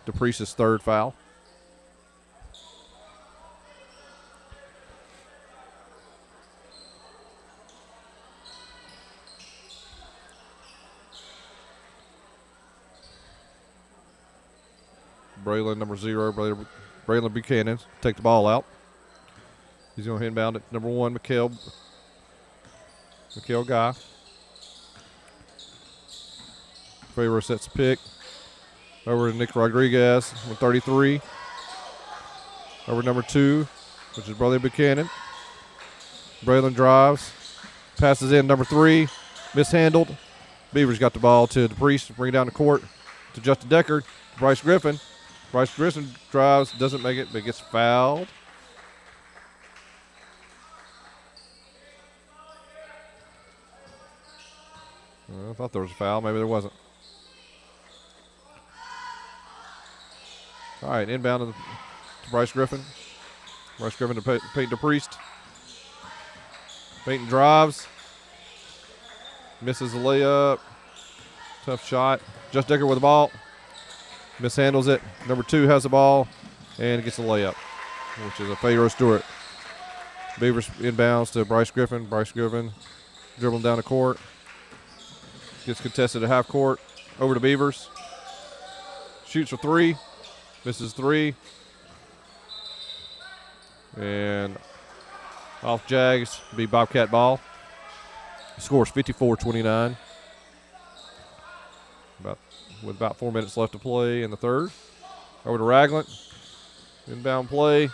DePriest's 3rd foul. Braylon, number 0, Braylon Buchanan, take the ball out. He's going to inbound it. Number 1, Mikhail Guy. Pharaoh sets the pick. Over to Nick Rodriguez with 33. Over number 2, which is Braylon Buchanan. Braylon drives. Passes in number 3. Mishandled. Beavers got the ball to DePriest. Bring it down the court to Justin Decker. Bryce Griffin. Bryce Griffin drives, doesn't make it, but gets fouled. I thought there was a foul. Maybe there wasn't. All right, inbound to Bryce Griffin. Bryce Griffin to Peyton DePriest. Peyton drives. Misses the layup. Tough shot. Just Decker with the ball. Mishandles it. Number 2 has the ball and gets a layup, which is a Pharaoh Stewart. Beavers inbounds to Bryce Griffin. Bryce Griffin dribbling down the court. Gets contested at half court. Over to Beavers. Shoots for 3. Misses 3. And off Jags, be Bobcat ball. Scores 54-29. With about 4 minutes left to play in the 3rd. Over to Ragland. Inbound play.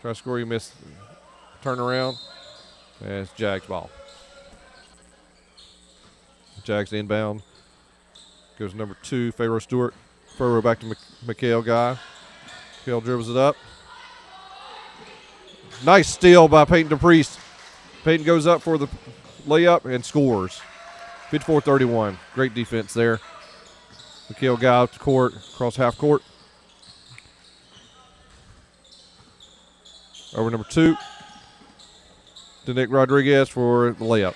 Try to score, you miss. Turnaround. And it's Jags ball. Jags inbound. Goes number 2, Pharaoh Stewart. Pharaoh back to Mikhail Guy. Mikhail dribbles it up. Nice steal by Peyton DePriest. Peyton goes up for the layup and scores. 54-31. Great defense there. Mikhail Guy out to court, across half court. Over number 2 to Nick Rodriguez for the layup.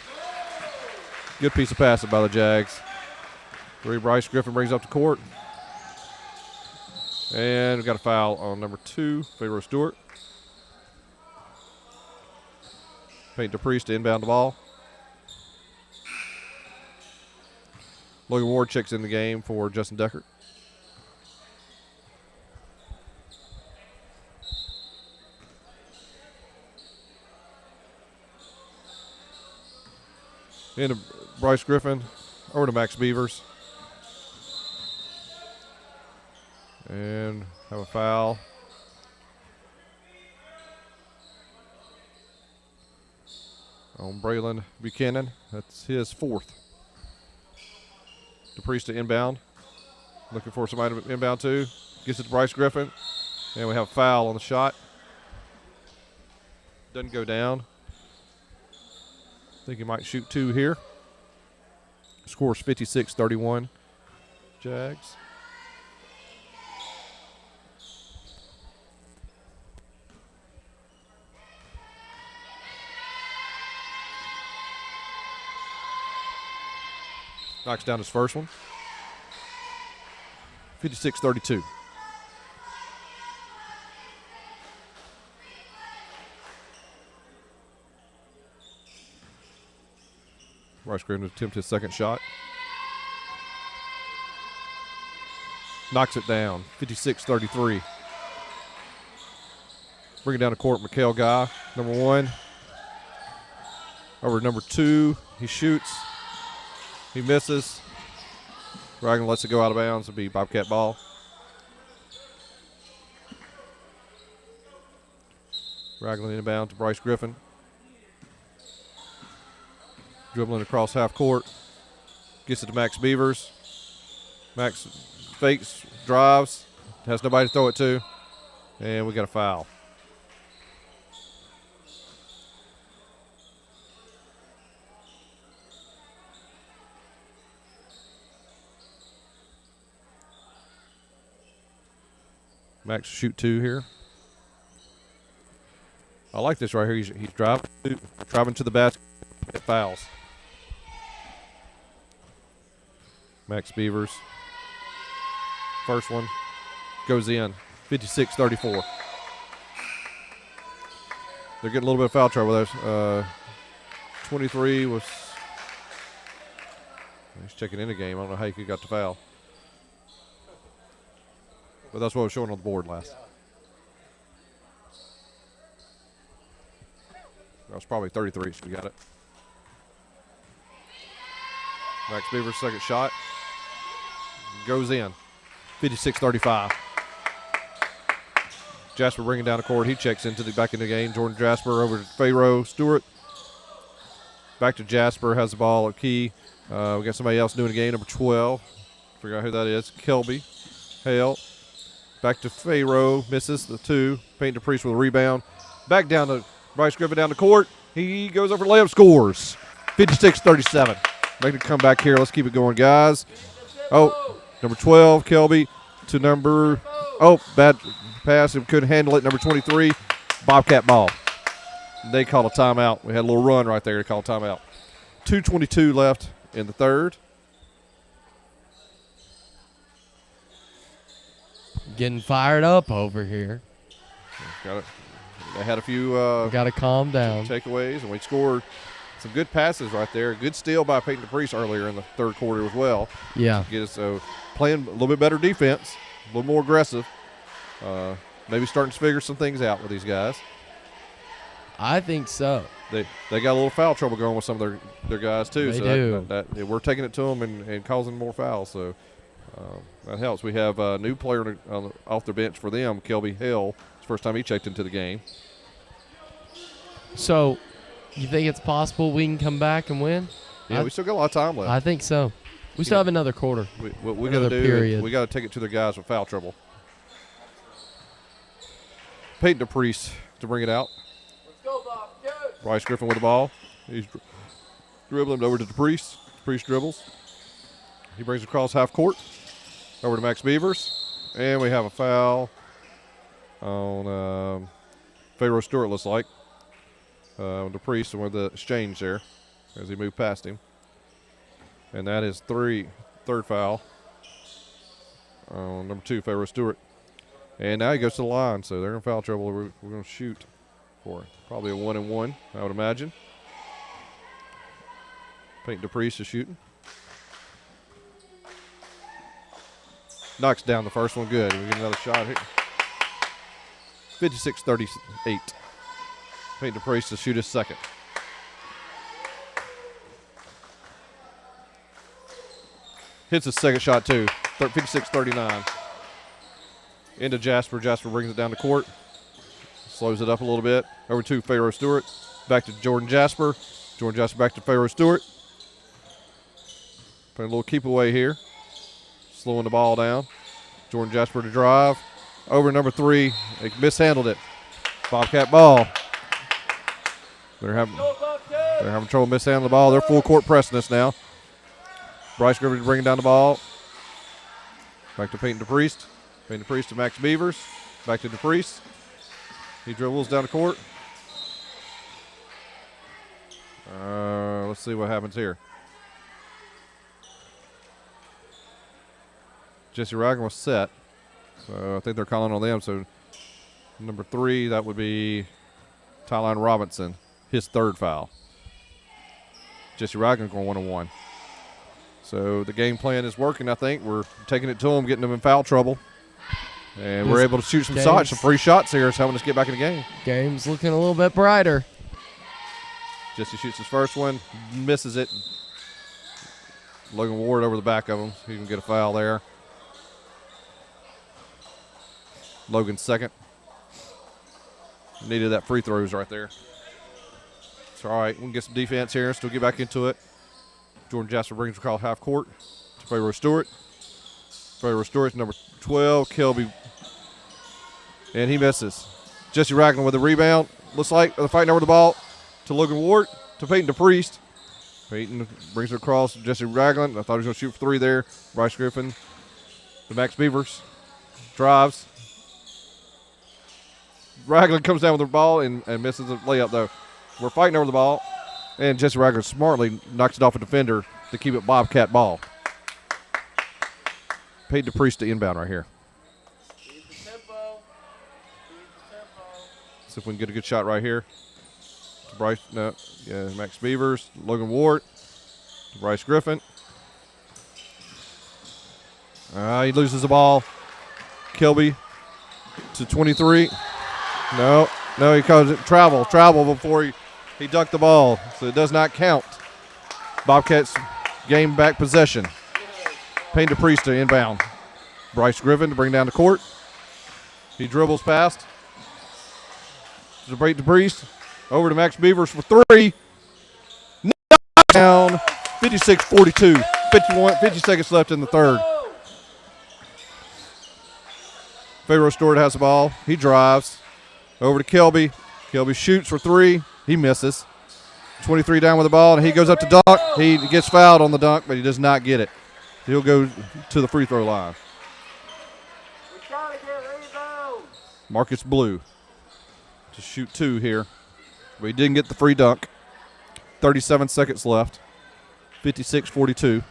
Good piece of passing by the Jags. Bryce Griffin brings up the court. And we got a foul on number 2, Pharaoh Stewart. Peyton DePriest to inbound the ball. Logan Ward checks in the game for Justin Decker. Into Bryce Griffin. Over to Max Beavers. And have a foul. On Braylon Buchanan. That's his 4th. DePriest to inbound. Looking for somebody to inbound to. Gets it to Bryce Griffin. And we have a foul on the shot. Doesn't go down. I think he might shoot 2 here. Scores 56-31. Jags. Knocks down his first one. 56-32. Bryce Griffin to attempt his second shot. Knocks it down. 56-33. Bring it down the court, Mikhail Guy, number 1. Over number 2, he shoots. He misses. Ragland lets it go out of bounds. It'll be Bobcat ball. Ragland inbound to Bryce Griffin. Dribbling across half court. Gets it to Max Beavers. Max fakes, drives, has nobody to throw it to, and we got a foul. Max shoot 2 here. I like this right here. He's driving to the basket. It fouls. Max Beavers. First one goes in. 56-34. They're getting a little bit of foul trouble there. 23 was. He's checking in the game. I don't know how he got the foul. But that's what was showing on the board last. That was probably 33. She got it. Max Beaver's second shot goes in. 56-35. Jasper bringing down the court. He checks back into the game. Jordan Jasper over to Pharaoh Stewart. Back to Jasper. Has the ball at key. We got somebody else new in the game. Number 12. Forgot who that is. Kelby Hale. Back to Pharaoh. Misses the 2. Peyton DePriest with a rebound. Back down to Bryce Griffin down the court. He goes over layup, scores. 56-37. Making a comeback here. Let's keep it going, guys. Oh, number 12, Kelby, to number, bad pass. He couldn't handle it. Number 23, Bobcat ball. They called a timeout. We had a little run right there to call a timeout. 2:22 left in the third. Getting fired up over here. Got it. They had a few got to calm down. Takeaways, and we scored some good passes right there. Good steal by Peyton DePriest earlier in the third quarter as well. Yeah. Get us playing a little bit better defense, a little more aggressive. Maybe starting to figure some things out with these guys. I think so. They got a little foul trouble going with some of their guys too. They so do. We're taking it to them and causing more fouls. So that helps. We have a new player off the bench for them, Kelby Hale. It's the first time he checked into the game. So, you think it's possible we can come back and win? Yeah, we still got a lot of time left. I think so. We still have another quarter. What we got to do, period. we got to take it to their guys with foul trouble. Peyton DePriest to bring it out. Let's go, Bob. Good. Bryce Griffin with the ball. He's dribbling over to DePriest. DePriest dribbles. He brings it across half court. Over to Max Beavers. And we have a foul on Pharaoh Stewart, looks like. DePriest with the exchange there as he moved past him. And that is third foul on number 2, Pharaoh Stewart. And now he goes to the line, so they're in foul trouble. We're going to shoot for probably a 1-and-1, I would imagine. Peyton DePriest is shooting. Knocks down the first one good. We get another shot here. 56-38. Peyton DePriest to shoot his second. Hits his second shot too. 56-39. Into Jasper. Jasper brings it down the court. Slows it up a little bit. Over to Pharaoh Stewart. Back to Jordan Jasper. Jordan Jasper back to Pharaoh Stewart. Playing a little keep away here. Slowing the ball down. Jordan Jasper to drive. Over number 3. They mishandled it. Bobcat ball. They're having trouble mishandling the ball. They're full court pressing us now. Bryce Griffin bringing down the ball. Back to Peyton DePriest. Peyton DePriest to Max Beavers. Back to DePriest. He dribbles down the court. Let's see what happens here. Jesse Ragland was set. So I think they're calling on them. So number 3, that would be Tyline Robinson. His third foul. Jesse Ragland going 1-on-1. So the game plan is working, I think. We're taking it to them, getting them in foul trouble. And we're able to shoot some shots, some free shots here. It's helping us get back in the game. Game's looking a little bit brighter. Jesse shoots his first one, misses it. Logan Ward over the back of him. He can get a foul there. Logan's second. Needed that free throws right there. It's all right. We can get some defense here. Still get back into it. Jordan Jasper brings the call half court to Pharaoh Stewart. Pharaoh Stewart's number 12, Kelby. And he misses. Jesse Ragland with the rebound. Looks like they're fighting over the ball to Logan Ward, to Peyton DePriest. Peyton brings it across to Jesse Ragland. I thought he was going to shoot for three there. Bryce Griffin to Max Beavers. Drives. Ragland comes down with the ball and misses the layup, though. We're fighting over the ball, and Jesse Ragland smartly knocks it off a defender to keep it Bobcat ball. Peyton DePriest to inbound right here. See if we can get a good shot right here. To Bryce, no, yeah, Max Beavers, Logan Ward, to Bryce Griffin. He loses the ball. Kelby to 23. No, he calls it travel before he ducked the ball, so it does not count. Bobcats game back possession. Payne DePriest to inbound. Bryce Griffin to bring down the court. He dribbles past. To Payne DePriest. Over to Max Beavers for three. Down 56-42. 50 seconds left in the third. Pharaoh Stewart has the ball. He drives. Over to Kelby. Kelby shoots for three. He misses. 23 down with the ball, and he goes up to dunk. He gets fouled on the dunk, but he does not get it. He'll go to the free throw line. Marcus Blue to shoot two here. But he didn't get the free dunk. 37 seconds left. 56-42.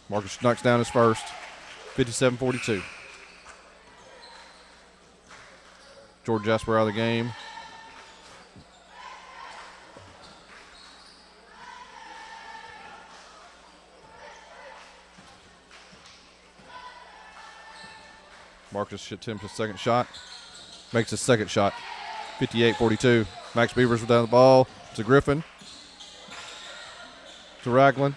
Marcus knocks down his first. 57-42. Jordan Jasper out of the game. Marcus should attempt his second shot. Makes his second shot. 58-42. Max Beavers down the ball to Griffin. To Ragland.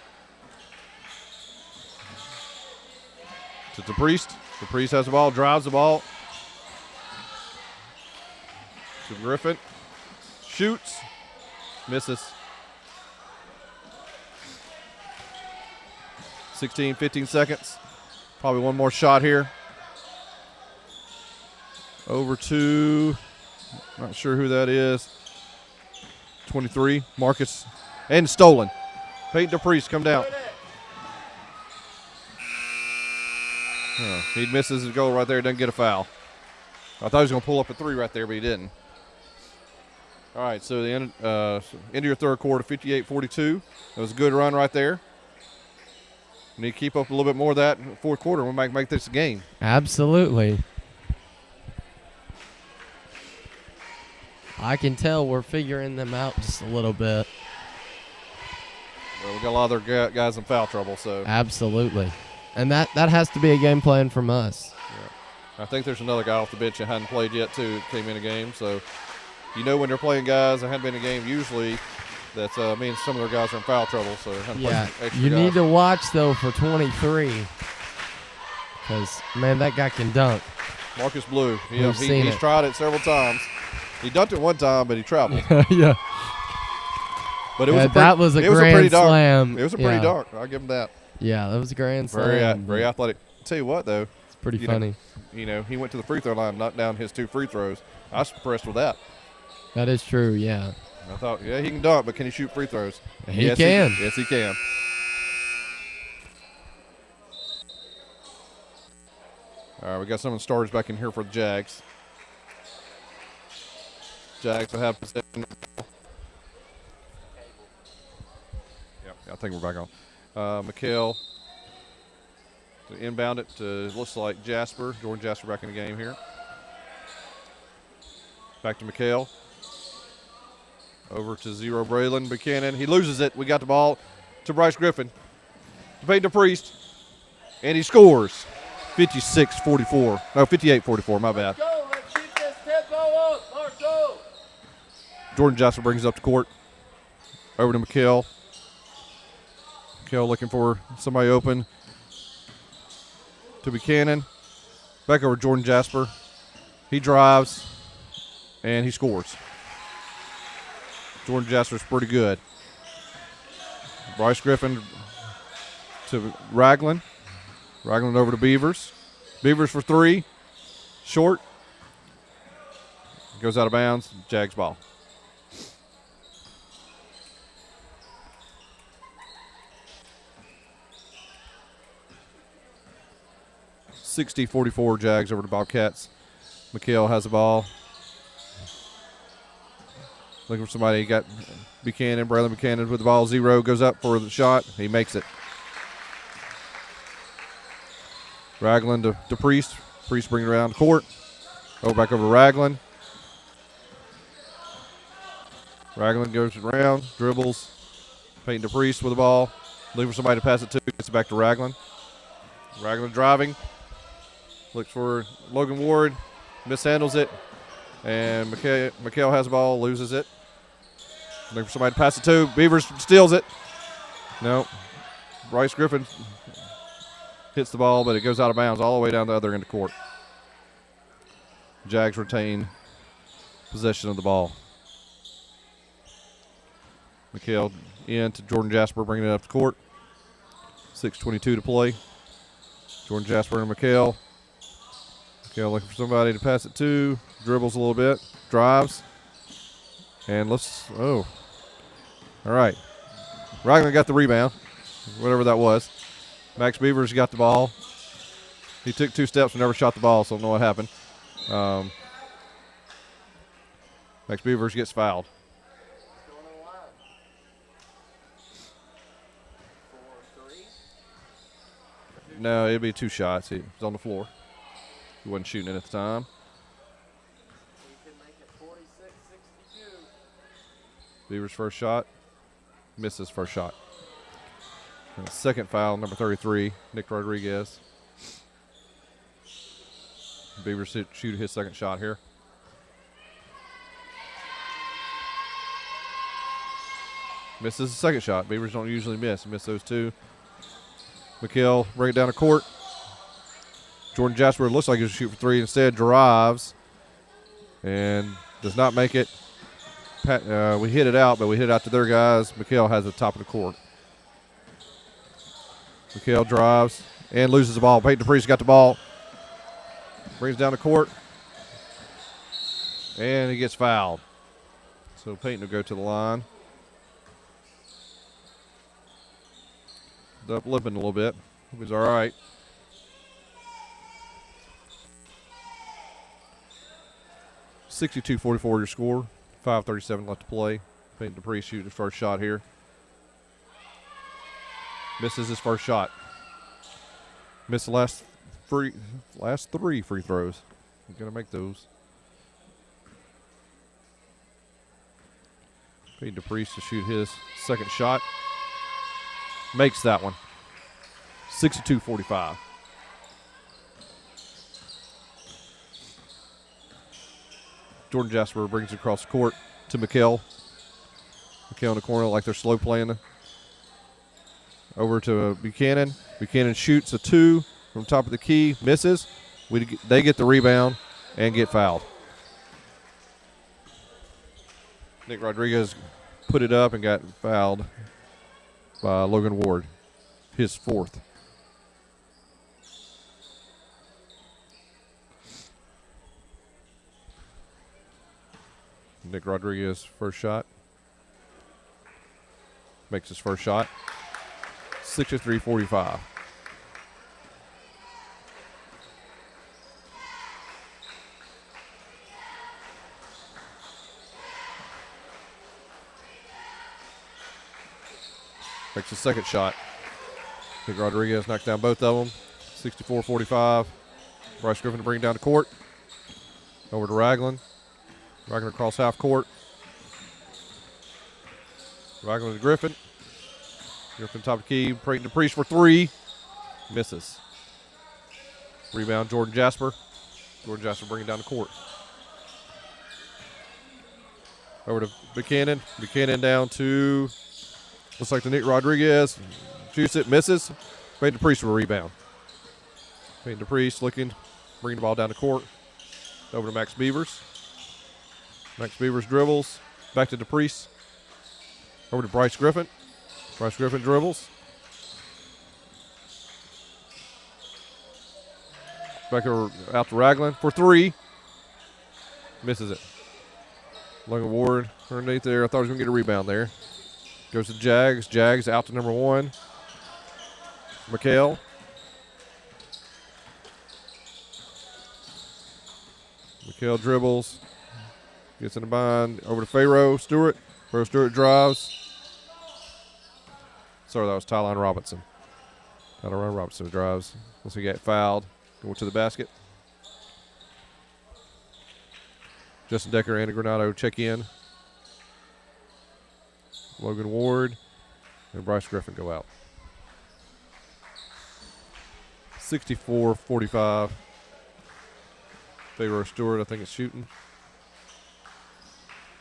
To DePriest. DePriest has the ball, drives the ball. To Griffin. Shoots. Misses. 15 seconds. Probably one more shot here. Over to, not sure who that is. 23, Marcus, and stolen. Peyton DePriest come down. He misses his goal right there, doesn't get a foul. I thought he was going to pull up a three right there, but he didn't. All right, so the end of your third quarter, 58-42. That was a good run right there. We need to keep up a little bit more of that in the fourth quarter. We might make this a game. Absolutely. I can tell we're figuring them out just a little bit. Well, we got a lot of their guys in foul trouble, so. Absolutely. And that has to be a game plan from us. Yeah. I think there's another guy off the bench that hadn't played yet, too, that came in a game. So, you know when they're playing guys that hadn't been in a game, usually that means some of their guys are in foul trouble. So, yeah, you need to watch, though, for 23. Because, man, that guy can dunk. Marcus Blue. He's tried it several times. He dunked it one time, but he traveled. Yeah. But it was a grand slam. It was a pretty dunk. I'll give him that. Yeah, that was a grand slam. Very athletic. Tell you what, though. It's pretty funny. He went to the free throw line, knocked down his two free throws. I was impressed with that. That is true, yeah. I thought, he can dunk, but can he shoot free throws? He can. Yes, he can. All right, we got some of the starters back in here for the Jags. Jags will have possession. Yeah, I think we're back on. McHale to inbound it to, looks like Jasper. Jordan Jasper back in the game here. Back to McHale. Over to zero, Braylon Buchanan. He loses it. We got the ball to Bryce Griffin. To Peyton DePriest. And he scores. 56-44. No, 58-44. My bad. Go, let's keep this tempo up, Marshall. Jordan Jasper brings it up to court. Over to McHale. McHale looking for somebody open. To Buchanan. Back over to Jordan Jasper. He drives. And he scores. Jordan Jasper's pretty good. Bryce Griffin to Ragland. Ragland over to Beavers. Beavers for three. Short. Goes out of bounds. Jags ball. (60-44) Jags over to Bobcats. McHale has the ball. Looking for somebody. He got Buchanan, Braylon Buchanan with the ball. Zero goes up for the shot. He makes it. Ragland to Priest. Priest bringing it around the court. Back over to Ragland. Ragland goes around, dribbles. Peyton DePriest with the ball. Looking for somebody to pass it to. Gets it back to Ragland. Ragland driving. Looks for Logan Ward. Mishandles it. And McHale has the ball, loses it. Looking for somebody to pass it to. Beavers steals it. No. Bryce Griffin hits the ball, but it goes out of bounds all the way down the other end of the court. Jags retain possession of the ball. McHale in to Jordan Jasper, bringing it up to court. 6:22 to play. Jordan Jasper and McHale. McHale looking for somebody to pass it to. Dribbles a little bit. Drives. And all right. Ragland got the rebound, whatever that was. Max Beavers got the ball. He took 2 steps and never shot the ball, so I don't know what happened. Max Beavers gets fouled. No, it'd be 2 shots. He was on the floor. He wasn't shooting it at the time. Beavers' first shot. Misses first shot. And second foul, number 33, Nick Rodriguez. Beavers shoot his second shot here. Misses the second shot. Beavers don't usually miss. Miss those 2. McHale bring it down the court. Jordan Jasper looks like he's shoot for 3. Instead, drives and does not make it. We hit it out, but we hit it out to their guys. McHale has the top of the court. McHale drives and loses the ball. Peyton DePriest got the ball. Brings down the court. And he gets fouled. So Peyton will go to the line. Up limping a little bit. Hope he's all right. (62-44) your score. 5:37 left to play. Peyton DePriest shooting his first shot here. Misses his first shot. Missed the last 3 free throws. He's going to make those. Peyton DePriest to shoot his second shot. Makes that one. 62-45. Jordan Jasper brings it across the court to McHale. McHale in the corner like they're slow playing. Over to Buchanan. Buchanan shoots a 2 from top of the key. Misses. They get the rebound and get fouled. Nick Rodriguez put it up and got fouled by Logan Ward. His 4th. Nick Rodriguez first shot. Makes his first shot. 63-45. Makes his second shot. Nick Rodriguez knocks down both of them. 64-45. Bryce Griffin to bring it down the court. Over to Ragland. Ragland across half court. Ragland to Griffin. Griffin top of the key. Creighton to Priest for three. Misses. Rebound, Jordan Jasper. Jordan Jasper bringing it down the court. Over to Buchanan. Buchanan down to, looks like to Nick Rodriguez. Shoots it, misses. Creighton to Priest for a rebound. Creighton to Priest looking, bringing the ball down the court. Over to Max Beavers. Max Beavers dribbles. Back to DePriest. Over to Bryce Griffin. Bryce Griffin dribbles. Back over out to Ragland for three. Misses it. Logan Ward underneath there. I thought he was going to get a rebound there. Goes to Jags. Jags out to number one. McHale. McHale dribbles. Gets in the bind. Over to Pharaoh Stewart. Pharaoh Stewart drives. Sorry, that was Tyline Robinson. Tyline Robinson drives. Once he got fouled. Going to the basket. Justin Decker and Granado check in. Logan Ward and Bryce Griffin go out. 64-45. Pharaoh Stewart, I think, is shooting.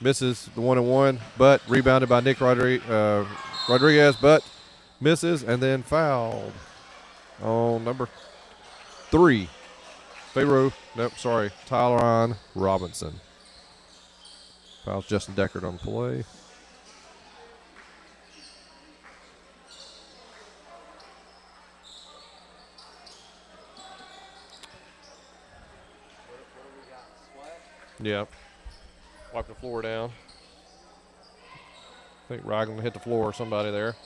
Misses the 1-and-1, but rebounded by Nick Rodriguez, but misses and then fouled on number 3. Tyron Robinson. Fouls Justin Deckard on the play. Yeah. Wipe the floor down. I think Ragland hit the floor or somebody there.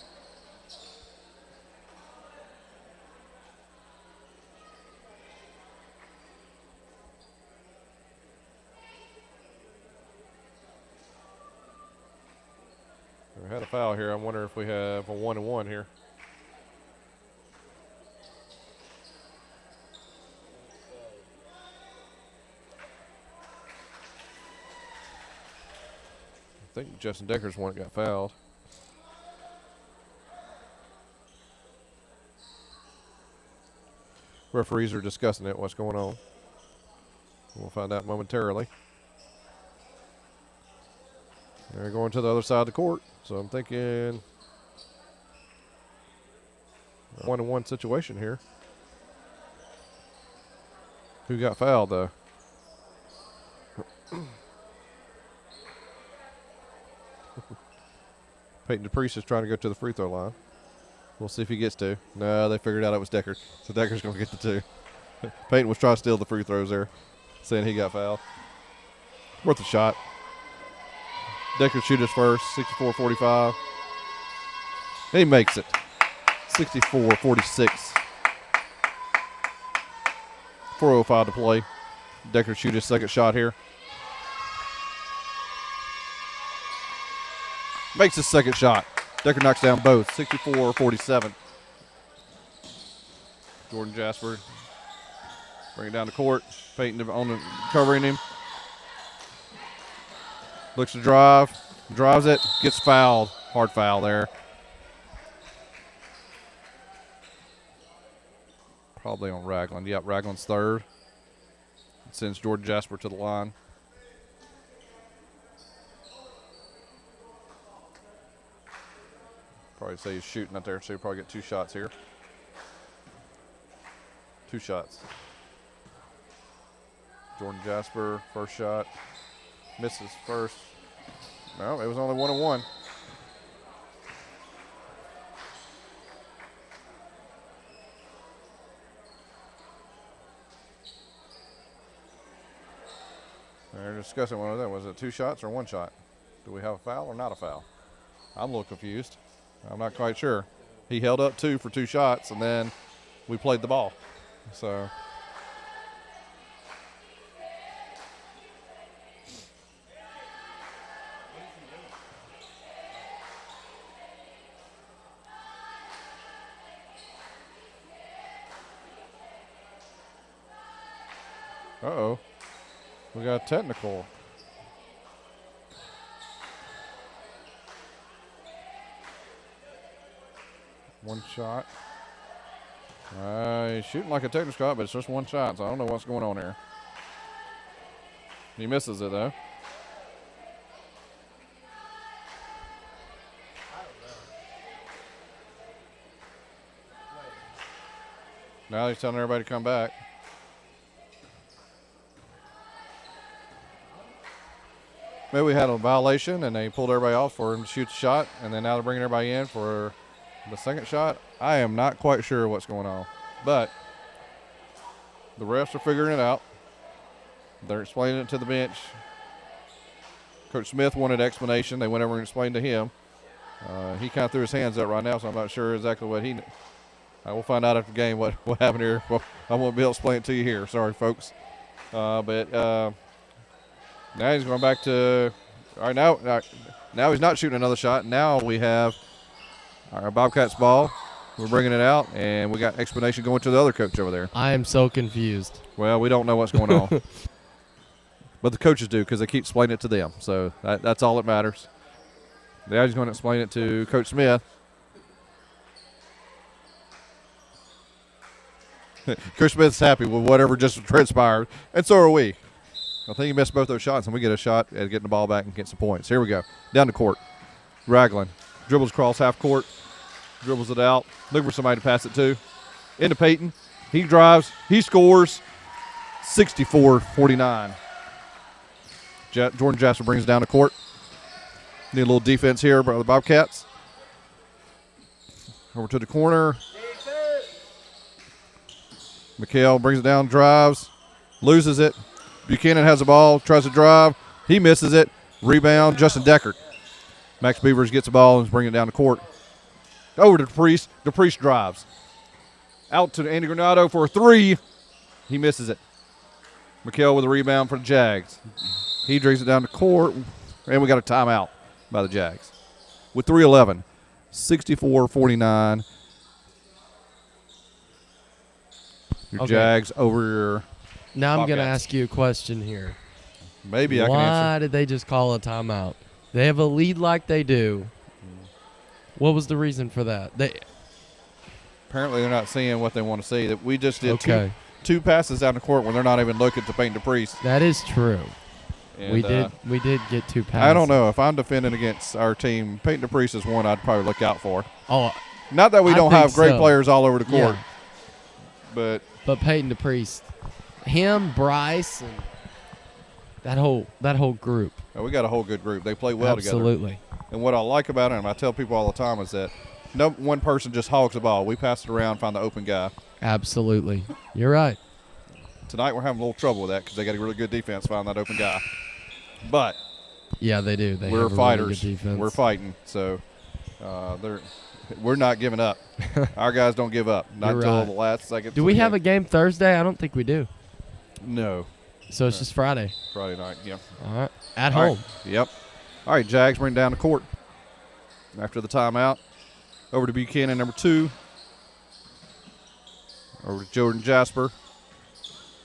We had a foul here. I wonder if we have a 1-and-1 here. I think Justin Decker's one that got fouled. Referees are discussing it, what's going on. We'll find out momentarily. They're going to the other side of the court, so I'm thinking a 1-and-1 situation here. Who got fouled, though? Peyton DePriest is trying to go to the free throw line. We'll see if he gets to. No, they figured out it was Decker. So Decker's going to get the 2. Peyton was trying to steal the free throws there, saying he got fouled. Worth a shot. Decker shoot his first, 64-45. And he makes it. 64-46. 4:05 to play. Decker shoot his second shot here. Makes his second shot. Decker knocks down both. 64-47. Jordan Jasper bring it down the court. Peyton on the covering him. Looks to drive. Drives it. Gets fouled. Hard foul there. Probably on Ragland. Yep, Ragland's third. Sends Jordan Jasper to the line. Probably say he's shooting out there, so he'll probably get 2 shots here. 2 shots. Jordan Jasper, first shot. Misses first. No, it was only 1-and-1. They're discussing one of them. Was it 2 shots or 1 shot? Do we have a foul or not a foul? I'm a little confused. I'm not quite sure. He held up 2 for 2 shots, and then we played the ball. So. Uh-oh. We got a technical. One shot. He's shooting like a technical shot, but it's just one shot, so I don't know what's going on here. He misses it, though. Now he's telling everybody to come back. Maybe we had a violation and they pulled everybody off for him to shoot the shot, and then now they're bringing everybody in for the second shot. I am not quite sure what's going on, but the refs are figuring it out. They're explaining it to the bench. Coach Smith wanted explanation. They went over and explained to him. He kind of threw his hands up right now, so I'm not sure exactly what he. We'll find out after the game what happened here. Well, I won't be able to explain it to you here. Sorry, folks. But now he's going back to. All right, now he's not shooting another shot. Now we have our Bobcats ball. We're bringing it out, and we got explanation going to the other coach over there. I am so confused. Well, we don't know what's going on. But the coaches do because they keep explaining it to them. So that's all that matters. Now he's going to explain it to Coach Smith. Coach Smith's happy with whatever just transpired, and so are we. I think he missed both those shots, and we get a shot at getting the ball back and get some points. Here we go. Down the court. Ragland dribbles across half court, dribbles it out, looking for somebody to pass it to. Into Peyton. He drives. He scores. 64-49. Jordan Jasper brings it down the court. Need a little defense here by the Bobcats. Over to the corner. McHale brings it down, drives, loses it. Buchanan has the ball, tries to drive. He misses it. Rebound, Justin Deckert. Max Beavers gets the ball and is bringing it down the court. Over to DePriest. DePriest drives. Out to Andy Granado for a three. He misses it. McHale with a rebound for the Jags. He drags it down the court, and we got a timeout by the Jags. With 3:11, 64-49. Your Okay. Jags over your Now I'm going to Bobcats. ask you a question here. Maybe I can Why answer. did they just call a timeout? They have a lead like they do. What was the reason for that? Apparently they're not seeing what they want to see. That we just did Okay. two passes down the court when they're not even looking to Peyton DePriest. That is true. And, we did get two passes. I don't know. If I'm defending against our team, Peyton DePriest is one I'd probably look out for. Oh, Not that we I don't think have great so. players all over the court, Yeah. but Peyton DePriest, him, Bryce, and that whole group. we got a whole good group. They play well together. Absolutely. And what I like about them, I tell people all the time, is that no one person just hogs the ball. We pass it around, find the open guy. Absolutely. You're right. Tonight we're having a little trouble with that because they got a really good defense, find that open guy. But Yeah, they do. They we're have a fighters. Really good defense. We're fighting. So we're not giving up. Our guys don't give up. Not You're until right. the last second. Do we have a game Thursday? I don't think we do. No. So it's just Friday. Friday night, yeah. All right. At All right. home. Yep. All right, Jags bring down the court. After the timeout, over to Buchanan, number 2. Over to Jordan Jasper.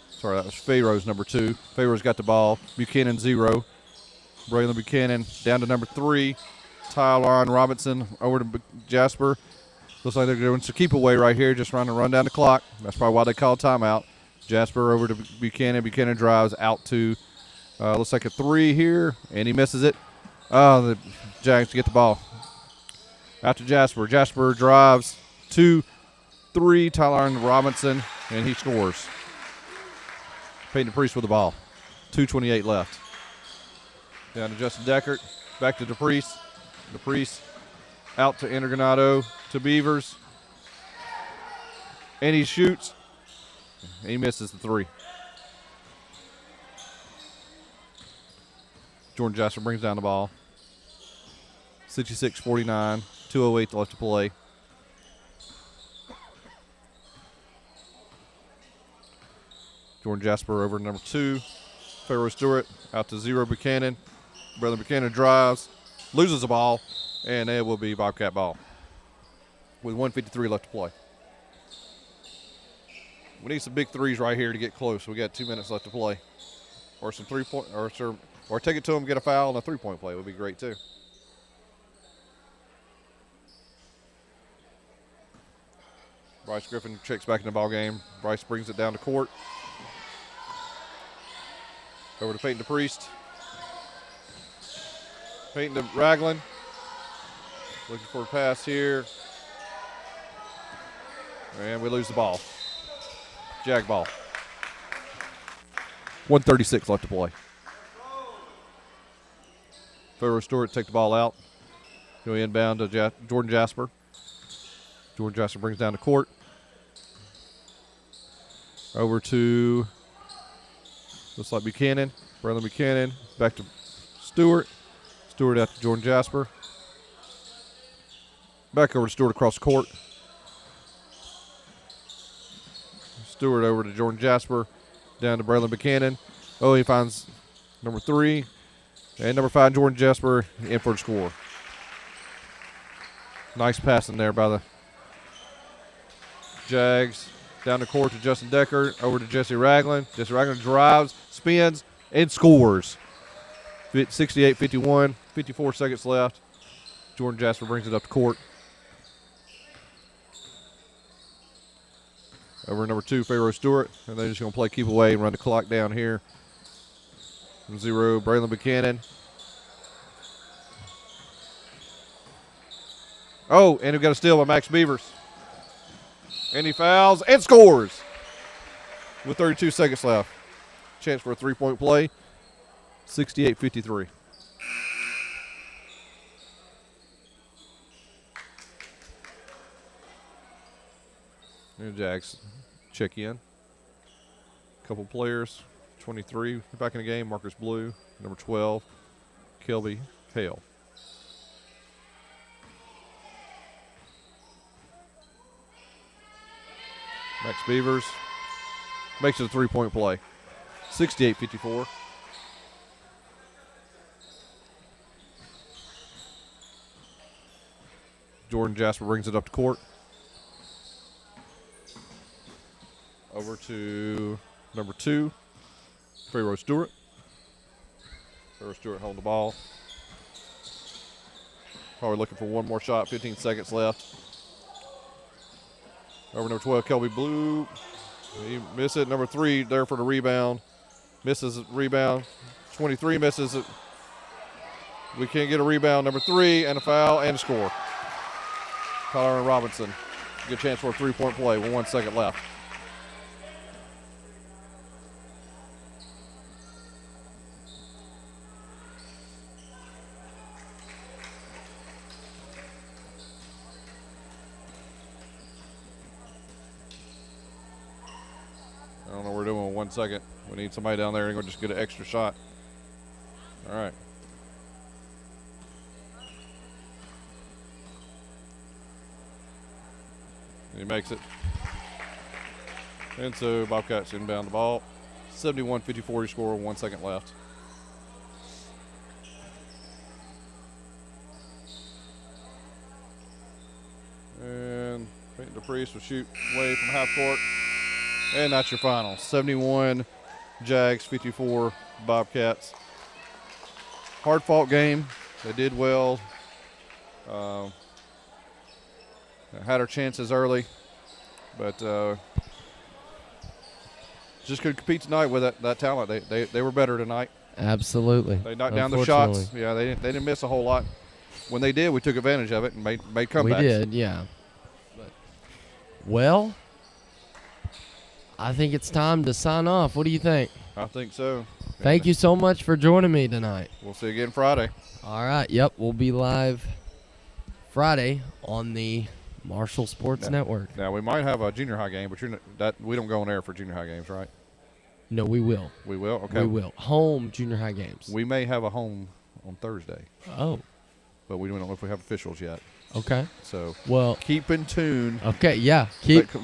Sorry, that was Pharaoh's number 2. Pharaoh's got the ball. Buchanan 0. Braylon Buchanan down to number 3. Tyler Robinson over to Jasper. Looks like they're doing some keep away right here, just trying to run down the clock. That's probably why they call timeout. Jasper over to Buchanan. Buchanan drives out to, looks like a 3 here, and he misses it. The Jags get the ball. Out to Jasper. Jasper drives 2-3. Tyler Robinson, and he scores. Peyton DePriest with the ball. 2:28 left. Down to Justin Deckert. Back to DePriest. DePriest out to Intergranado to Beavers. And he shoots. He misses the 3. Jordan Jasper brings down the ball. 66-49. 2:08 left to play. Jordan Jasper over to number 2. Pharaoh Stewart out to 0 Buchanan. Brother Buchanan drives, loses the ball, and it will be Bobcat ball with 1:53 left to play. We need some big threes right here to get close. We got 2 minutes left to play, or some 3-point, or take it to them, get a foul, and a 3-point play would be great too. Bryce Griffin checks back in the ball game. Bryce brings it down to court. Over to Peyton DePriest. Peyton to Ragland. Looking for a pass here. And we lose the ball. Jag ball. 1:36 left to play. Pharaoh Stewart take the ball out. Go inbound to Jordan Jasper. Jordan Jasper brings down the court. Over to, looks like Buchanan. Braylon Buchanan. Back to Stewart. Stewart out to Jordan Jasper. Back over to Stewart across the court. Stewart over to Jordan Jasper. Down to Braylon Buchanan. Oh, he finds number 3. And number 5, Jordan Jasper, in for the score. Nice passing there by the Jags. Down the court to Justin Decker. Over to Jesse Ragland. Jesse Ragland drives, spins, and scores. 68-51. 54 seconds left. Jordan Jasper brings it up to court. Over number 2, Pharaoh Stewart. And they're just going to play keep away and run the clock down here. 0, Braylon Buchanan. Oh, and we got a steal by Max Beavers. And he fouls and scores with 32 seconds left. Chance for a 3-point play. 68-53. And Jags check in. Couple players. 23 back in the game. Marcus Blue. Number 12, Kelby Hale. Max Beavers makes it a 3-point play. 68-54. Jordan Jasper brings it up to court. Over to number 2, Pharaoh Stewart. Pharaoh Stewart holding the ball. Probably looking for one more shot. 15 seconds left. Over number 12, Kelby Blue. He missed it. Number 3 there for the rebound. Misses the rebound. 23 misses it. We can't get a rebound. Number 3 and a foul and a score. Tyler Robinson. Good chance for a 3-point play with 1 second left. I don't know what we're doing with 1 second. We need somebody down there and go just get an extra shot. All right. He makes it. And so Bobcats inbound the ball. 71-54 score, 1 second left. And Peyton DePriest will shoot away from half court. And that's your final. 71 Jags, 54 Bobcats. Hard-fought game. They did well. Had our chances early, but just couldn't compete tonight with that talent. They were better tonight. Absolutely. They knocked down the shots. Yeah, they didn't miss a whole lot. When they did, we took advantage of it and made comebacks. We did, yeah. But, well, I think it's time to sign off. What do you think? I think so. Thank you so much for joining me tonight. We'll see you again Friday. All right. Yep. We'll be live Friday on the Marshall Sports Network. Now, we might have a junior high game, but we don't go on air for junior high games, right? No, we will. We will? Okay. We will. Home junior high games. We may have a home on Thursday. Oh. But we don't know if we have officials yet. Okay. So, well, keep in tune. Okay, yeah.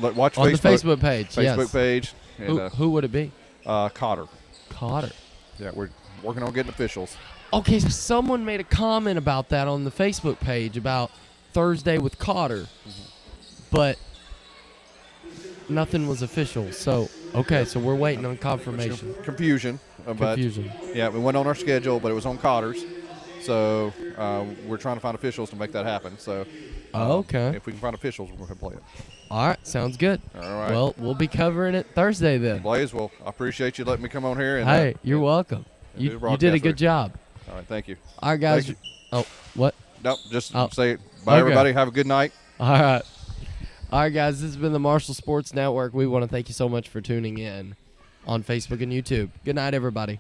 Watch on Facebook, the Facebook page. Facebook page. And, who would it be? Cotter. Cotter. Yeah, we're working on getting officials. Okay, so someone made a comment about that on the Facebook page about Thursday with Cotter, but nothing was official. So, okay, so we're waiting on confirmation. Confusion. Confusion. Yeah, we went on our schedule, but it was on Cotter's. So we're trying to find officials to make that happen. So Okay. If we can find officials, we're going to play it. All right. Sounds good. All right. Well, we'll be covering it Thursday then. Blaze, well, I appreciate you letting me come on here. And Hey, you're welcome. do the You did a broadcast good job. All right, thank you. All right, guys. Thank Oh, what? Nope, just Oh. say bye, Okay. everybody. Have a good night. All right. All right, guys. This has been the Marshall Sports Network. We want to thank you so much for tuning in on Facebook and YouTube. Good night, everybody.